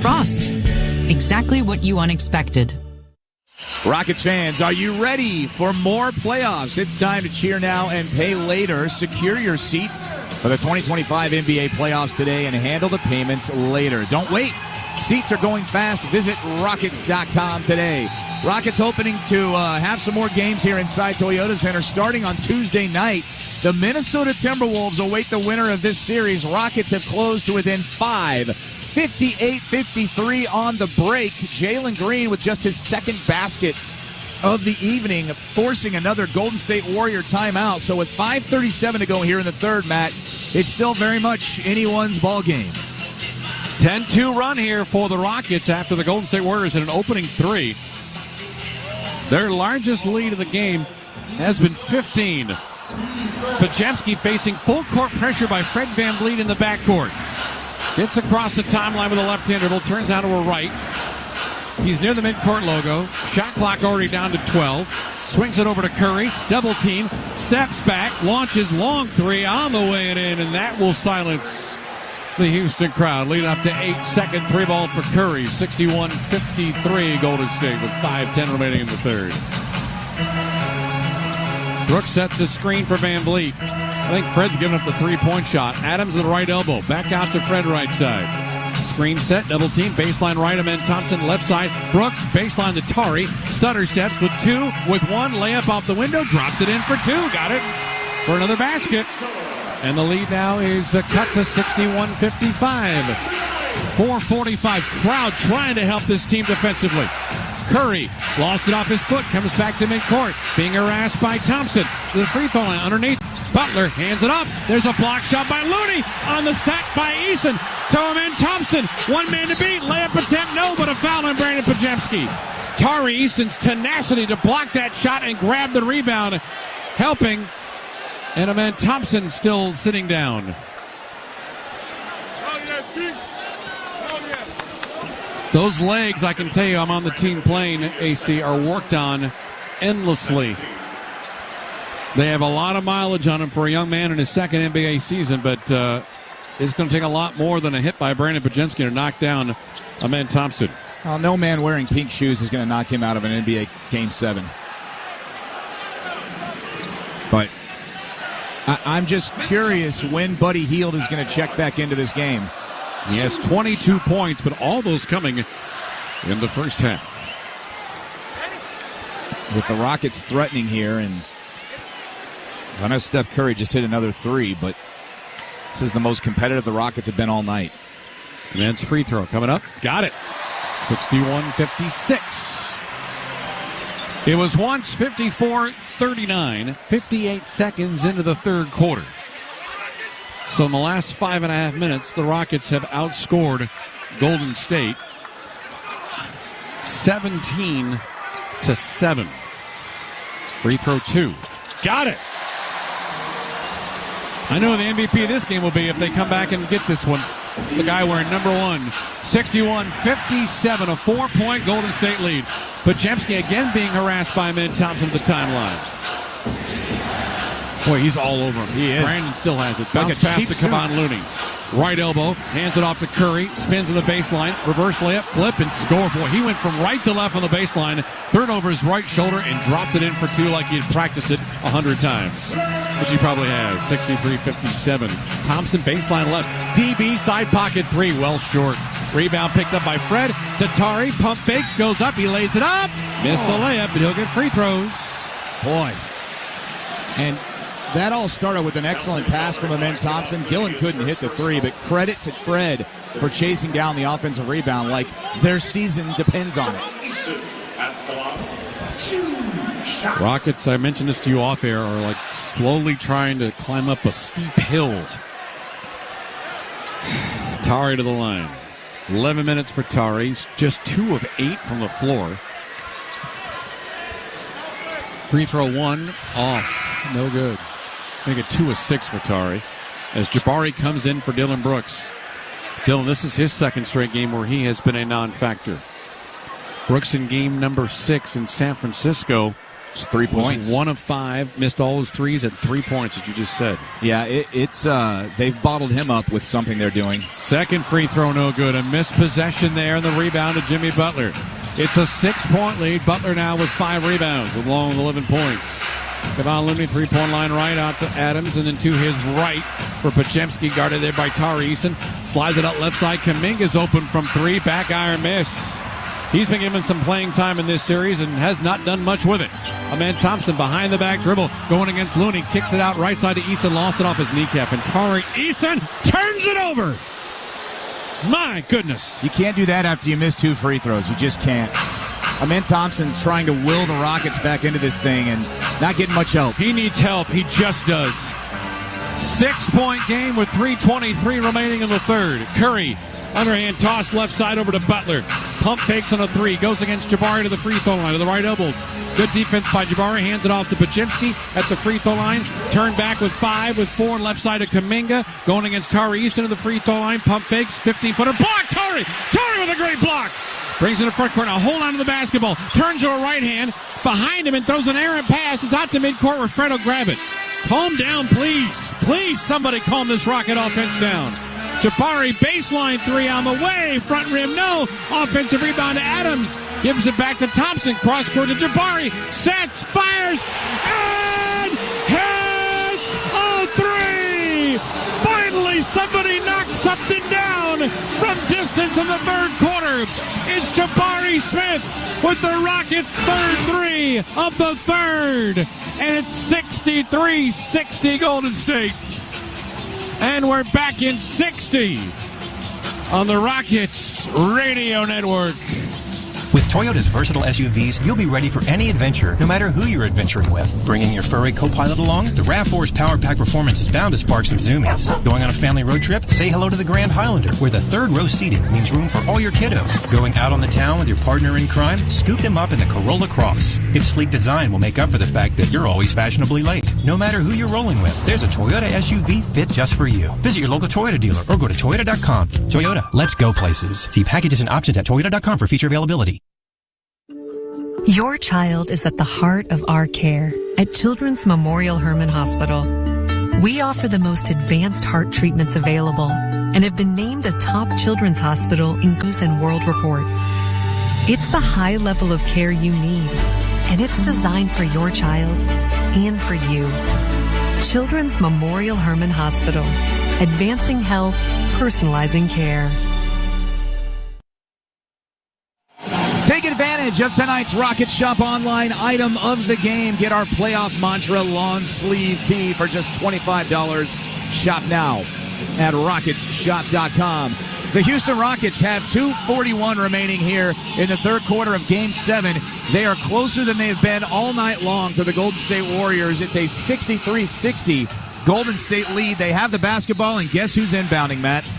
Frost. Exactly what you unexpected.
Rockets fans, are you ready for more playoffs? It's time to cheer now and pay later. Secure your seats for the 2025 NBA playoffs today and handle the payments later. Don't wait. Seats are going fast. Visit Rockets.com today. Rockets hoping to have some more games here inside Toyota Center starting on Tuesday night. The Minnesota Timberwolves await the winner of this series. Rockets have closed to within 5. 58-53 on the break. Jalen Green with just his second basket of the evening, forcing another Golden State Warrior timeout. So with 5:37 to go here in the third, Matt, it's still very much anyone's ball game.
10-2 run here for the Rockets after the Golden State Warriors in an opening three. Their largest lead of the game has been 15. Podziemski facing full court pressure by Fred VanVleet in the backcourt. Gets across the timeline with a left-hand dribble, turns out to a right. He's near the midcourt logo. Shot clock already down to 12. Swings it over to Curry. Double team. Steps back. Launches long three on the way and in. And that will silence the Houston crowd. Lead up to 8. Second three ball for Curry. 61-53 Golden State with 5:10 remaining in the third. Brooks sets a screen for VanVleet. I think Fred's giving up the three-point shot. Adams with the right elbow. Back out to Fred right side. Screen set, double team, baseline right, Amen Thompson left side. Brooks, baseline to Tari. Sutter steps with 2, with 1, layup off the window, drops it in for 2. Got it for another basket. And the lead now is cut to 61-55. 4:45. Crowd trying to help this team defensively. Curry lost it off his foot, comes back to midcourt, being harassed by Thompson. To the free throw line underneath. Butler hands it up. There's a block shot by Looney on the stack by Eason. To Amen Thompson. One man to beat. Layup attempt, no, but a foul on Brandon Podziemski. Tari Eason's tenacity to block that shot and grab the rebound, helping. And Amen Thompson still sitting down. Those legs, I can tell you, I'm on the team playing, AC, are worked on endlessly. They have a lot of mileage on him for a young man in his second NBA season, but it's going to take a lot more than a hit by Brandon Podziemski to knock down Amen Thompson.
Well, no man wearing pink shoes is going to knock him out of an NBA Game 7. But I'm just curious when Buddy Hield is going to check back into this game.
He has 22 points, but all those coming in the first half.
With the Rockets threatening here, and I know Steph Curry just hit another three, but this is the most competitive the Rockets have been all night.
Men's free throw coming up. Got it. 61-56. It was once 54-39, 58 seconds into the third quarter. So in the last 5.5 minutes, the Rockets have outscored Golden State 17-7. Free throw 2. Got it. I know the MVP of this game will be if they come back and get this one. It's the guy wearing number 1. 61-57, a 4-point Golden State lead. Podziemski again being harassed by Amen Thompson at the timeline. Boy, he's all over him.
He is.
Brandon still has it. Bounce pass to Kevon Looney. Right elbow, hands it off to Curry, spins to the baseline, reverse layup, flip, and score. Boy, he went from right to left on the baseline, threw it over his right shoulder, and dropped it in for 2 like he had practiced it 100 times, which he probably has. 63-57. Thompson, baseline left. DB, side pocket 3, well short. Rebound picked up by Fred. Tatari, pump fakes, goes up, he lays it up. Missed the layup, but he'll get free throws.
Boy. And that all started with an excellent pass from Amen Thompson. Dillon couldn't hit the 3, but credit to Fred for chasing down the offensive rebound like their season depends on it.
Rockets, I mentioned this to you off air, are like slowly trying to climb up a steep hill. Tari to the line. 11 minutes for Tari. Just 2 of 8 from the floor. Free throw 1 off. No good. Make it 2 of 6 for Tari. As Jabari comes in for Dillon Brooks. Dillon, this is his second straight game where he has been a non-factor. Brooks in game number 6 in San Francisco.
Just 3 points.
1 of 5. Missed all his threes at 3 points, as you just said.
Yeah, it's they've bottled him up with something they're doing.
Second free throw, no good. A missed possession there, and the rebound to Jimmy Butler. It's a 6-point lead. Butler now with 5 rebounds, along with 11 points. Kevon Looney, 3-point line right out to Adams, and then to his right for Podziemski, guarded there by Tari Eason. Slides it up left side. Kuminga's open from 3. Back iron miss. He's been given some playing time in this series and has not done much with it. Amen Thompson behind the back dribble, going against Looney, kicks it out right side to Eason, lost it off his kneecap, and Tari Eason turns it over. My goodness.
You can't do that after you miss 2 free throws. You just can't. Amen Thompson's trying to will the Rockets back into this thing and not getting much help.
He needs help. He just does. 6-point game with 3:23 remaining in the third. Curry, underhand toss left side over to Butler. Pump fakes on a 3. Goes against Jabari to the free throw line to the right elbow. Good defense by Jabari. Hands it off to Pachinski at the free throw line. Turn back with 5 with 4 left side of Kuminga. Going against Tari Easton to the free throw line. Pump fakes. 15-footer. Block. Tari with a great block. Brings it in the front court. Now hold on to the basketball. Turns to a right hand. Behind him and throws an errant pass. It's out to midcourt where Fred will grab it. Calm down, please. Please, somebody calm this Rocket offense down. Jabari, baseline 3 on the way. Front rim, no. Offensive rebound to Adams. Gives it back to Thompson. Cross court to Jabari. Sets, fires, and hits a 3. Finally, somebody knocks something down from distance in the third quarter. It's Jabari Smith with the Rockets' third 3 of the third. And it's 63-60 Golden State. And we're back in 60 on the Rockets Radio Network.
With Toyota's versatile SUVs, you'll be ready for any adventure, no matter who you're adventuring with. Bringing your furry co-pilot along? The RAV4's Power Pack Performance is bound to spark some zoomies. Going on a family road trip? Say hello to the Grand Highlander, where the third row seating means room for all your kiddos. Going out on the town with your partner in crime? Scoop them up in the Corolla Cross. Its sleek design will make up for the fact that you're always fashionably late. No matter who you're rolling with, there's a Toyota SUV fit just for you. Visit your local Toyota dealer or go to Toyota.com. Toyota, let's go places. See packages and options at Toyota.com for feature availability.
Your child is at the heart of our care at Children's Memorial Hermann Hospital. We offer the most advanced heart treatments available and have been named a top children's hospital in News and World Report. It's the high level of care you need, and it's designed for your child and for you. Children's Memorial Hermann Hospital. Advancing health, personalizing care.
Take advantage of tonight's Rocket Shop online item of the game. Get our playoff mantra lawn sleeve tee for just $25. Shop now at rocketsshop.com. The Houston Rockets have 2:41 remaining here in the third quarter of Game 7. They are closer than they've been all night long to the Golden State Warriors. It's a 63-60 Golden State lead. They have the basketball, and guess who's inbounding, Matt?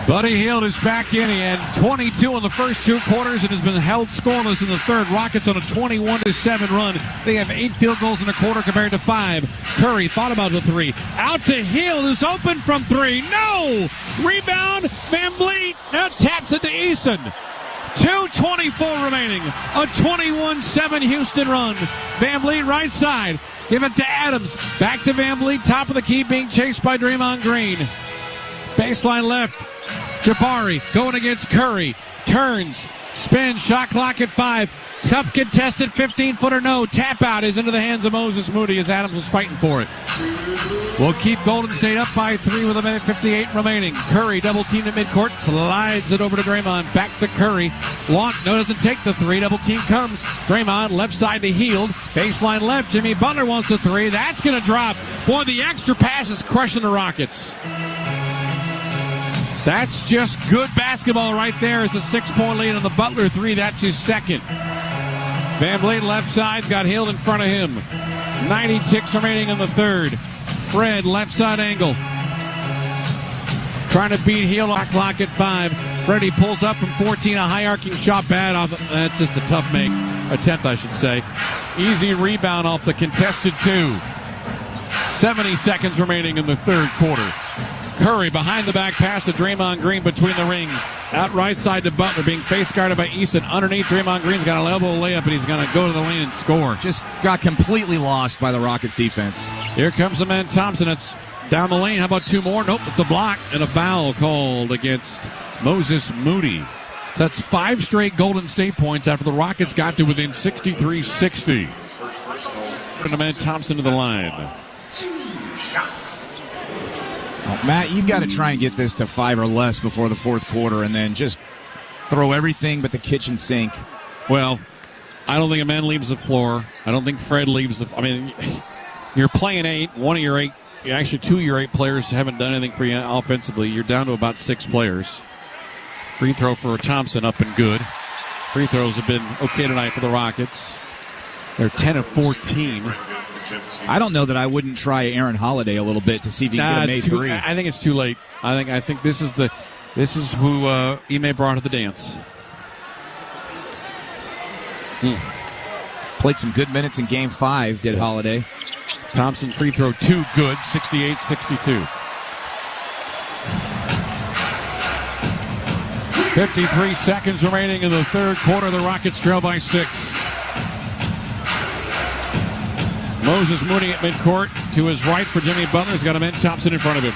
Buddy Hield is back in. He had 22 in the first 2 quarters and has been held scoreless in the third. Rockets on a 21-7 run. They have 8 field goals in a quarter compared to 5. Curry thought about the 3. Out to Hield, who's open from 3. No! Rebound, Van Vliet. Now taps it to Eason. 2:24 remaining. A 21-7 Houston run. Van Vliet right side. Give it to Adams. Back to Van Vliet. Top of the key being chased by Draymond Green. Baseline left. Jabari going against Curry. Turns. Spin. Shot clock at 5. Tough contested 15-footer. No. Tap out is into the hands of Moses Moody as Adams was fighting for it. We'll keep Golden State up by 3 with a minute 58 remaining. Curry double teamed at midcourt. Slides it over to Draymond. Back to Curry. Long. No, doesn't take the 3. Double team comes. Draymond left side to Hield. Baseline left. Jimmy Butler wants the 3. That's going to drop. Boy, the extra pass is crushing the Rockets. That's just good basketball right there. It's a 6-point lead on the Butler 3. That's his second. Van Vliet left side's got Hield in front of him. 90 ticks remaining in the third. Fred left side angle. Trying to beat Hield off clock at 5. Freddie pulls up from 14. A high arcing shot bad off. That's just a tough make. Attempt, I should say. Easy rebound off the contested 2. 70 seconds remaining in the third quarter. Curry behind the back pass to Draymond Green between the rings. Out right side to Butler being face guarded by Easton. Underneath, Draymond Green's got a elbow layup and he's going to go to the lane and score.
Just got completely lost by the Rockets defense.
Here comes the man Thompson. It's down the lane. How about 2 more? Nope, it's a block and a foul called against Moses Moody. That's 5 straight Golden State points after the Rockets got to within 63-60. And the man Thompson to the line.
Well, Matt, you've got to try and get this to 5 or less before the fourth quarter and then just throw everything but the kitchen sink.
Well, I don't think a man leaves the floor. I don't think Fred leaves the floor. I mean, you're playing 8. One of your 8 actually 2 of your 8 players haven't done anything for you offensively. You're down to about 6 players. Free throw for Thompson up and good. Free throws have been okay tonight for the Rockets. They're 10 of 14.
I don't know that I wouldn't try Aaron Holiday a little bit to see if he can get a made three.
I think it's too late. I think this is who Ime brought to the dance.
Played some good minutes in Game 5, did Holiday.
Thompson free throw 2 good, 68-62. 53 seconds remaining in the third quarter. The Rockets trail by 6. Moses Mooney at midcourt. To his right for Jimmy Butler. He's got Amen Thompson in front of him.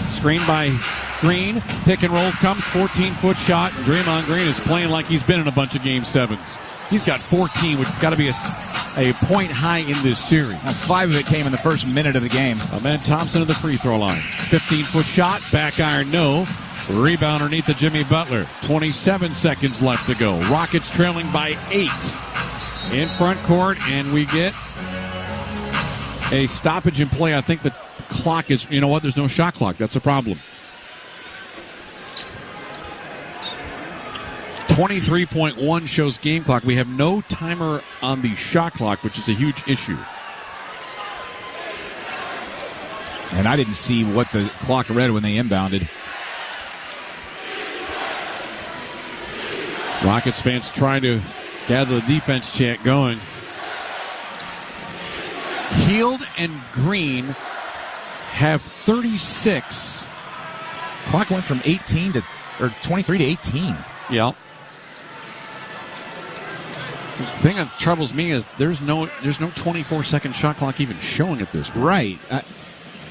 Screen by Green. Pick and roll comes. 14-foot shot. Draymond Green is playing like he's been in a bunch of Game 7s. He's got 14, which has got to be a point high in this series.
5 of it came in the first minute of the game.
Amen Thompson at the free throw line. 15-foot shot. Back iron, no. Rebound underneath to Jimmy Butler. 27 seconds left to go. Rockets trailing by 8 in front court, and we get a stoppage in play. I think the clock is, you know what, there's no shot clock. That's a problem. 23.1 shows game clock. We have no timer on the shot clock, which is a huge issue.
And I didn't see what the clock read when they inbounded.
Rockets fans trying to gather the defense chant going. Hield and Green have 36.
Clock went from 23 to 18.
Yeah. The thing that troubles me is there's no 24-second shot clock even showing at this point.
Right.
I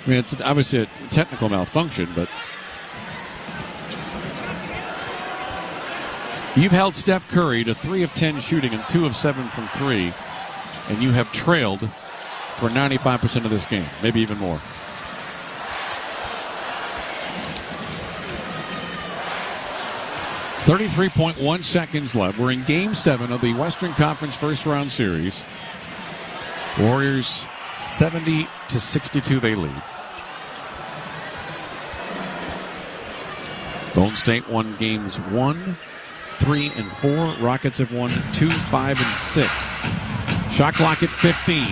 mean, it's obviously a technical malfunction, but you've held Steph Curry to 3 of 10 shooting and 2 of 7 from 3, and you have trailed for 95% of this game, maybe even more. .1 seconds left. We're in Game 7 of the Western Conference first round series. Warriors 70-62 they lead. Golden State won games 1, 3, and 4. Rockets have won 2, 5, and 6. Shot clock at 15.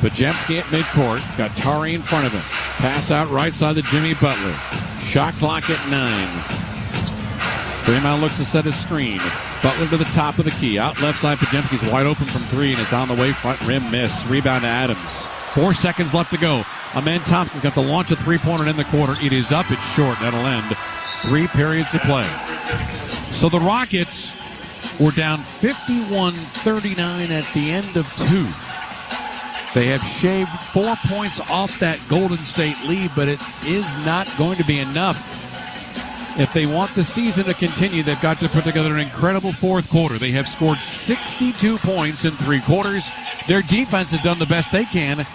Podziemski at midcourt. He's got Tari in front of him. Pass out right side to Jimmy Butler. Shot clock at 9. Draymond looks to set his screen. Butler to the top of the key. Out left side, Podziemski's wide open from 3, and it's on the way. Front rim miss. Rebound to Adams. 4 seconds left to go. Amen Thompson's got to launch a three-pointer in the quarter. It is up. It's short. That'll end 3 periods of play. So the Rockets were down 51-39 at the end of 2. They have shaved 4 points off that Golden State lead, but it is not going to be enough. If they want the season to continue, they've got to put together an incredible fourth quarter. They have scored 62 points in 3 quarters. Their defense has done the best they can,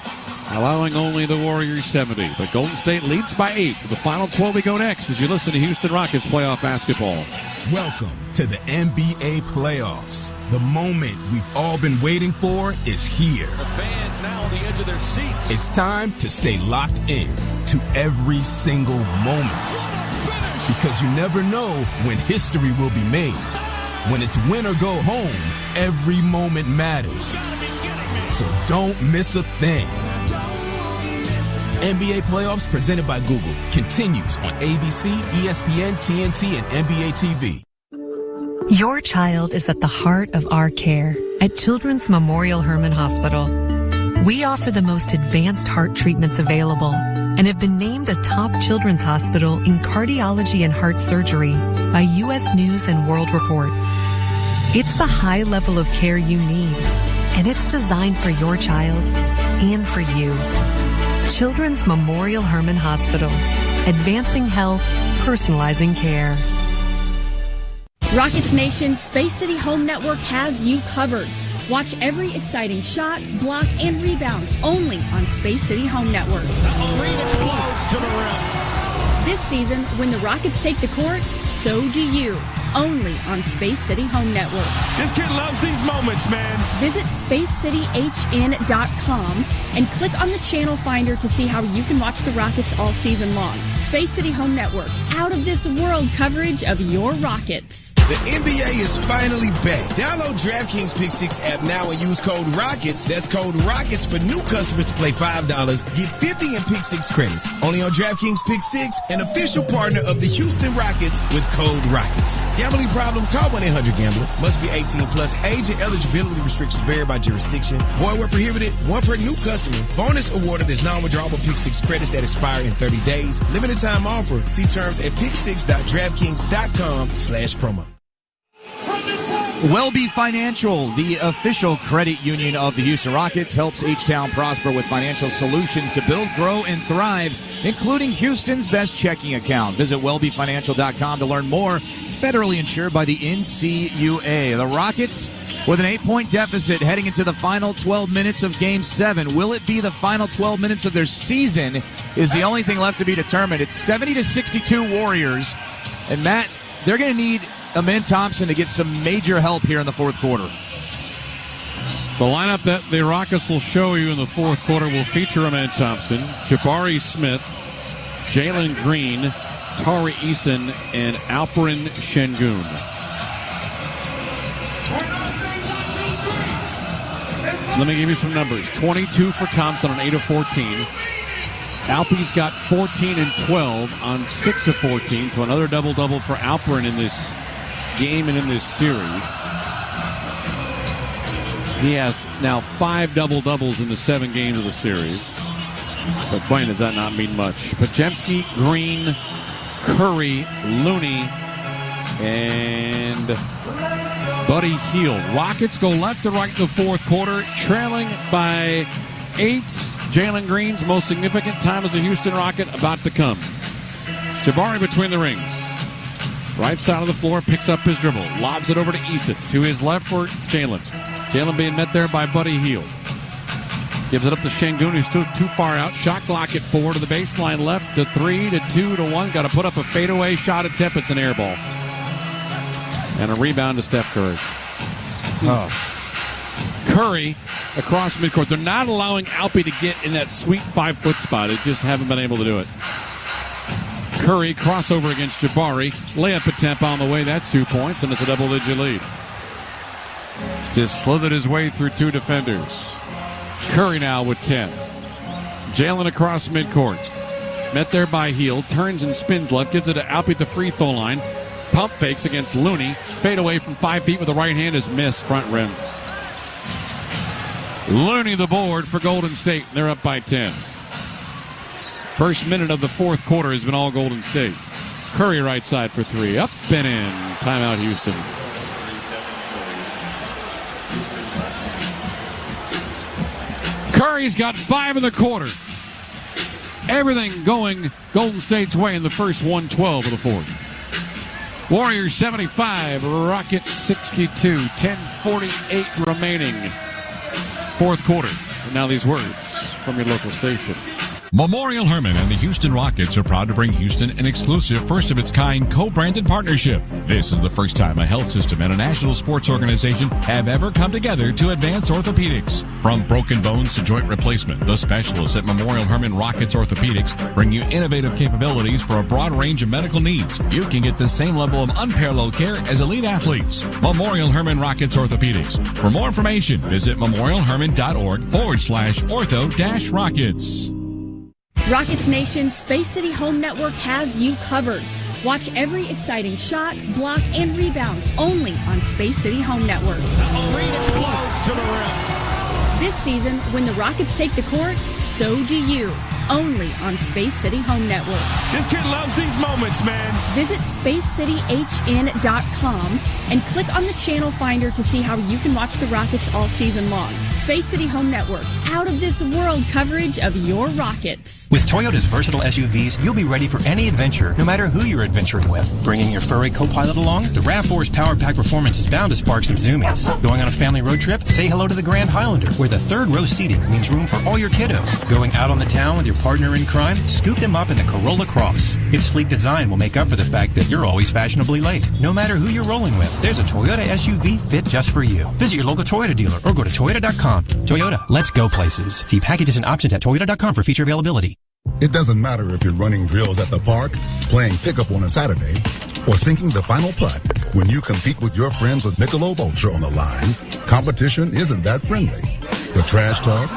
allowing only the Warriors 70. But Golden State leads by 8. To the final 12 we go next as you listen to Houston Rockets playoff basketball.
Welcome to the NBA playoffs. The moment we've all been waiting for is here.
The fans now on the edge of their seats.
It's time to stay locked in to every single moment. Because you never know when history will be made. When it's win or go home, every moment matters. So don't miss a thing. NBA playoffs presented by Google continues on ABC, ESPN, TNT, and NBA TV.
Your child is at the heart of our care at Children's Memorial Hermann Hospital. We offer the most advanced heart treatments available and have been named a top children's hospital in cardiology and heart surgery by U.S. News and World Report. It's the high level of care you need, and it's designed for your child and for you. Children's Memorial Hermann Hospital, advancing health, personalizing care.
Rockets Nation Space City Home Network has you covered. Watch every exciting shot, block, and rebound only on Space City Home Network.
The lead explodes to the rim.
This season, when the Rockets take the court, so do you. Only on Space City Home Network.
This kid loves these moments, man.
Visit SpaceCityHN.com and click on the channel finder to see how you can watch the Rockets all season long. Space City Home Network, out of this world coverage of your Rockets.
The NBA is finally back. Download DraftKings Pick 6 app now and use code ROCKETS. That's code ROCKETS for new customers to play $5. Get 50 in Pick 6 credits. Only on DraftKings Pick 6, an official partner of the Houston Rockets with code ROCKETS. Gambling problem? Call 1-800-GAMBLER. Must be 18 plus. Age and eligibility restrictions vary by jurisdiction. Void where prohibited. One per new customer. Bonus awarded is non-withdrawable Pick 6 credits that expire in 30 days. Limited time offer. See terms at pick6.draftkings.com/promo.
Wellbe Financial, the official credit union of the Houston Rockets, helps H-Town prosper with financial solutions to build, grow, and thrive, including Houston's best checking account. Visit wellbefinancial.com to learn more. Federally insured by the NCUA. The Rockets with an 8-point deficit heading into the final 12 minutes of Game 7. Will it be the final 12 minutes of their season is the only thing left to be determined. It's 70-62 Warriors. And Matt, they're going to need Amen Thompson to get some major help here in the fourth quarter.
The lineup that the Rockets will show you in the fourth quarter will feature Amen Thompson, Jabari Smith, Jalen Green, Tari Eason, and Alperen Şengün. Let me give you some numbers. 22 for Thompson on 8 of 14. Alpe's got 14 and 12 on 6 of 14, so another double-double for Alperen in this game and in this series. He has now 5 double-doubles in the 7 games of the series. But boy, does that not mean much. Podziemski, Green, Curry, Looney, and Buddy Hield. Rockets go left to right in the fourth quarter, trailing by 8. Jalen Green's most significant time as a Houston Rocket about to come. Jabari between the rings. Right side of the floor, picks up his dribble, lobs it over to Eason. To his left for Jalen. Jalen being met there by Buddy Hield. Gives it up to Şengün, who's too far out. Shot clock at 4 to the baseline left, to 3, to 2, to 1. Got to put up a fadeaway shot attempt. It's an air ball. And a rebound to Steph Curry. Curry across midcourt. They're not allowing Alpe to get in that sweet 5-foot spot. They just haven't been able to do it. Curry, crossover against Jabari. Layup attempt on the way. That's 2 points, and it's a double-digit lead. Just slithered his way through 2 defenders. Curry now with 10. Jalen across midcourt. Met there by Hield. Turns and spins left. Gives it to Alpe at the free throw line. Pump fakes against Looney. Fade away from 5 feet with the right hand is missed. Front rim. Looney the board for Golden State. They're up by 10. First minute of the fourth quarter has been all Golden State. Curry right side for 3. Up and in. Timeout Houston. Curry's got 5 in the quarter. Everything going Golden State's way in the first 1:12 of the fourth. Warriors 75, Rockets 62, 10:48 remaining. Fourth quarter. And now these words from your local station.
Memorial Hermann and the Houston Rockets are proud to bring Houston an exclusive, first-of-its-kind co-branded partnership. This is the first time a health system and a national sports organization have ever come together to advance orthopedics. From broken bones to joint replacement, the specialists at Memorial Hermann Rockets Orthopedics bring you innovative capabilities for a broad range of medical needs. You can get the same level of unparalleled care as elite athletes. Memorial Hermann Rockets Orthopedics. For more information, visit memorialhermann.org/ortho-rockets.
Rockets Nation, Space City Home Network has you covered. Watch every exciting shot, block, and rebound only on Space City Home Network.
Green explodes to the rim.
This season, when the Rockets take the court, so do you. Only on Space City Home Network.
This kid loves these moments, man.
Visit SpaceCityHN.com and click on the channel finder to see how you can watch the Rockets all season long. Space City Home Network, out of this world coverage of your Rockets.
With Toyota's versatile SUVs, you'll be ready for any adventure, no matter who you're adventuring with. Bringing your furry co-pilot along? The RAV4's Power Pack Performance is bound to spark some zoomies. Going on a family road trip? Say hello to the Grand Highlander, where the third row seating means room for all your kiddos. Going out on the town with your partner in crime, scoop them up in the Corolla Cross. Its sleek design will make up for the fact that you're always fashionably late. No matter who you're rolling with, there's a Toyota SUV fit just for you. Visit your local Toyota dealer or go to Toyota.com. Toyota, let's go places. See packages and options at Toyota.com for feature availability.
It doesn't matter if you're running drills at the park, playing pickup on a Saturday, or sinking the final putt. When you compete with your friends with Michelob Ultra on the line, competition isn't that friendly. The trash talk,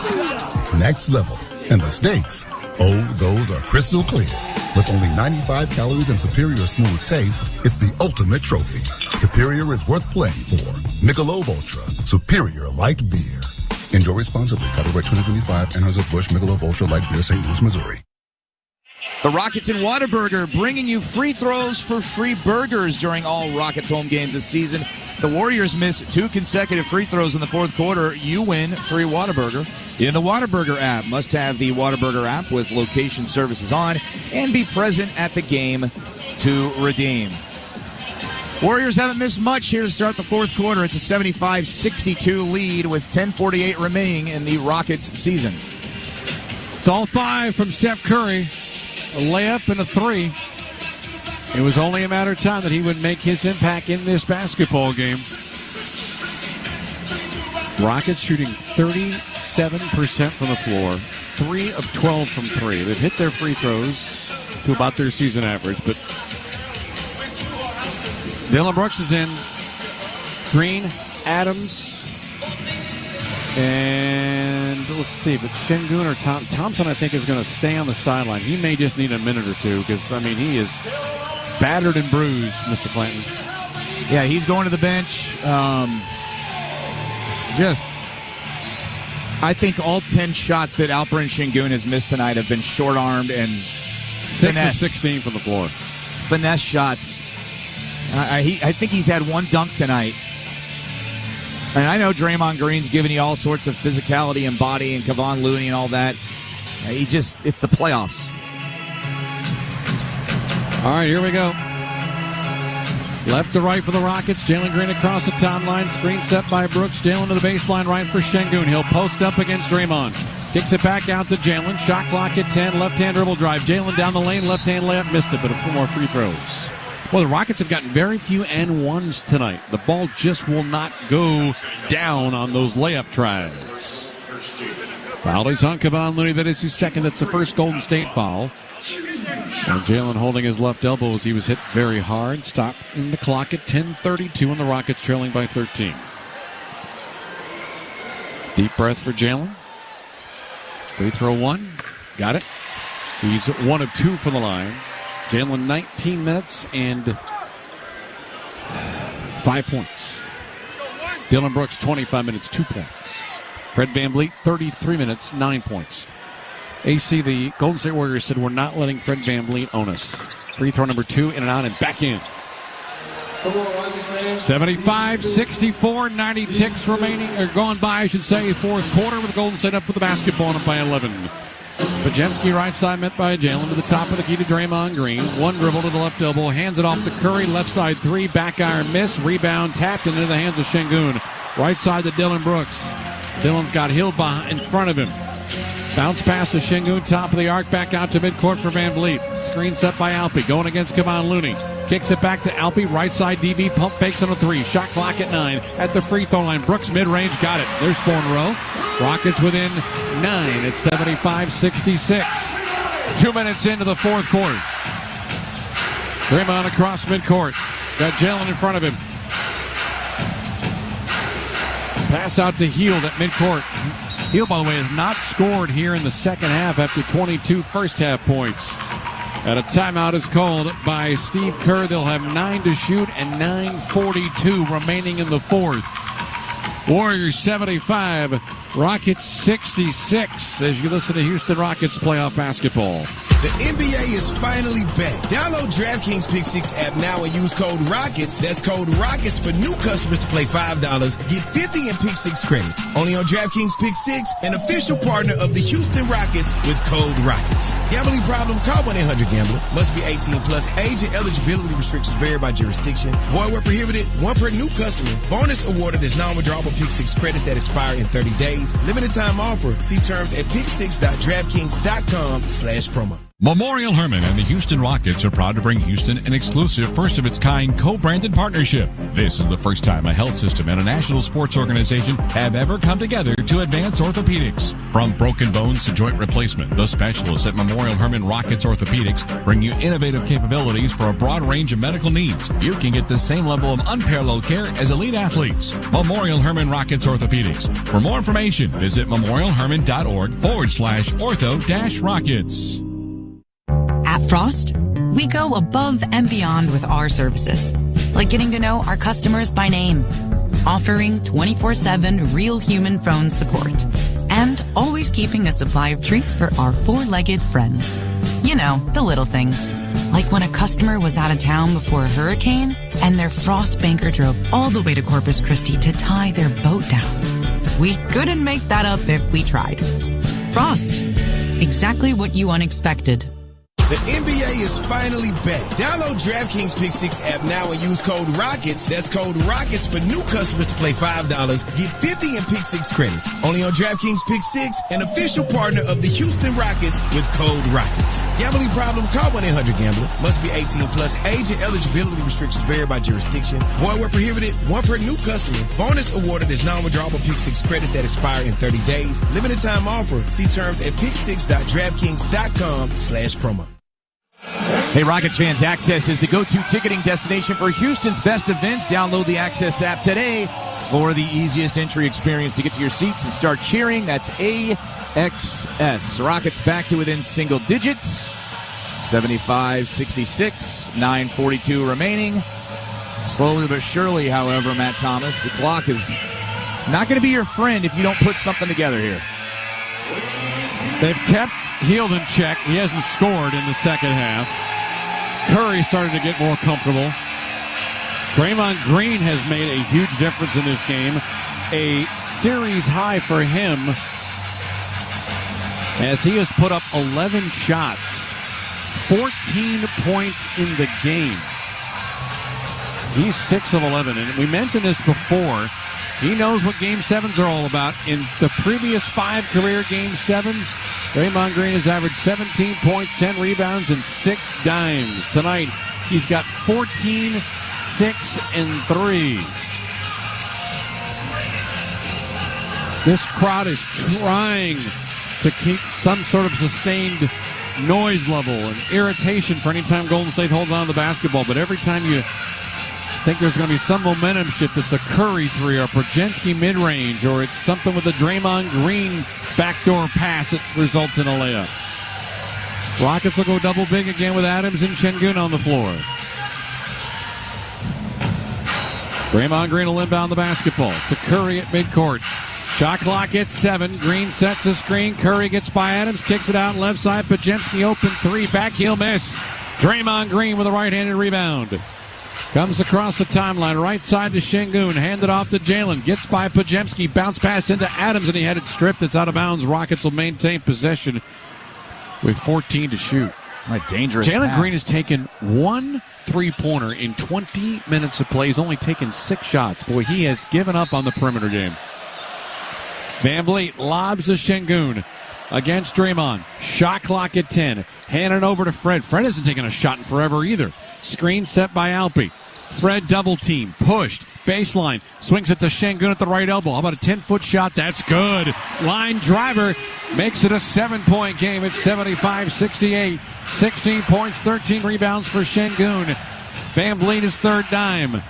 next level, and the stakes, oh, those are crystal clear. With only 95 calories and superior smooth taste, it's the ultimate trophy. Superior is worth playing for. Michelob Ultra, superior light beer. Enjoy responsibly. Copyright 2025, Anheuser-Busch Michelob Ultra Light Beer, St. Louis, Missouri.
The Rockets and Whataburger bringing you free throws for free burgers during all Rockets home games this season. The Warriors miss 2 consecutive free throws in the fourth quarter. You win free Whataburger in the Whataburger app. Must have the Whataburger app with location services on and be present at the game to redeem. Warriors haven't missed much here to start the fourth quarter. It's a 75-62 lead with 10:48 remaining in the Rockets season.
It's all 5 from Steph Curry. A layup and a 3. It was only a matter of time that he would make his impact in this basketball game. Rockets shooting 37% from the floor, 3 of 12 from 3. They've hit their free throws to about their season average, but Dillon Brooks is in. Green, Adams, and let's see, but Şengün or Thompson, I think, is going to stay on the sideline. He may just need a minute or two because, I mean, he is battered and bruised, Mr. Clanton.
Yeah, he's going to the bench. I think all 10 shots that Alperen Şengün has missed tonight have been short-armed and
6 of 16 from the floor.
Finesse shots. I think he's had one dunk tonight. And I know Draymond Green's giving you all sorts of physicality and body and Kevon Looney and all that. It's the playoffs.
All right, here we go. Left to right for the Rockets. Jalen Green across the timeline. Screen set by Brooks. Jalen to the baseline right for Şengün. He'll post up against Draymond. Kicks it back out to Jalen. Shot clock at 10. Left-hand dribble drive. Jalen down the lane. Left-hand layup. Missed it, but a few more free throws. Well, the Rockets have gotten very few and ones tonight. The ball just will not go down on those layup tries. Foul's on Kevon Looney. That is his second. That's the first Golden State foul. And Jalen holding his left elbow as he was hit very hard. Stop in the clock at 10:32 and the Rockets trailing by 13. Deep breath for Jalen. Free throw 1. Got it. He's 1 of 2 from the line. Jalen, 19 minutes and 5 points. Dillon Brooks, 25 minutes, 2 points. Fred VanVleet, 33 minutes, 9 points. AC, the Golden State Warriors said we're not letting Fred VanVleet own us. Free throw number 2, in and out and back in. 75-64, 90 ticks remaining, or gone by, I should say, fourth quarter with Golden State up with the basketball and up by 11. Pajemski right side met by Jalen to the top of the key to Draymond Green. One dribble to the left elbow, hands it off to Curry, left side 3, back iron miss, rebound tapped into the hands of Şengün. Right side to Dillon Brooks. Dillon's got Hill in front of him. Bounce pass to Şengün, top of the arc, back out to midcourt for VanVleet. Screen set by Alpe, going against Kevon Looney. Kicks it back to Alpe, right side DB, pump fakes on a 3. Shot clock at 9. At the free throw line, Brooks mid-range, got it. There's 4 in a row. Rockets within 9 at 75-66. 2 minutes into the fourth quarter. Draymond across midcourt. Got Jalen in front of him. Pass out to Hield at midcourt. Hield, by the way, has not scored here in the second half after 22 first half points. And a timeout is called by Steve Kerr. They'll have 9 to shoot and 9:42 remaining in the fourth. Warriors 75, Rockets 66 as you listen to Houston Rockets playoff basketball.
The NBA is finally back. Download DraftKings Pick 6 app now and use code ROCKETS. That's code ROCKETS for new customers to play $5. Get 50 in Pick 6 credits. Only on DraftKings Pick 6, an official partner of the Houston Rockets with code ROCKETS. Gambling problem? Call 1-800-GAMBLER. Must be 18 plus. Age and eligibility restrictions vary by jurisdiction. Void where prohibited. One per new customer. Bonus awarded is non-withdrawable Pick 6 credits that expire in 30 days. Limited time offer. See terms at pick6.draftkings.com/promo.
Memorial Hermann and the Houston Rockets are proud to bring Houston an exclusive, first-of-its-kind co-branded partnership. This is the first time a health system and a national sports organization have ever come together to advance orthopedics. From broken bones to joint replacement, the specialists at Memorial Hermann Rockets Orthopedics bring you innovative capabilities for a broad range of medical needs. You can get the same level of unparalleled care as elite athletes. Memorial Hermann Rockets Orthopedics. For more information, visit memorialhermann.org/ortho-rockets.
At Frost, we go above and beyond with our services, like getting to know our customers by name, offering 24/7 real human phone support, and always keeping a supply of treats for our four-legged friends. You know, the little things, like when a customer was out of town before a hurricane and their Frost banker drove all the way to Corpus Christi to tie their boat down. We couldn't make that up if we tried. Frost, exactly what you unexpected.
The NBA is finally back. Download DraftKings Pick 6 app now and use code ROCKETS. That's code ROCKETS for new customers to play $5. Get 50 in Pick 6 credits. Only on DraftKings Pick 6, an official partner of the Houston Rockets with code ROCKETS. Gambling problem? Call 1-800-GAMBLER. Must be 18 plus. Age and eligibility restrictions vary by jurisdiction. Void where prohibited. One per new customer. Bonus awarded is non-withdrawable Pick 6 credits that expire in 30 days. Limited time offer. See terms at pick6.draftkings.com/promo.
Hey, Rockets fans, Access is the go-to ticketing destination for Houston's best events. Download the Access app today for the easiest entry experience to get to your seats and start cheering. That's AXS. Rockets back to within single digits. 75-66, 9:42 remaining. Slowly but surely, however, Matt Thomas, the clock is not going to be your friend if you don't put something together here.
They've kept Hield in check. He hasn't scored in the second half. Curry started to get more comfortable. Draymond Green has made a huge difference in this game. A series high for him as he has put up 11 shots, 14 points in the game. He's 6 of 11, and we mentioned this before. He knows what Game 7s are all about. In the previous 5 career Game 7s, Draymond Green has averaged 17 points, 10 rebounds, and 6 dimes. Tonight, he's got 14, 6, and 3. This crowd is trying to keep some sort of sustained noise level and irritation for any time Golden State holds on to the basketball. But every time you think there's going to be some momentum shift, it's a Curry 3 or a Podziemski mid-range, or it's something with a Draymond Green backdoor pass that results in a layup. Rockets will go double big again with Adams and Şengün on the floor. Draymond Green will inbound the basketball to Curry at midcourt. Shot clock at 7. Green sets a screen. Curry gets by Adams, kicks it out left side. Podziemski open 3. Back heel miss. Draymond Green with a right-handed rebound. Comes across the timeline, right side to Şengün, handed off to Jalen, gets by Podziemski, bounce pass into Adams, and he had it stripped. It's out of bounds. Rockets will maintain possession with 14 to shoot.
Right, dangerous
Jalen
pass.
Green has taken 1 3-pointer in 20 minutes of play. He's only taken 6 shots. Boy, he has given up on the perimeter game. Van Vliet lobs to Şengün against Draymond. Shot clock at 10. Hand it over to Fred. Fred hasn't taken a shot in forever either. Screen set by Alpe. Fred double team. Pushed. Baseline. Swings it to Şengün at the right elbow. How about a 10-foot shot? That's good. Line driver. Makes it a 7-point game. It's 75-68. 16 points, 13 rebounds for Şengün. Van Vliet is third dime.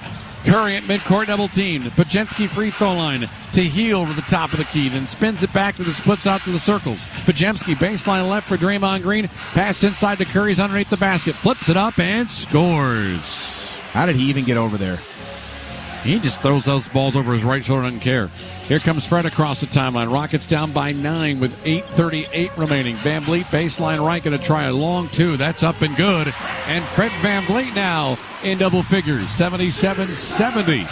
Curry at midcourt double team. Podziemski free throw line to Hield over the top of the key. Then spins it back to the splits out to the circles. Podziemski baseline left for Draymond Green. Pass inside to Curry's underneath the basket. Flips it up and scores.
How did he even get over there?
He just throws those balls over his right shoulder and doesn't care. Here comes Fred across the timeline. Rockets down by 9 with 8:38 remaining. Van Vliet baseline right, going to try a long two. That's up and good. And Fred Van Vliet now in double figures, 77-70.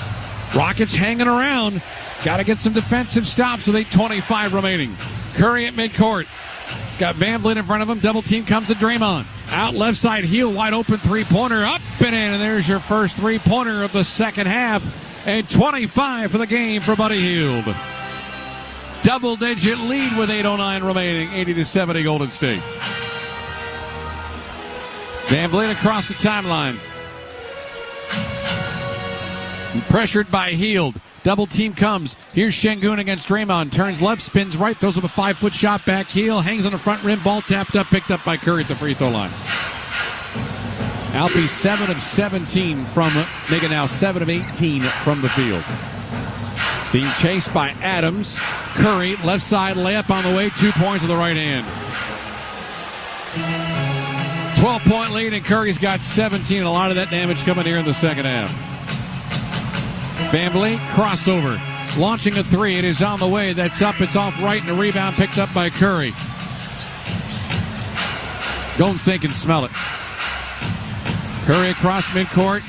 Rockets hanging around. Got to get some defensive stops with 8:25 remaining. Curry at midcourt. He's got Van Vliet in front of him. Double team comes to Draymond. Out left side, heel wide open three-pointer. Up and in, and there's your first three-pointer of the second half. And 25 for the game for Buddy Hield. Double-digit lead with 8:09 remaining. 80-70 Golden State. Van Vliet across the timeline. Pressured by Hield. Double team comes. Here's Şengün against Draymond. Turns left, spins right, throws up a 5-foot shot back heel. Hangs on the front rim. Ball tapped up, picked up by Curry at the free throw line. Alpe 7 of 17 from, making now 7 of 18 from the field. Being chased by Adams. Curry, left side layup on the way. 2 points with the right hand. 12-point lead, and Curry's got 17. A lot of that damage coming here in the second half. Van Vliet, crossover. Launching a three. It is on the way. That's up. It's off right, and a rebound picked up by Curry. Golden State can smell it. Curry across midcourt.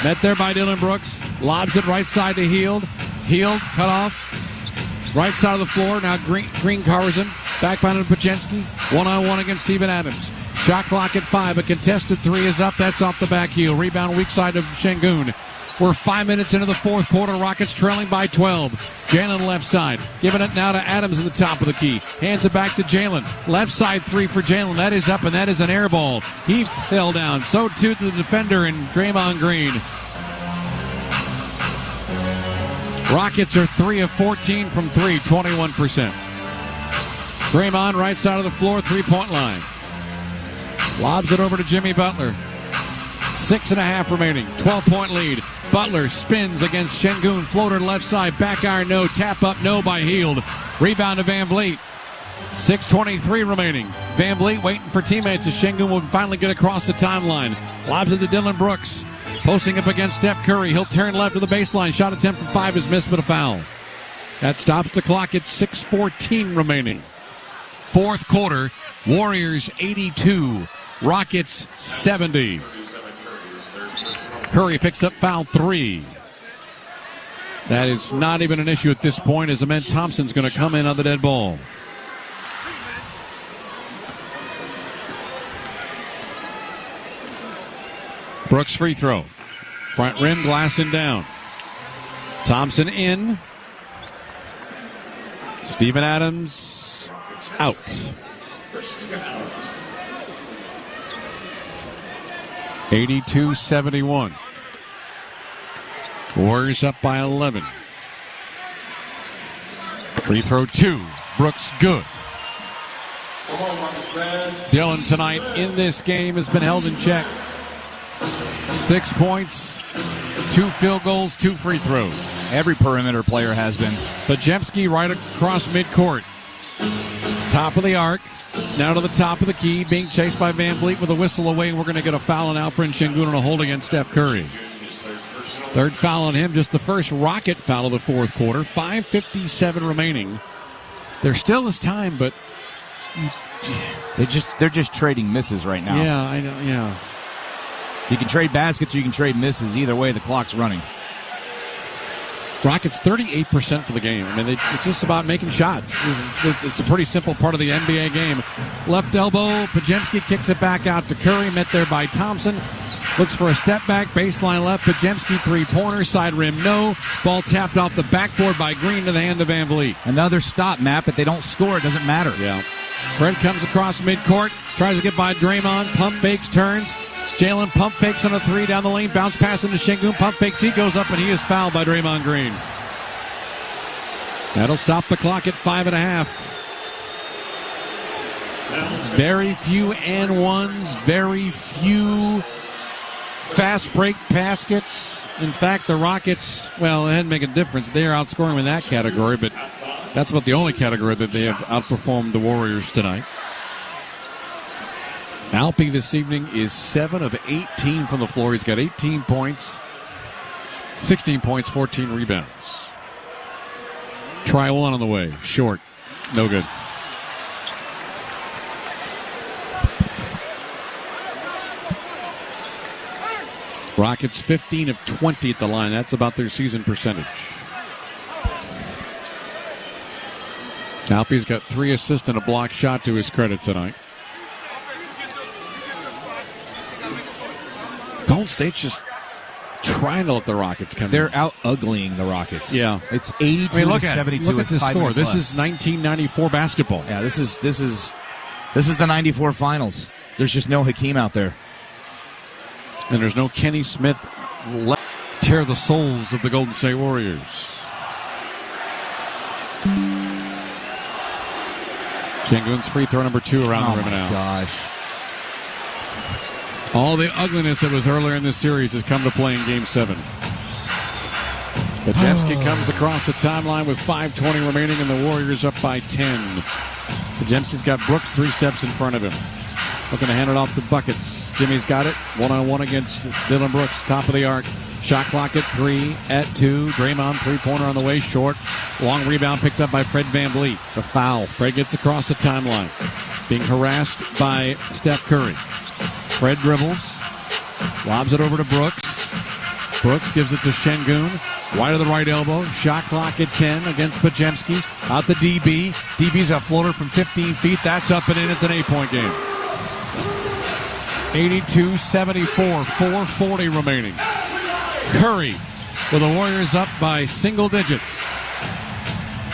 Met there by Dylan Brooks. Lobs it right side to Hield. Hield cut off. Right side of the floor. Now Green covers him. Backbound to Pajemski. One-on-one against Steven Adams. Shot clock at 5. A contested three is up. That's off the back heel. Rebound weak side of Şengün. We're 5 minutes into the fourth quarter. Rockets trailing by 12. Jalen left side. Giving it now to Adams at the top of the key. Hands it back to Jalen. Left side three for Jalen. That is up, and that is an air ball. He fell down. So too the defender and Draymond Green. Rockets are 3 of 14 from 3, 21%. Draymond, right side of the floor, three-point line. Lobs it over to Jimmy Butler. 6.5 remaining. 12-point lead. Butler spins against Şengün. Floater left side. Back iron no. Tap up no by Hield. Rebound to Van Vliet. 6:23 remaining. Van Vliet waiting for teammates as Şengün will finally get across the timeline. Lobs it to Dylan Brooks. Posting up against Steph Curry. He'll turn left to the baseline. Shot attempt from 5 is missed, but a foul. That stops the clock at 6:14 remaining. Fourth quarter. Warriors 82. Rockets 70. Curry picks up foul 3. That is not even an issue at this point as Amen Thompson's going to come in on the dead ball. Brooks free throw. Front rim, glassing down. Thompson in. Steven Adams out. (82-71). Warriors up by 11. Free throw 2. Brooks good. Dylan tonight in this game has been held in check. 6 points, 2 field goals, 2 free throws.
Every perimeter player has been.
Pajemski right across midcourt. Top of the arc. Now to the top of the key, being chased by Van Vliet with a whistle away, and we're going to get a foul on Alperen Şengün on a hold against Steph Curry. Third foul on him, just the first Rocket foul of the fourth quarter. 5:57 remaining. There still is time, but
they're just trading misses right now.
Yeah, I know. Yeah,
you can trade baskets or you can trade misses. Either way, the clock's running.
Rockets 38% for the game. I mean, it's just about making shots. It's a pretty simple part of the NBA game. Left elbow, Pajemski kicks it back out to Curry, met there by Thompson. Looks for a step back, baseline left, Pajemski three-pointer, side rim no. Ball tapped off the backboard by Green to the hand of Van Vliet.
Another stop, Matt, but they don't score. It doesn't matter.
Yeah. Fred comes across midcourt, tries to get by Draymond, pump fakes, turns. Jalen pump fakes on a 3 down the lane, bounce pass into Şengün, pump fakes, he goes up and he is fouled by Draymond Green. That'll stop the clock at 5.5. Very few and ones, very few fast break baskets. In fact, the Rockets, well, it hadn't made a difference. They are outscoring in that category, but that's about the only category that they have outperformed the Warriors tonight. Alpe this evening is 7 of 18 from the floor. He's got 18 points, 16 points, 14 rebounds. Try one on the way. Short. No good. Rockets 15 of 20 at the line. That's about their season percentage. Alpe's got 3 assists and a block shot to his credit tonight. Golden State's just trying to let the Rockets come.
They're out-uglying the Rockets.
Yeah.
It's 82 to 72.
Look at this score. This
is
is 1994 basketball.
Yeah, this is the 94 finals. There's just no Hakeem out there.
And there's no Kenny Smith left to tear the souls of the Golden State Warriors. Şengün's free throw number 2 around the rim now.
Gosh.
All the ugliness that was earlier in this series has come to play in Game 7. Podziemski comes across the timeline with 5:20 remaining, and the Warriors up by 10. Podziemski's got Brooks 3 steps in front of him. Looking to hand it off to Buckets. Jimmy's got it. 1-on-1 against Dylan Brooks. Top of the arc. Shot clock at 3, at 2. Draymond three-pointer on the way, short. Long rebound picked up by Fred VanVleet. It's a foul. Fred gets across the timeline. Being harassed by Steph Curry. Fred dribbles. Lobs it over to Brooks. Brooks gives it to Şengün. Wide of the right elbow. Shot clock at 10 against Podziemski. Out the DB. DB's a floater from 15 feet. That's up and in. It's an 8-point game. 82-74. 4:40 remaining. Curry with the Warriors up by single digits.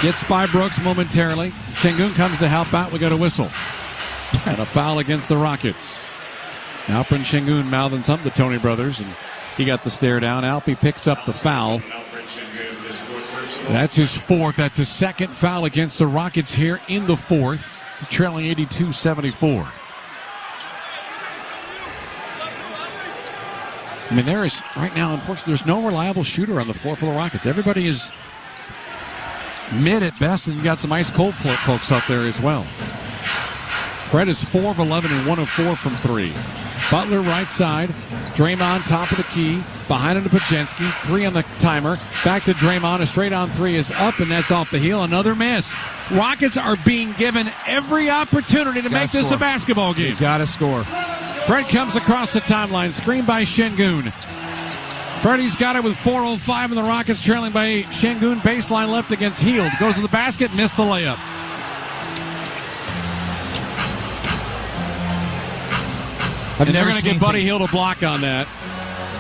Gets by Brooks momentarily. Şengün comes to help out. We got a whistle. And a foul against the Rockets. Alper and Şengün mouthing something to Tony Brothers, and he got the stare down. Alpe picks up the foul. That's his 4th. That's his 2nd foul against the Rockets here in the 4th, trailing 82-74. I mean, there is, right now, unfortunately, there's no reliable shooter on the floor for the Rockets. Everybody is mid at best, and you got some ice-cold folks out there as well. Fred is 4 of 11 and 1 of 4 from 3. Butler right side. Draymond top of the key. Behind him to Podziemski. 3 on the timer. Back to Draymond. A straight on 3 is up, and that's off the heel. Another miss. Rockets are being given every opportunity to make this a basketball game.
You gotta score.
Fred comes across the timeline. Screen by Şengün. Freddie's got it with 4:05, and the Rockets trailing by Şengün. Baseline left against Hield. Goes to the basket. Missed the layup. And they're going to get Buddy Hield a block on that.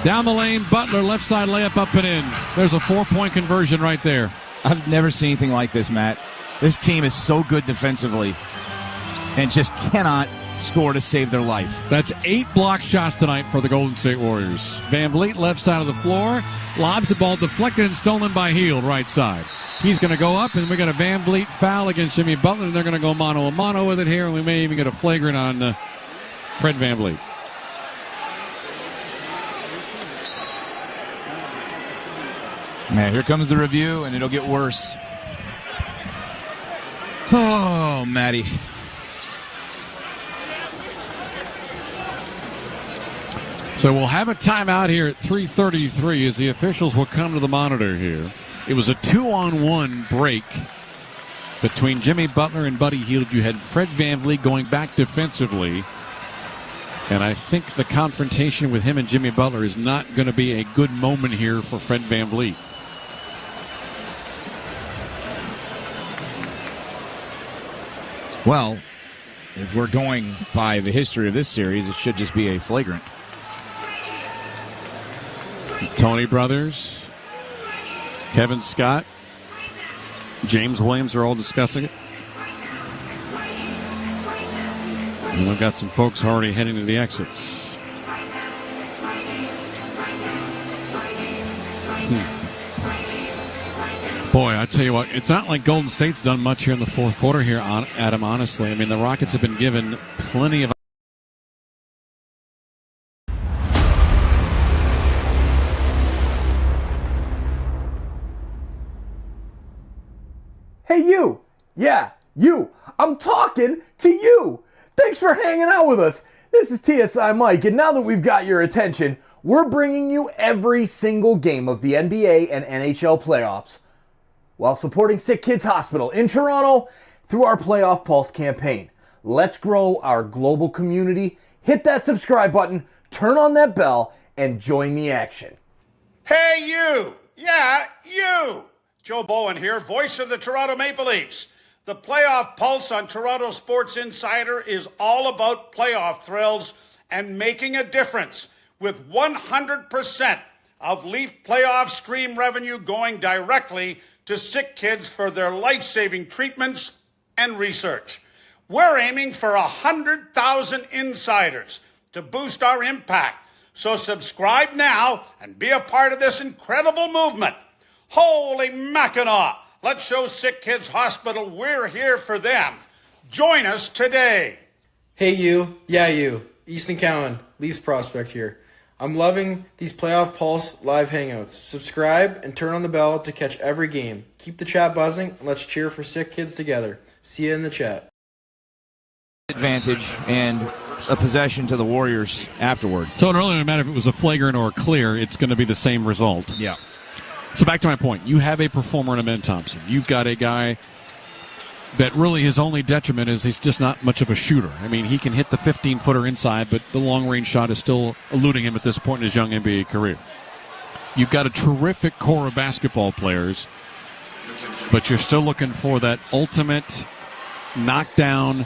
Down the lane, Butler, left side layup up and in. There's a 4-point conversion right there.
I've never seen anything like this, Matt. This team is so good defensively and just cannot score to save their life.
That's 8 block shots tonight for the Golden State Warriors. VanVleet, left side of the floor, lobs the ball, deflected and stolen by Hield, right side. He's going to go up, and we got a VanVleet foul against Jimmy Butler, and they're going to go mano-a-mano with it here, and we may even get a flagrant on Fred VanVleet.
Man, here comes the review, and it'll get worse. Oh, Matty.
So we'll have a timeout here at 3:33 as the officials will come to the monitor here. It was a 2-on-1 break between Jimmy Butler and Buddy Hield. You had Fred VanVleet going back defensively. And I think the confrontation with him and Jimmy Butler is not going to be a good moment here for Fred VanVleet.
Well, if we're going by the history of this series, it should just be a flagrant.
Tony Brothers, Kevin Scott, James Williams are all discussing it. And we've got some folks already heading to the exits. Boy, I tell you what, it's not like Golden State's done much here in the 4th quarter here, Adam, honestly. I mean, the Rockets have been given plenty of...
Hey, you! Yeah, you! I'm talking to you! Thanks for hanging out with us! This is TSI Mike, and now that we've got your attention, we're bringing you every single game of the NBA and NHL playoffs while supporting SickKids Hospital in Toronto through our Playoff Pulse campaign. Let's grow our global community. Hit that subscribe button, turn on that bell, and join the action.
Hey, you! Yeah, you! Joe Bowen here, voice of the Toronto Maple Leafs. The Playoff Pulse on Toronto Sports Insider is all about playoff thrills and making a difference, with 100% of Leaf playoff stream revenue going directly to SickKids for their life-saving treatments and research. We're aiming for 100,000 insiders to boost our impact. So subscribe now and be a part of this incredible movement. Holy Mackinac! Let's show SickKids Hospital we're here for them. Join us today.
Hey you, yeah you, Easton Cowan, Leafs prospect here. I'm loving these Playoff Pulse live hangouts. Subscribe and turn on the bell to catch every game. Keep the chat buzzing and let's cheer for SickKids together. See you in the chat.
Advantage and a possession to the Warriors afterward.
So it really doesn't matter if it was a flagrant or a clear, it's going to be the same result.
Yeah.
So back to my point. You have a performer in Amen Thompson. You've got a guy that really his only detriment is he's just not much of a shooter. I mean, he can hit the 15-footer inside, but the long-range shot is still eluding him at this point in his young NBA career. You've got a terrific core of basketball players, but you're still looking for that ultimate knockdown,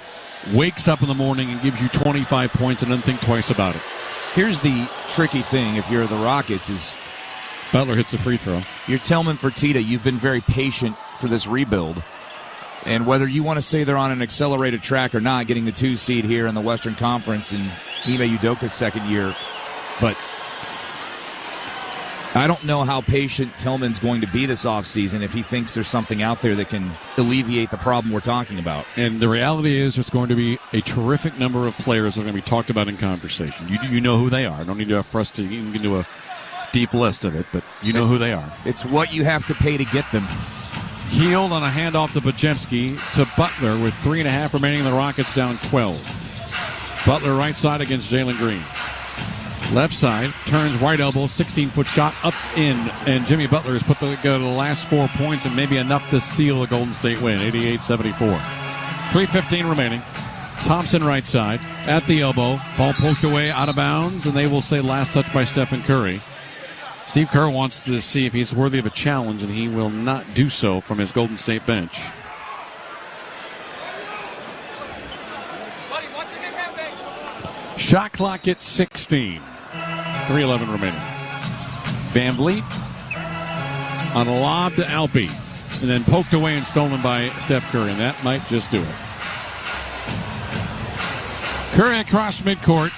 wakes up in the morning and gives you 25 points and doesn't think twice about it.
Here's the tricky thing if you're the Rockets is
Butler hits a free throw.
You're Tillman Fertitta. You've been very patient for this rebuild. And whether you want to say they're on an accelerated track or not, getting the 2 seed here in the Western Conference in Ime Udoka's second year, but I don't know how patient Tillman's going to be this offseason if he thinks there's something out there that can alleviate the problem we're talking about.
And the reality is there's going to be a terrific number of players that are going to be talked about in conversation. You know who they are. Don't need to for us to even get into a deep list of it, but you know who they are.
It's what you have to pay to get them.
Healed on a handoff to Bajemski to Butler with 3.5 remaining. The Rockets down 12. Butler right side against Jalen Green. Left side, turns right elbow, 16-foot shot up in, and Jimmy Butler has put the last 4 points and maybe enough to seal the Golden State win, 88-74. 3:15 remaining. Thompson right side, at the elbow, ball poked away, out of bounds, and they will say last touch by Stephen Curry. Steve Kerr wants to see if he's worthy of a challenge, and he will not do so from his Golden State bench. Shot clock at 16. 3:11 remaining. Van Vliet on a lob to Alpe, and then poked away and stolen by Steph Curry, and that might just do it. Curry across midcourt.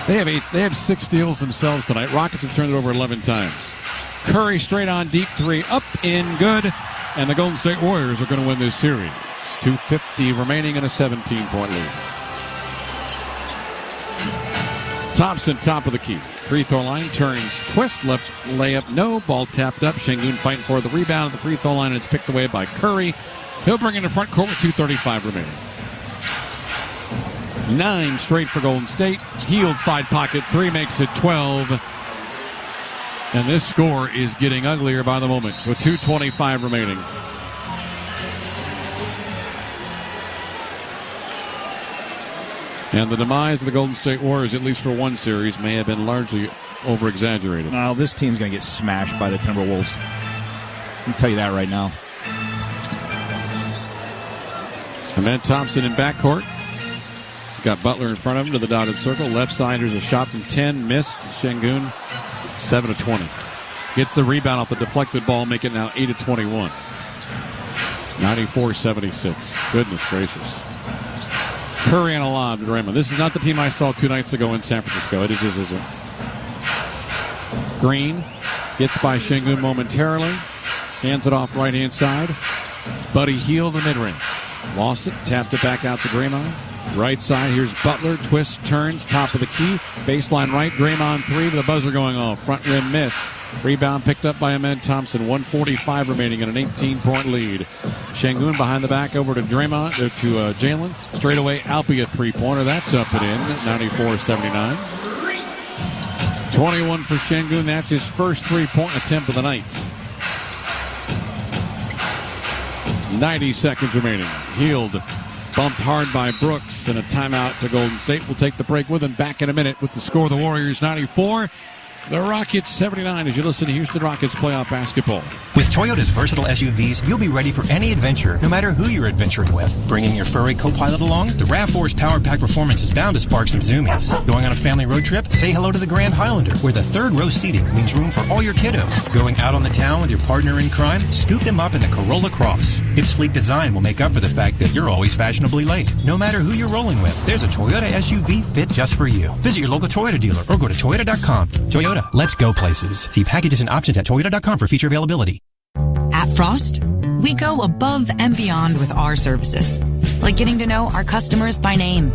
They have 6 steals themselves tonight. Rockets have turned it over 11 times. Curry straight on deep 3, up in, good, and the Golden State Warriors are going to win this series. 2:50 remaining and a 17-point lead. Thompson, top of the key. Free throw line, turns, twist, left layup, no. Ball tapped up. Şengün fighting for the rebound at the free throw line, and it's picked away by Curry. He'll bring in the front court with 2:35 remaining. 9 straight for Golden State. Healed side pocket, 3 makes it 12. And this score is getting uglier by the moment with 2:25 remaining. And the demise of the Golden State Warriors, at least for one series, may have been largely over-exaggerated.
No, this team's going to get smashed by the Timberwolves. I can tell you that right now.
Amen Thompson in backcourt. Got Butler in front of him to the dotted circle. Left side, there's a shot from 10. Missed. Şengün, 7 of 20. Gets the rebound off the deflected ball, make it now 8 of 21. 94-76. Goodness gracious. Curry on a lob to Draymond. This is not the team I saw 2 nights ago in San Francisco. It just isn't. Green gets by Şengün momentarily. Hands it off right-hand side. Buddy Hield the mid-range. Lost it. Tapped it back out to Draymond. Right side, here's Butler. Twist, turns, top of the key. Baseline right, Draymond 3 with the buzzer going off. Front rim miss. Rebound picked up by Amen Thompson. 1:45 remaining and an 18-point lead. Şengün behind the back over to Draymond, to Jalen. Straight away, Alpi a three-pointer. That's up and in, 94-79. 21 for Şengün. That's his first three-point attempt of the night. 90 seconds remaining. Healed. Bumped hard by Brooks, and a timeout to Golden State. We'll take the break with him back in a minute with the score. The Warriors 94. The Rockets 79 as you listen to Houston Rockets playoff basketball.
With Toyota's versatile SUVs, you'll be ready for any adventure, no matter who you're adventuring with. Bringing your furry co-pilot along? The RAV4's Power Pack Performance is bound to spark some zoomies. Going on a family road trip? Say hello to the Grand Highlander, where the third row seating means room for all your kiddos. Going out on the town with your partner in crime? Scoop them up in the Corolla Cross. Its sleek design will make up for the fact that you're always fashionably late. No matter who you're rolling with, there's a Toyota SUV fit just for you. Visit your local Toyota dealer or go to Toyota.com. Toyota, let's go places. See packages and options at Toyota.com for feature availability.
At Frost, we go above and beyond with our services, like getting to know our customers by name,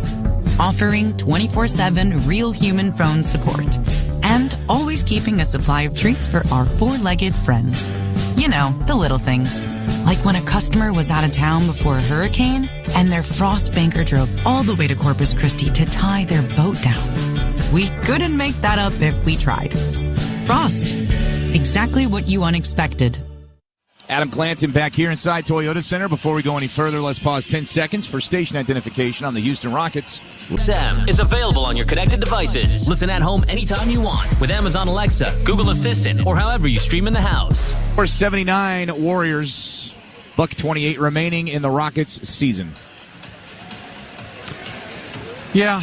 offering 24/7 real human phone support, and always keeping a supply of treats for our four-legged friends. You know, the little things. Like when a customer was out of town before a hurricane and their Frost banker drove all the way to Corpus Christi to tie their boat down. We couldn't make that up if we tried. Frost. Exactly what you unexpected.
Adam Clanton back here inside Toyota Center. Before we go any further, let's pause 10 seconds for station identification on the Houston Rockets.
Sam is available on your connected devices. Listen at home anytime you want with Amazon Alexa, Google Assistant, or however you stream in the house.
For 79 Warriors, $128 remaining in the Rockets season.
Yeah.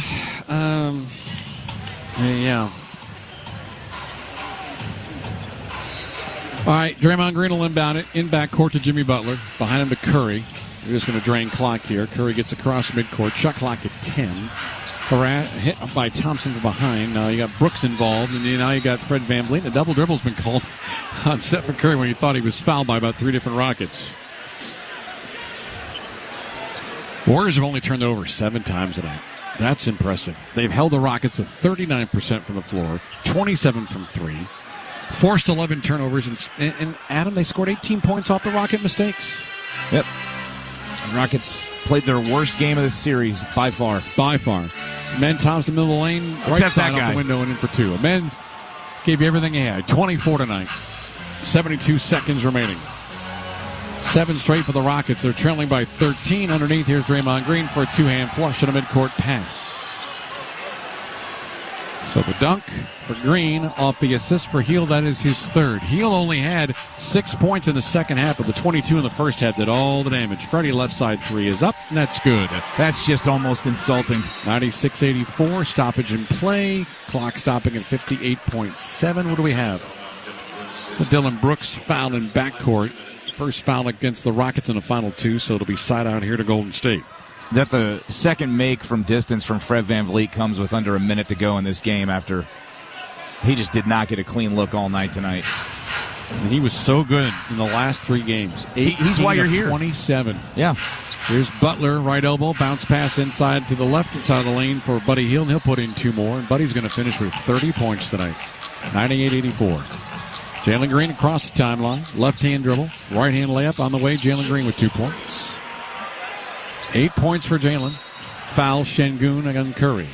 All right, Draymond Green will inbound it in backcourt to Jimmy Butler. Behind him to Curry. We're just going to drain clock here. Curry gets across midcourt. Shot clock at 10. Hit by Thompson from behind. Now you got Brooks involved, and now you got Fred VanVleet. A double dribble's been called on Stephen Curry when he thought he was fouled by about 3 different Rockets. Warriors have only turned it over 7 times tonight. That's impressive. They've held the Rockets at 39% from the floor, 27 from 3. Forced 11 turnovers, and Adam, they scored 18 points off the Rocket mistakes.
Yep. Rockets played their worst game of the series by far.
By far. Men Thompson, middle of the lane, right side off the window and in for 2. Men gave you everything he had. 24 tonight. 72 seconds remaining. 7 straight for the Rockets. They're trailing by 13. Underneath, here's Draymond Green for a 2-hand flush and a midcourt pass. So the dunk for Green off the assist for Heel. That is his 3rd. Heel only had 6 points in the second half, but the 22 in the first half did all the damage. Freddie left side 3 is up, and that's good.
That's just almost insulting.
96-84, stoppage in play. Clock stopping at 58.7. What do we have? So Dylan Brooks fouled in backcourt. First foul against the Rockets in the final 2, so it'll be side out here to Golden State.
That the second make from distance from Fred VanVleet comes with under a minute to go in this game after he just did not get a clean look all night tonight.
And he was so good in the last 3 games.
He's why you're here.
27.
Yeah.
Here's Butler, right elbow, bounce pass inside to the left side of the lane for Buddy Hield, and he'll put in 2 more. And Buddy's going to finish with 30 points tonight. 98-84. Jalen Green across the timeline. Left-hand dribble. Right-hand layup on the way. Jalen Green with 2 points. 8 points for Jalen. Foul Şengün against Curry.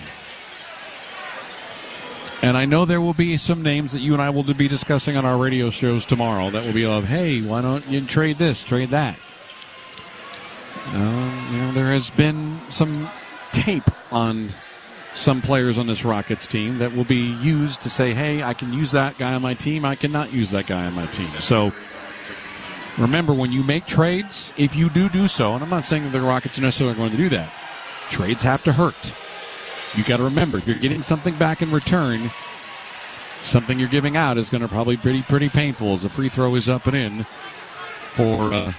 And I know there will be some names that you and I will be discussing on our radio shows tomorrow that will be of, hey, why don't you trade this, trade that? There has been some tape on some players on this Rockets team that will be used to say, hey, I can use that guy on my team, I cannot use that guy on my team. So remember, when you make trades, if you do so, and I'm not saying that the Rockets are necessarily going to do that, trades have to hurt. You got to remember, you're getting something back in return. Something you're giving out is going to probably be pretty painful as the free throw is up and in for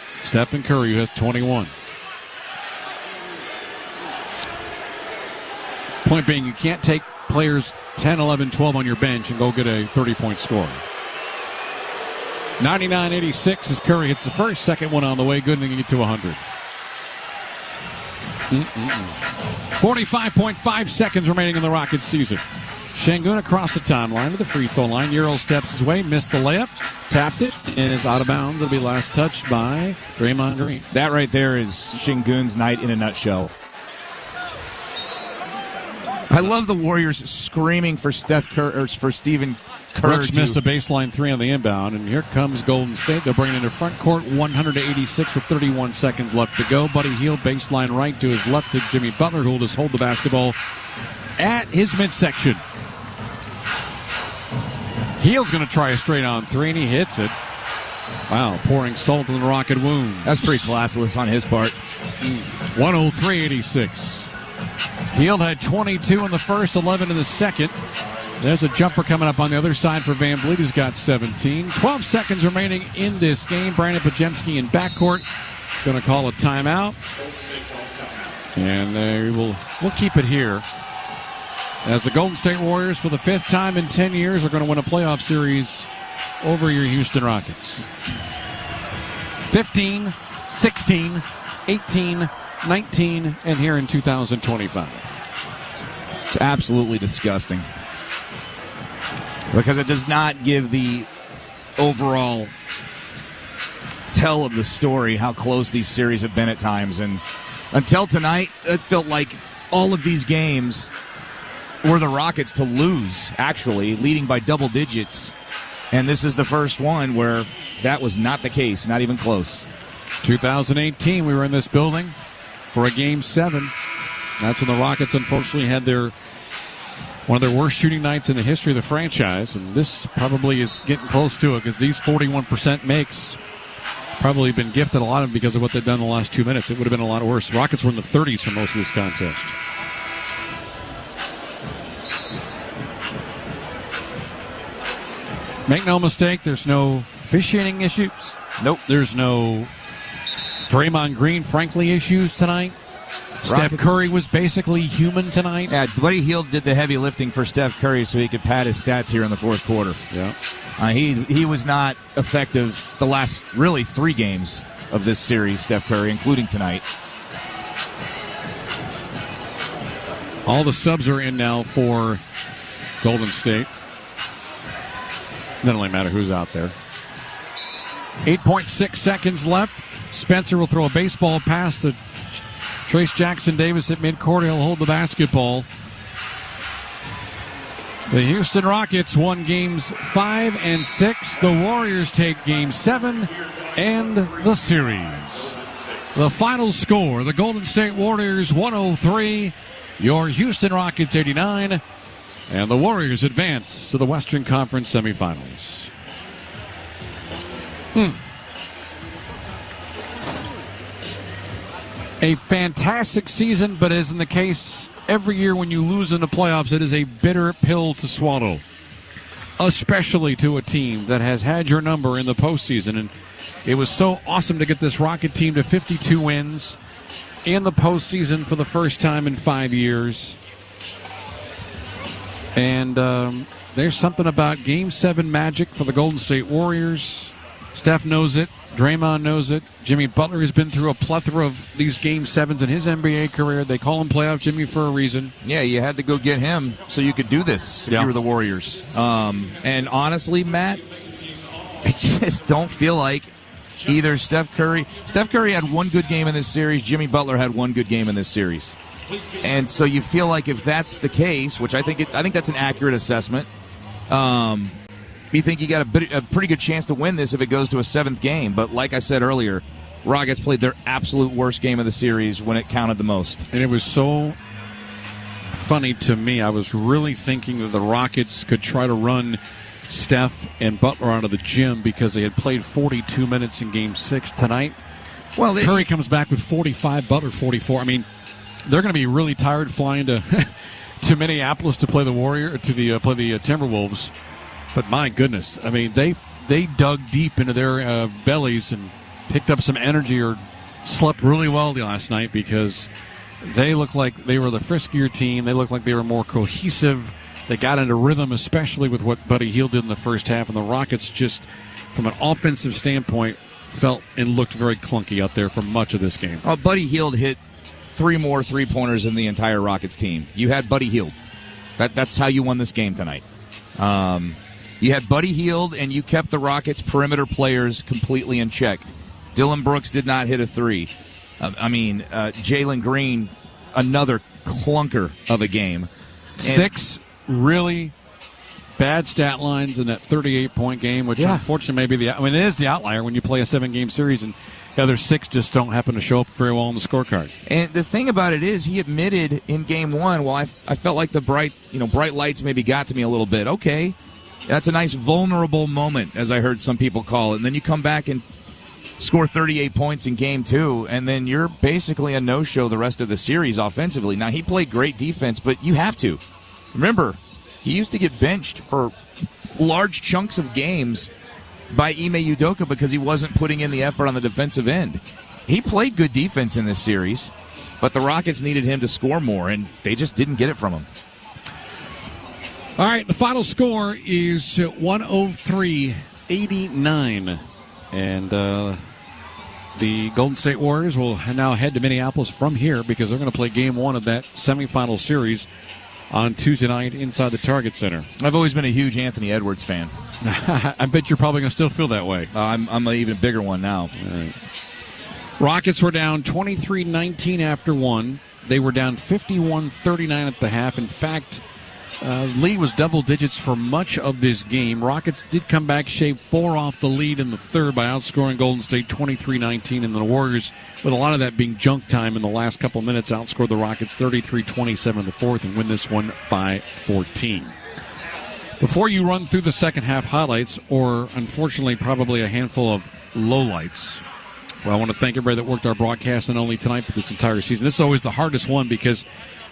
Stephen Curry, who has 21. Point being, you can't take players 10, 11, 12 on your bench and go get a 30-point score. 99-86 as Curry hits the first. Second one on the way. Good, and they get to 100. 45.5 seconds remaining in the Rockets season. Şengün across the timeline to the free throw line. Euro steps his way, missed the layup, tapped it, and is out of bounds. It'll be last touched by Draymond Green.
That right there is Şengün's night in a nutshell. I love the Warriors screaming for Stephen Kerr.
Brooks missed a baseline three on the inbound, and here comes Golden State. They'll bring it into front court, 100-86 with 31 seconds left to go. Buddy Hield, baseline right to his left to Jimmy Butler, who will just hold the basketball at his midsection. Hield's going to try a straight-on three, and he hits it. Wow, pouring salt in the Rocket wound.
That's pretty classless on his part.
103-86. Hield had 22 in the first, 11 in the second. There's a jumper coming up on the other side for Van Vliet, who's got 17. 12 seconds remaining in this game. Brandon Podziemski in backcourt is going to call a timeout. And we'll keep it here. As the Golden State Warriors, for the fifth time in 10 years, are going to win a playoff series over your Houston Rockets. 15, 16, 18, 19, and here in 2025.
It's absolutely disgusting. Because it does not give the overall tell of the story how close these series have been at times. And until tonight, it felt like all of these games were the Rockets to lose, actually, leading by double digits. And this is the first one where that was not the case, not even close.
2018, we were in this building for a Game 7. That's when the Rockets, unfortunately, had one of their worst shooting nights in the history of the franchise. And this probably is getting close to it because these 41% makes probably been gifted a lot of because of what they've done in the last 2 minutes. It would have been a lot worse. The Rockets were in the 30s for most of this contest. Make no mistake, there's no officiating issues.
Nope.
There's no Draymond Green, frankly, issues tonight. Steph Curry was basically human tonight.
Yeah, Buddy Hield did the heavy lifting for Steph Curry so he could pad his stats here in the fourth quarter.
Yeah,
he was not effective the last, really, 3 games of this series, Steph Curry, including tonight.
All the subs are in now for Golden State. Doesn't really matter who's out there. 8.6 seconds left. Spencer will throw a baseball pass to Trace Jackson-Davis at midcourt. He'll hold the basketball. The Houston Rockets won games 5 and 6. The Warriors take game 7 and the series. The final score, the Golden State Warriors 103, your Houston Rockets 89, and the Warriors advance to the Western Conference semifinals. A fantastic season, but as in the case every year when you lose in the playoffs, it is a bitter pill to swallow, especially to a team that has had your number in the postseason. And it was so awesome to get this Rocket team to 52 wins in the postseason for the first time in 5 years. And there's something about Game 7 magic for the Golden State Warriors. Steph knows it. Draymond knows it. Jimmy Butler has been through a plethora of these Game 7s in his NBA career. They call him Playoff Jimmy for a reason.
Yeah, you had to go get him so you could do this if you were the Warriors. And honestly, Matt, I just don't feel like either Steph Curry had one good game in this series. Jimmy Butler had one good game in this series. And so you feel like if that's the case, which I think that's an accurate assessment, you think you got a pretty good chance to win this if it goes to a 7th game. But like I said earlier, Rockets played their absolute worst game of the series when it counted the most.
And it was so funny to me. I was really thinking that the Rockets could try to run Steph and Butler out of the gym because they had played 42 minutes in Game 6 tonight. Well, Curry comes back with 45, Butler 44. I mean, they're going to be really tired flying to Minneapolis to play the play the Timberwolves. But my goodness, I mean, they dug deep into their bellies and picked up some energy or slept really well last night because they looked like they were the friskier team. They looked like they were more cohesive. They got into rhythm, especially with what Buddy Hield did in the first half. And the Rockets just, from an offensive standpoint, felt and looked very clunky out there for much of this game.
Buddy Hield hit 3 more three-pointers than the entire Rockets team. You had Buddy Hield. That's how you won this game tonight. You had Buddy Hield, and you kept the Rockets' perimeter players completely in check. Dylan Brooks did not hit a three. Jalen Green, another clunker of a game.
6 really bad stat lines in that 38-point game, which unfortunately it is the outlier when you play a 7-game series, and the other 6 just don't happen to show up very well on the scorecard.
And the thing about it is, he admitted in game 1, well, I felt like the bright lights maybe got to me a little bit. Okay, that's a nice vulnerable moment, as I heard some people call it. And then you come back and score 38 points in game 2, and then you're basically a no-show the rest of the series offensively. Now, he played great defense, but you have to. Remember, he used to get benched for large chunks of games by Ime Udoka because he wasn't putting in the effort on the defensive end. He played good defense in this series, but the Rockets needed him to score more, and they just didn't get it from him.
All right, the final score is 103-89. And the Golden State Warriors will now head to Minneapolis from here because they're going to play game 1 of that semifinal series on Tuesday night inside the Target Center.
I've always been a huge Anthony Edwards fan.
I bet you're probably going to still feel that way.
I'm an even bigger one now.
All right. Rockets were down 23-19 after 1. They were down 51-39 at the half. In fact, lead was double digits for much of this game. Rockets did come back, shaved 4 off the lead in the third by outscoring Golden State 23-19, and the Warriors, with a lot of that being junk time in the last couple of minutes, outscored the Rockets 33-27 in the fourth and win this one by 14. Before you run through the second half highlights, or unfortunately probably a handful of lowlights, well, I want to thank everybody that worked our broadcast not only tonight but this entire season. This is always the hardest one because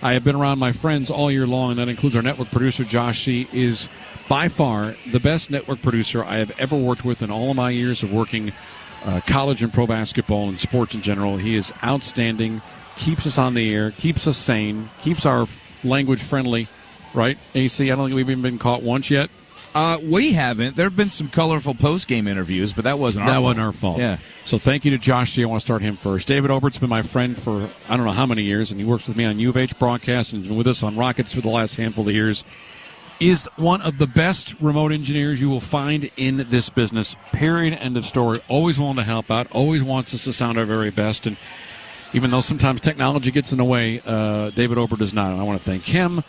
I have been around my friends all year long, and that includes our network producer, Josh C. is by far the best network producer I have ever worked with in all of my years of working college and pro basketball and sports in general. He is outstanding, keeps us on the air, keeps us sane, keeps our language friendly, right, AC? I don't think we've even been caught once yet.
We haven't. There have been some colorful post-game interviews, but that wasn't our fault.
That wasn't our fault.
Yeah.
So thank you to Josh C. I want to start him first. David Obert's been my friend for I don't know how many years, and he works with me on U of H broadcasts and been with us on Rockets for the last handful of years. Is one of the best remote engineers you will find in this business, period, end of story. Always willing to help out, always wants us to sound our very best, and even though sometimes technology gets in the way, David Obert does not, and I want to thank him.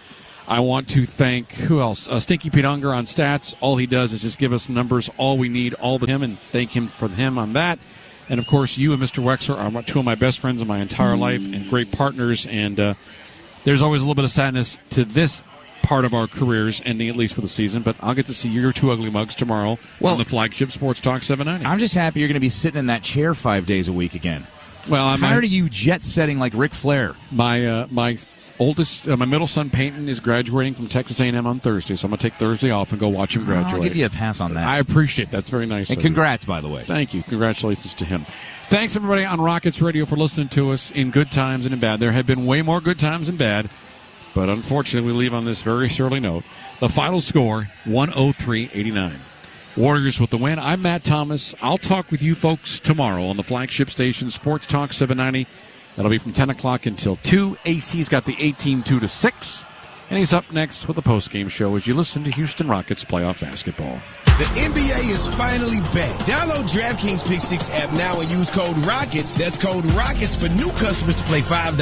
I want to thank, who else? Stinky Pete Unger on stats. All he does is just give us numbers, all we need, all but him, and thank him for him on that. And, of course, you and Mr. Wexler are 2 of my best friends in my entire life and great partners. And there's always a little bit of sadness to this part of our careers, ending at least for the season. But I'll get to see your 2 ugly mugs tomorrow on the flagship Sports Talk 790.
I'm just happy you're going to be sitting in that chair 5 days a week again.
Well, I'm
tired of you jet setting like Ric Flair.
My my middle son Peyton is graduating from Texas A&M on Thursday, so I'm going to take Thursday off and go watch him graduate.
I'll give you a pass on that.
I appreciate that. That's very nice.
And congrats, by the way.
Thank you. Congratulations to him. Thanks, everybody on Rockets Radio, for listening to us in good times and in bad. There have been way more good times than bad, but unfortunately we leave on this very surly note. The final score, 103-89. Warriors with the win. I'm Matt Thomas. I'll talk with you folks tomorrow on the flagship station, Sports Talk 790. That'll be from 10 o'clock until 2. AC's got the A-Team 2-6. And he's up next with the postgame show as you listen to Houston Rockets playoff basketball.
The NBA is finally back. Download DraftKings Pick 6 app now and use code ROCKETS. That's code ROCKETS for new customers to play $5.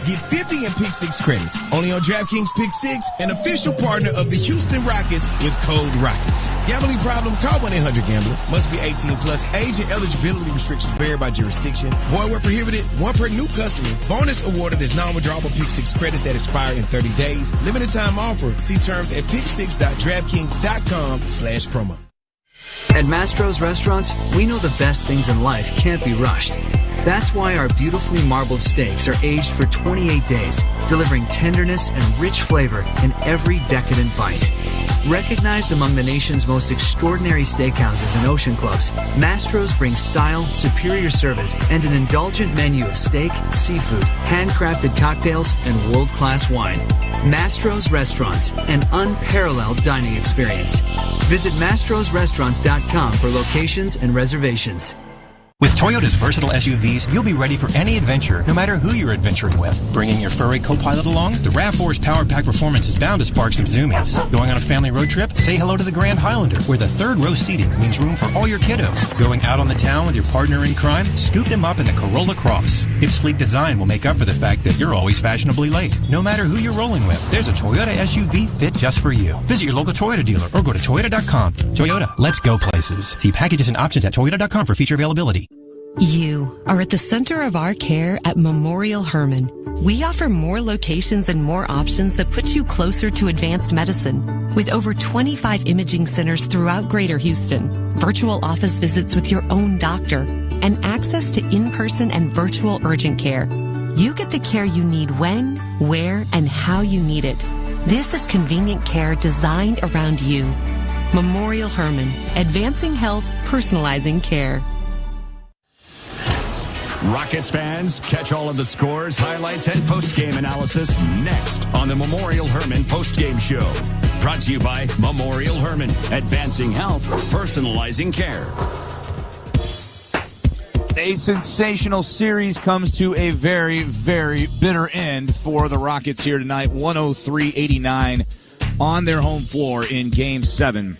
Get 50 in Pick 6 credits. Only on DraftKings Pick 6, an official partner of the Houston Rockets with code ROCKETS. Gambling problem? Call 1-800-GAMBLER. Must be 18 plus. Age and eligibility restrictions vary by jurisdiction. Void where prohibited. 1 per new customer. Bonus awarded is non-withdrawable Pick 6 credits that expire in 30 days. Limited time offer. See terms at pick6.draftkings.com/promo.
At Mastro's Restaurants, we know the best things in life can't be rushed. That's why our beautifully marbled steaks are aged for 28 days, delivering tenderness and rich flavor in every decadent bite. Recognized among the nation's most extraordinary steakhouses and ocean clubs, Mastro's brings style, superior service, and an indulgent menu of steak, seafood, handcrafted cocktails, and world-class wine. Mastro's Restaurants, an unparalleled dining experience. Visit mastrosrestaurants.com for locations and reservations.
With Toyota's versatile SUVs, you'll be ready for any adventure, no matter who you're adventuring with. Bringing your furry co-pilot along? The RAV4's Power Pack Performance is bound to spark some zoomies. Going on a family road trip? Say hello to the Grand Highlander, where the third row seating means room for all your kiddos. Going out on the town with your partner in crime? Scoop them up in the Corolla Cross. Its sleek design will make up for the fact that you're always fashionably late. No matter who you're rolling with, there's a Toyota SUV fit just for you. Visit your local Toyota dealer or go to Toyota.com. Toyota, let's go places. See packages and options at Toyota.com for feature availability.
You are at the center of our care at Memorial Hermann. We offer more locations and more options that put you closer to advanced medicine. With over 25 imaging centers throughout Greater Houston, virtual office visits with your own doctor, and access to in-person and virtual urgent care, you get the care you need when, where, and how you need it. This is convenient care designed around you. Memorial Hermann, advancing health, personalizing care.
Rockets fans, catch all of the scores, highlights, and post-game analysis next on the Memorial Hermann post-game show. Brought to you by Memorial Hermann, advancing health, personalizing care.
A sensational series comes to a very, very bitter end for the Rockets here tonight. 103-89 on their home floor in Game 7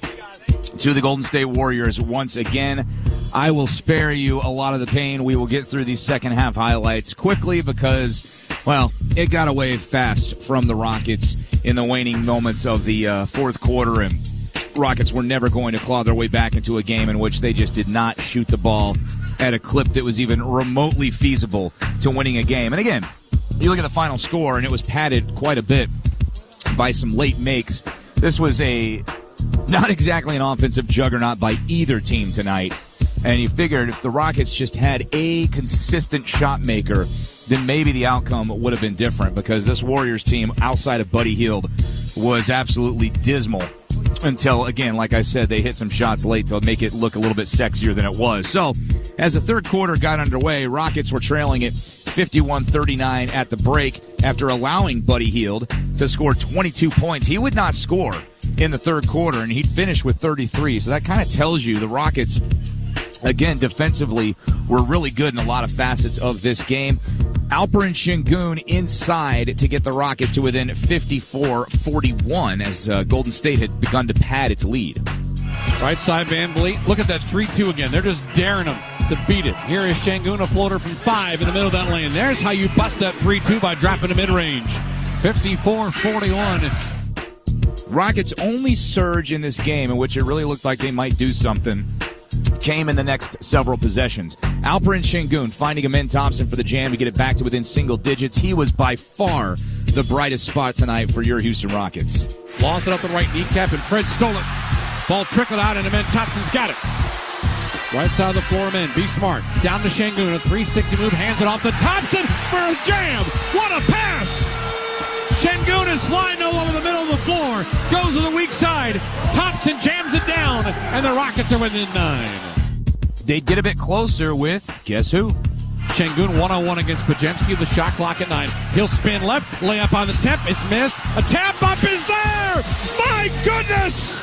to the Golden State Warriors once again. I will spare you a lot of the pain. We will get through these second half highlights quickly because, well, it got away fast from the Rockets in the waning moments of the fourth quarter, and Rockets were never going to claw their way back into a game in which they just did not shoot the ball at a clip that was even remotely feasible to winning a game. And again, you look at the final score, and it was padded quite a bit by some late makes. This was not exactly an offensive juggernaut by either team tonight. And you figured if the Rockets just had a consistent shot maker, then maybe the outcome would have been different, because this Warriors team, outside of Buddy Hield, was absolutely dismal until, again, like I said, they hit some shots late to make it look a little bit sexier than it was. So as the third quarter got underway, Rockets were trailing it 51-39 at the break after allowing Buddy Hield to score 22 points. He would not score in the third quarter, and he'd finish with 33. So that kind of tells you the Rockets, again, defensively, were really good in a lot of facets of this game. Alperen Şengün inside to get the Rockets to within 54-41 as Golden State had begun to pad its lead.
Right side, Van Vliet. Look at that 3-2 again. They're just daring them to beat it. Here is Şengün, a floater from 5 in the middle of that lane. There's how you bust that 3-2, by dropping to mid-range. 54-41.
Rockets' only surge in this game, in which it really looked like they might do something, came in the next several possessions. Alperen Şengün finding Amin Thompson for the jam to get it back to within single digits. He was by far the brightest spot tonight for your Houston Rockets.
Lost it up the right kneecap, and Fred stole it. Ball trickled out, and Amin Thompson's got it. Right side of the floor, Amin. Be smart. Down to Şengün, a 360 move, hands it off to Thompson for a jam. What a pass! Şengün is sliding all over the middle of the floor. Goes to the weak side. Thompson jams it down, and the Rockets are within 9.
They get a bit closer with, guess who?
Şengün 1-on-1 against Podziemski. The shot clock at 9. He'll spin left. Layup on the tip. It's missed. A tap up is there. My goodness.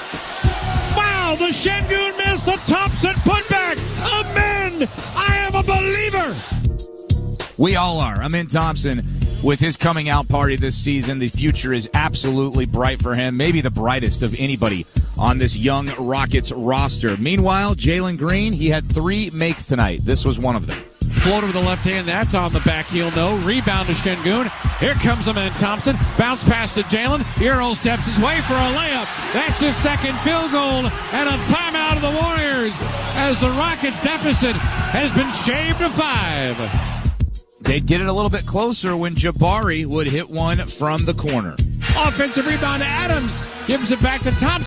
Wow, the Şengün miss. The Thompson putback. Amin. I am a believer.
We all are. Amin Thompson, with his coming out party this season, the future is absolutely bright for him. Maybe the brightest of anybody on this young Rockets roster. Meanwhile, Jalen Green, he had 3 makes tonight. This was one of them.
Floater with the left hand. That's on the back heel. No. Rebound to Şengün. Here comes Amin Thompson. Bounce pass to Jalen. Euro steps his way for a layup. That's his second field goal. And a timeout of the Warriors as the Rockets deficit has been shaved to 5.
They'd get it a little bit closer when Jabari would hit one from the corner.
Offensive rebound to Adams. Gives it back to Thompson.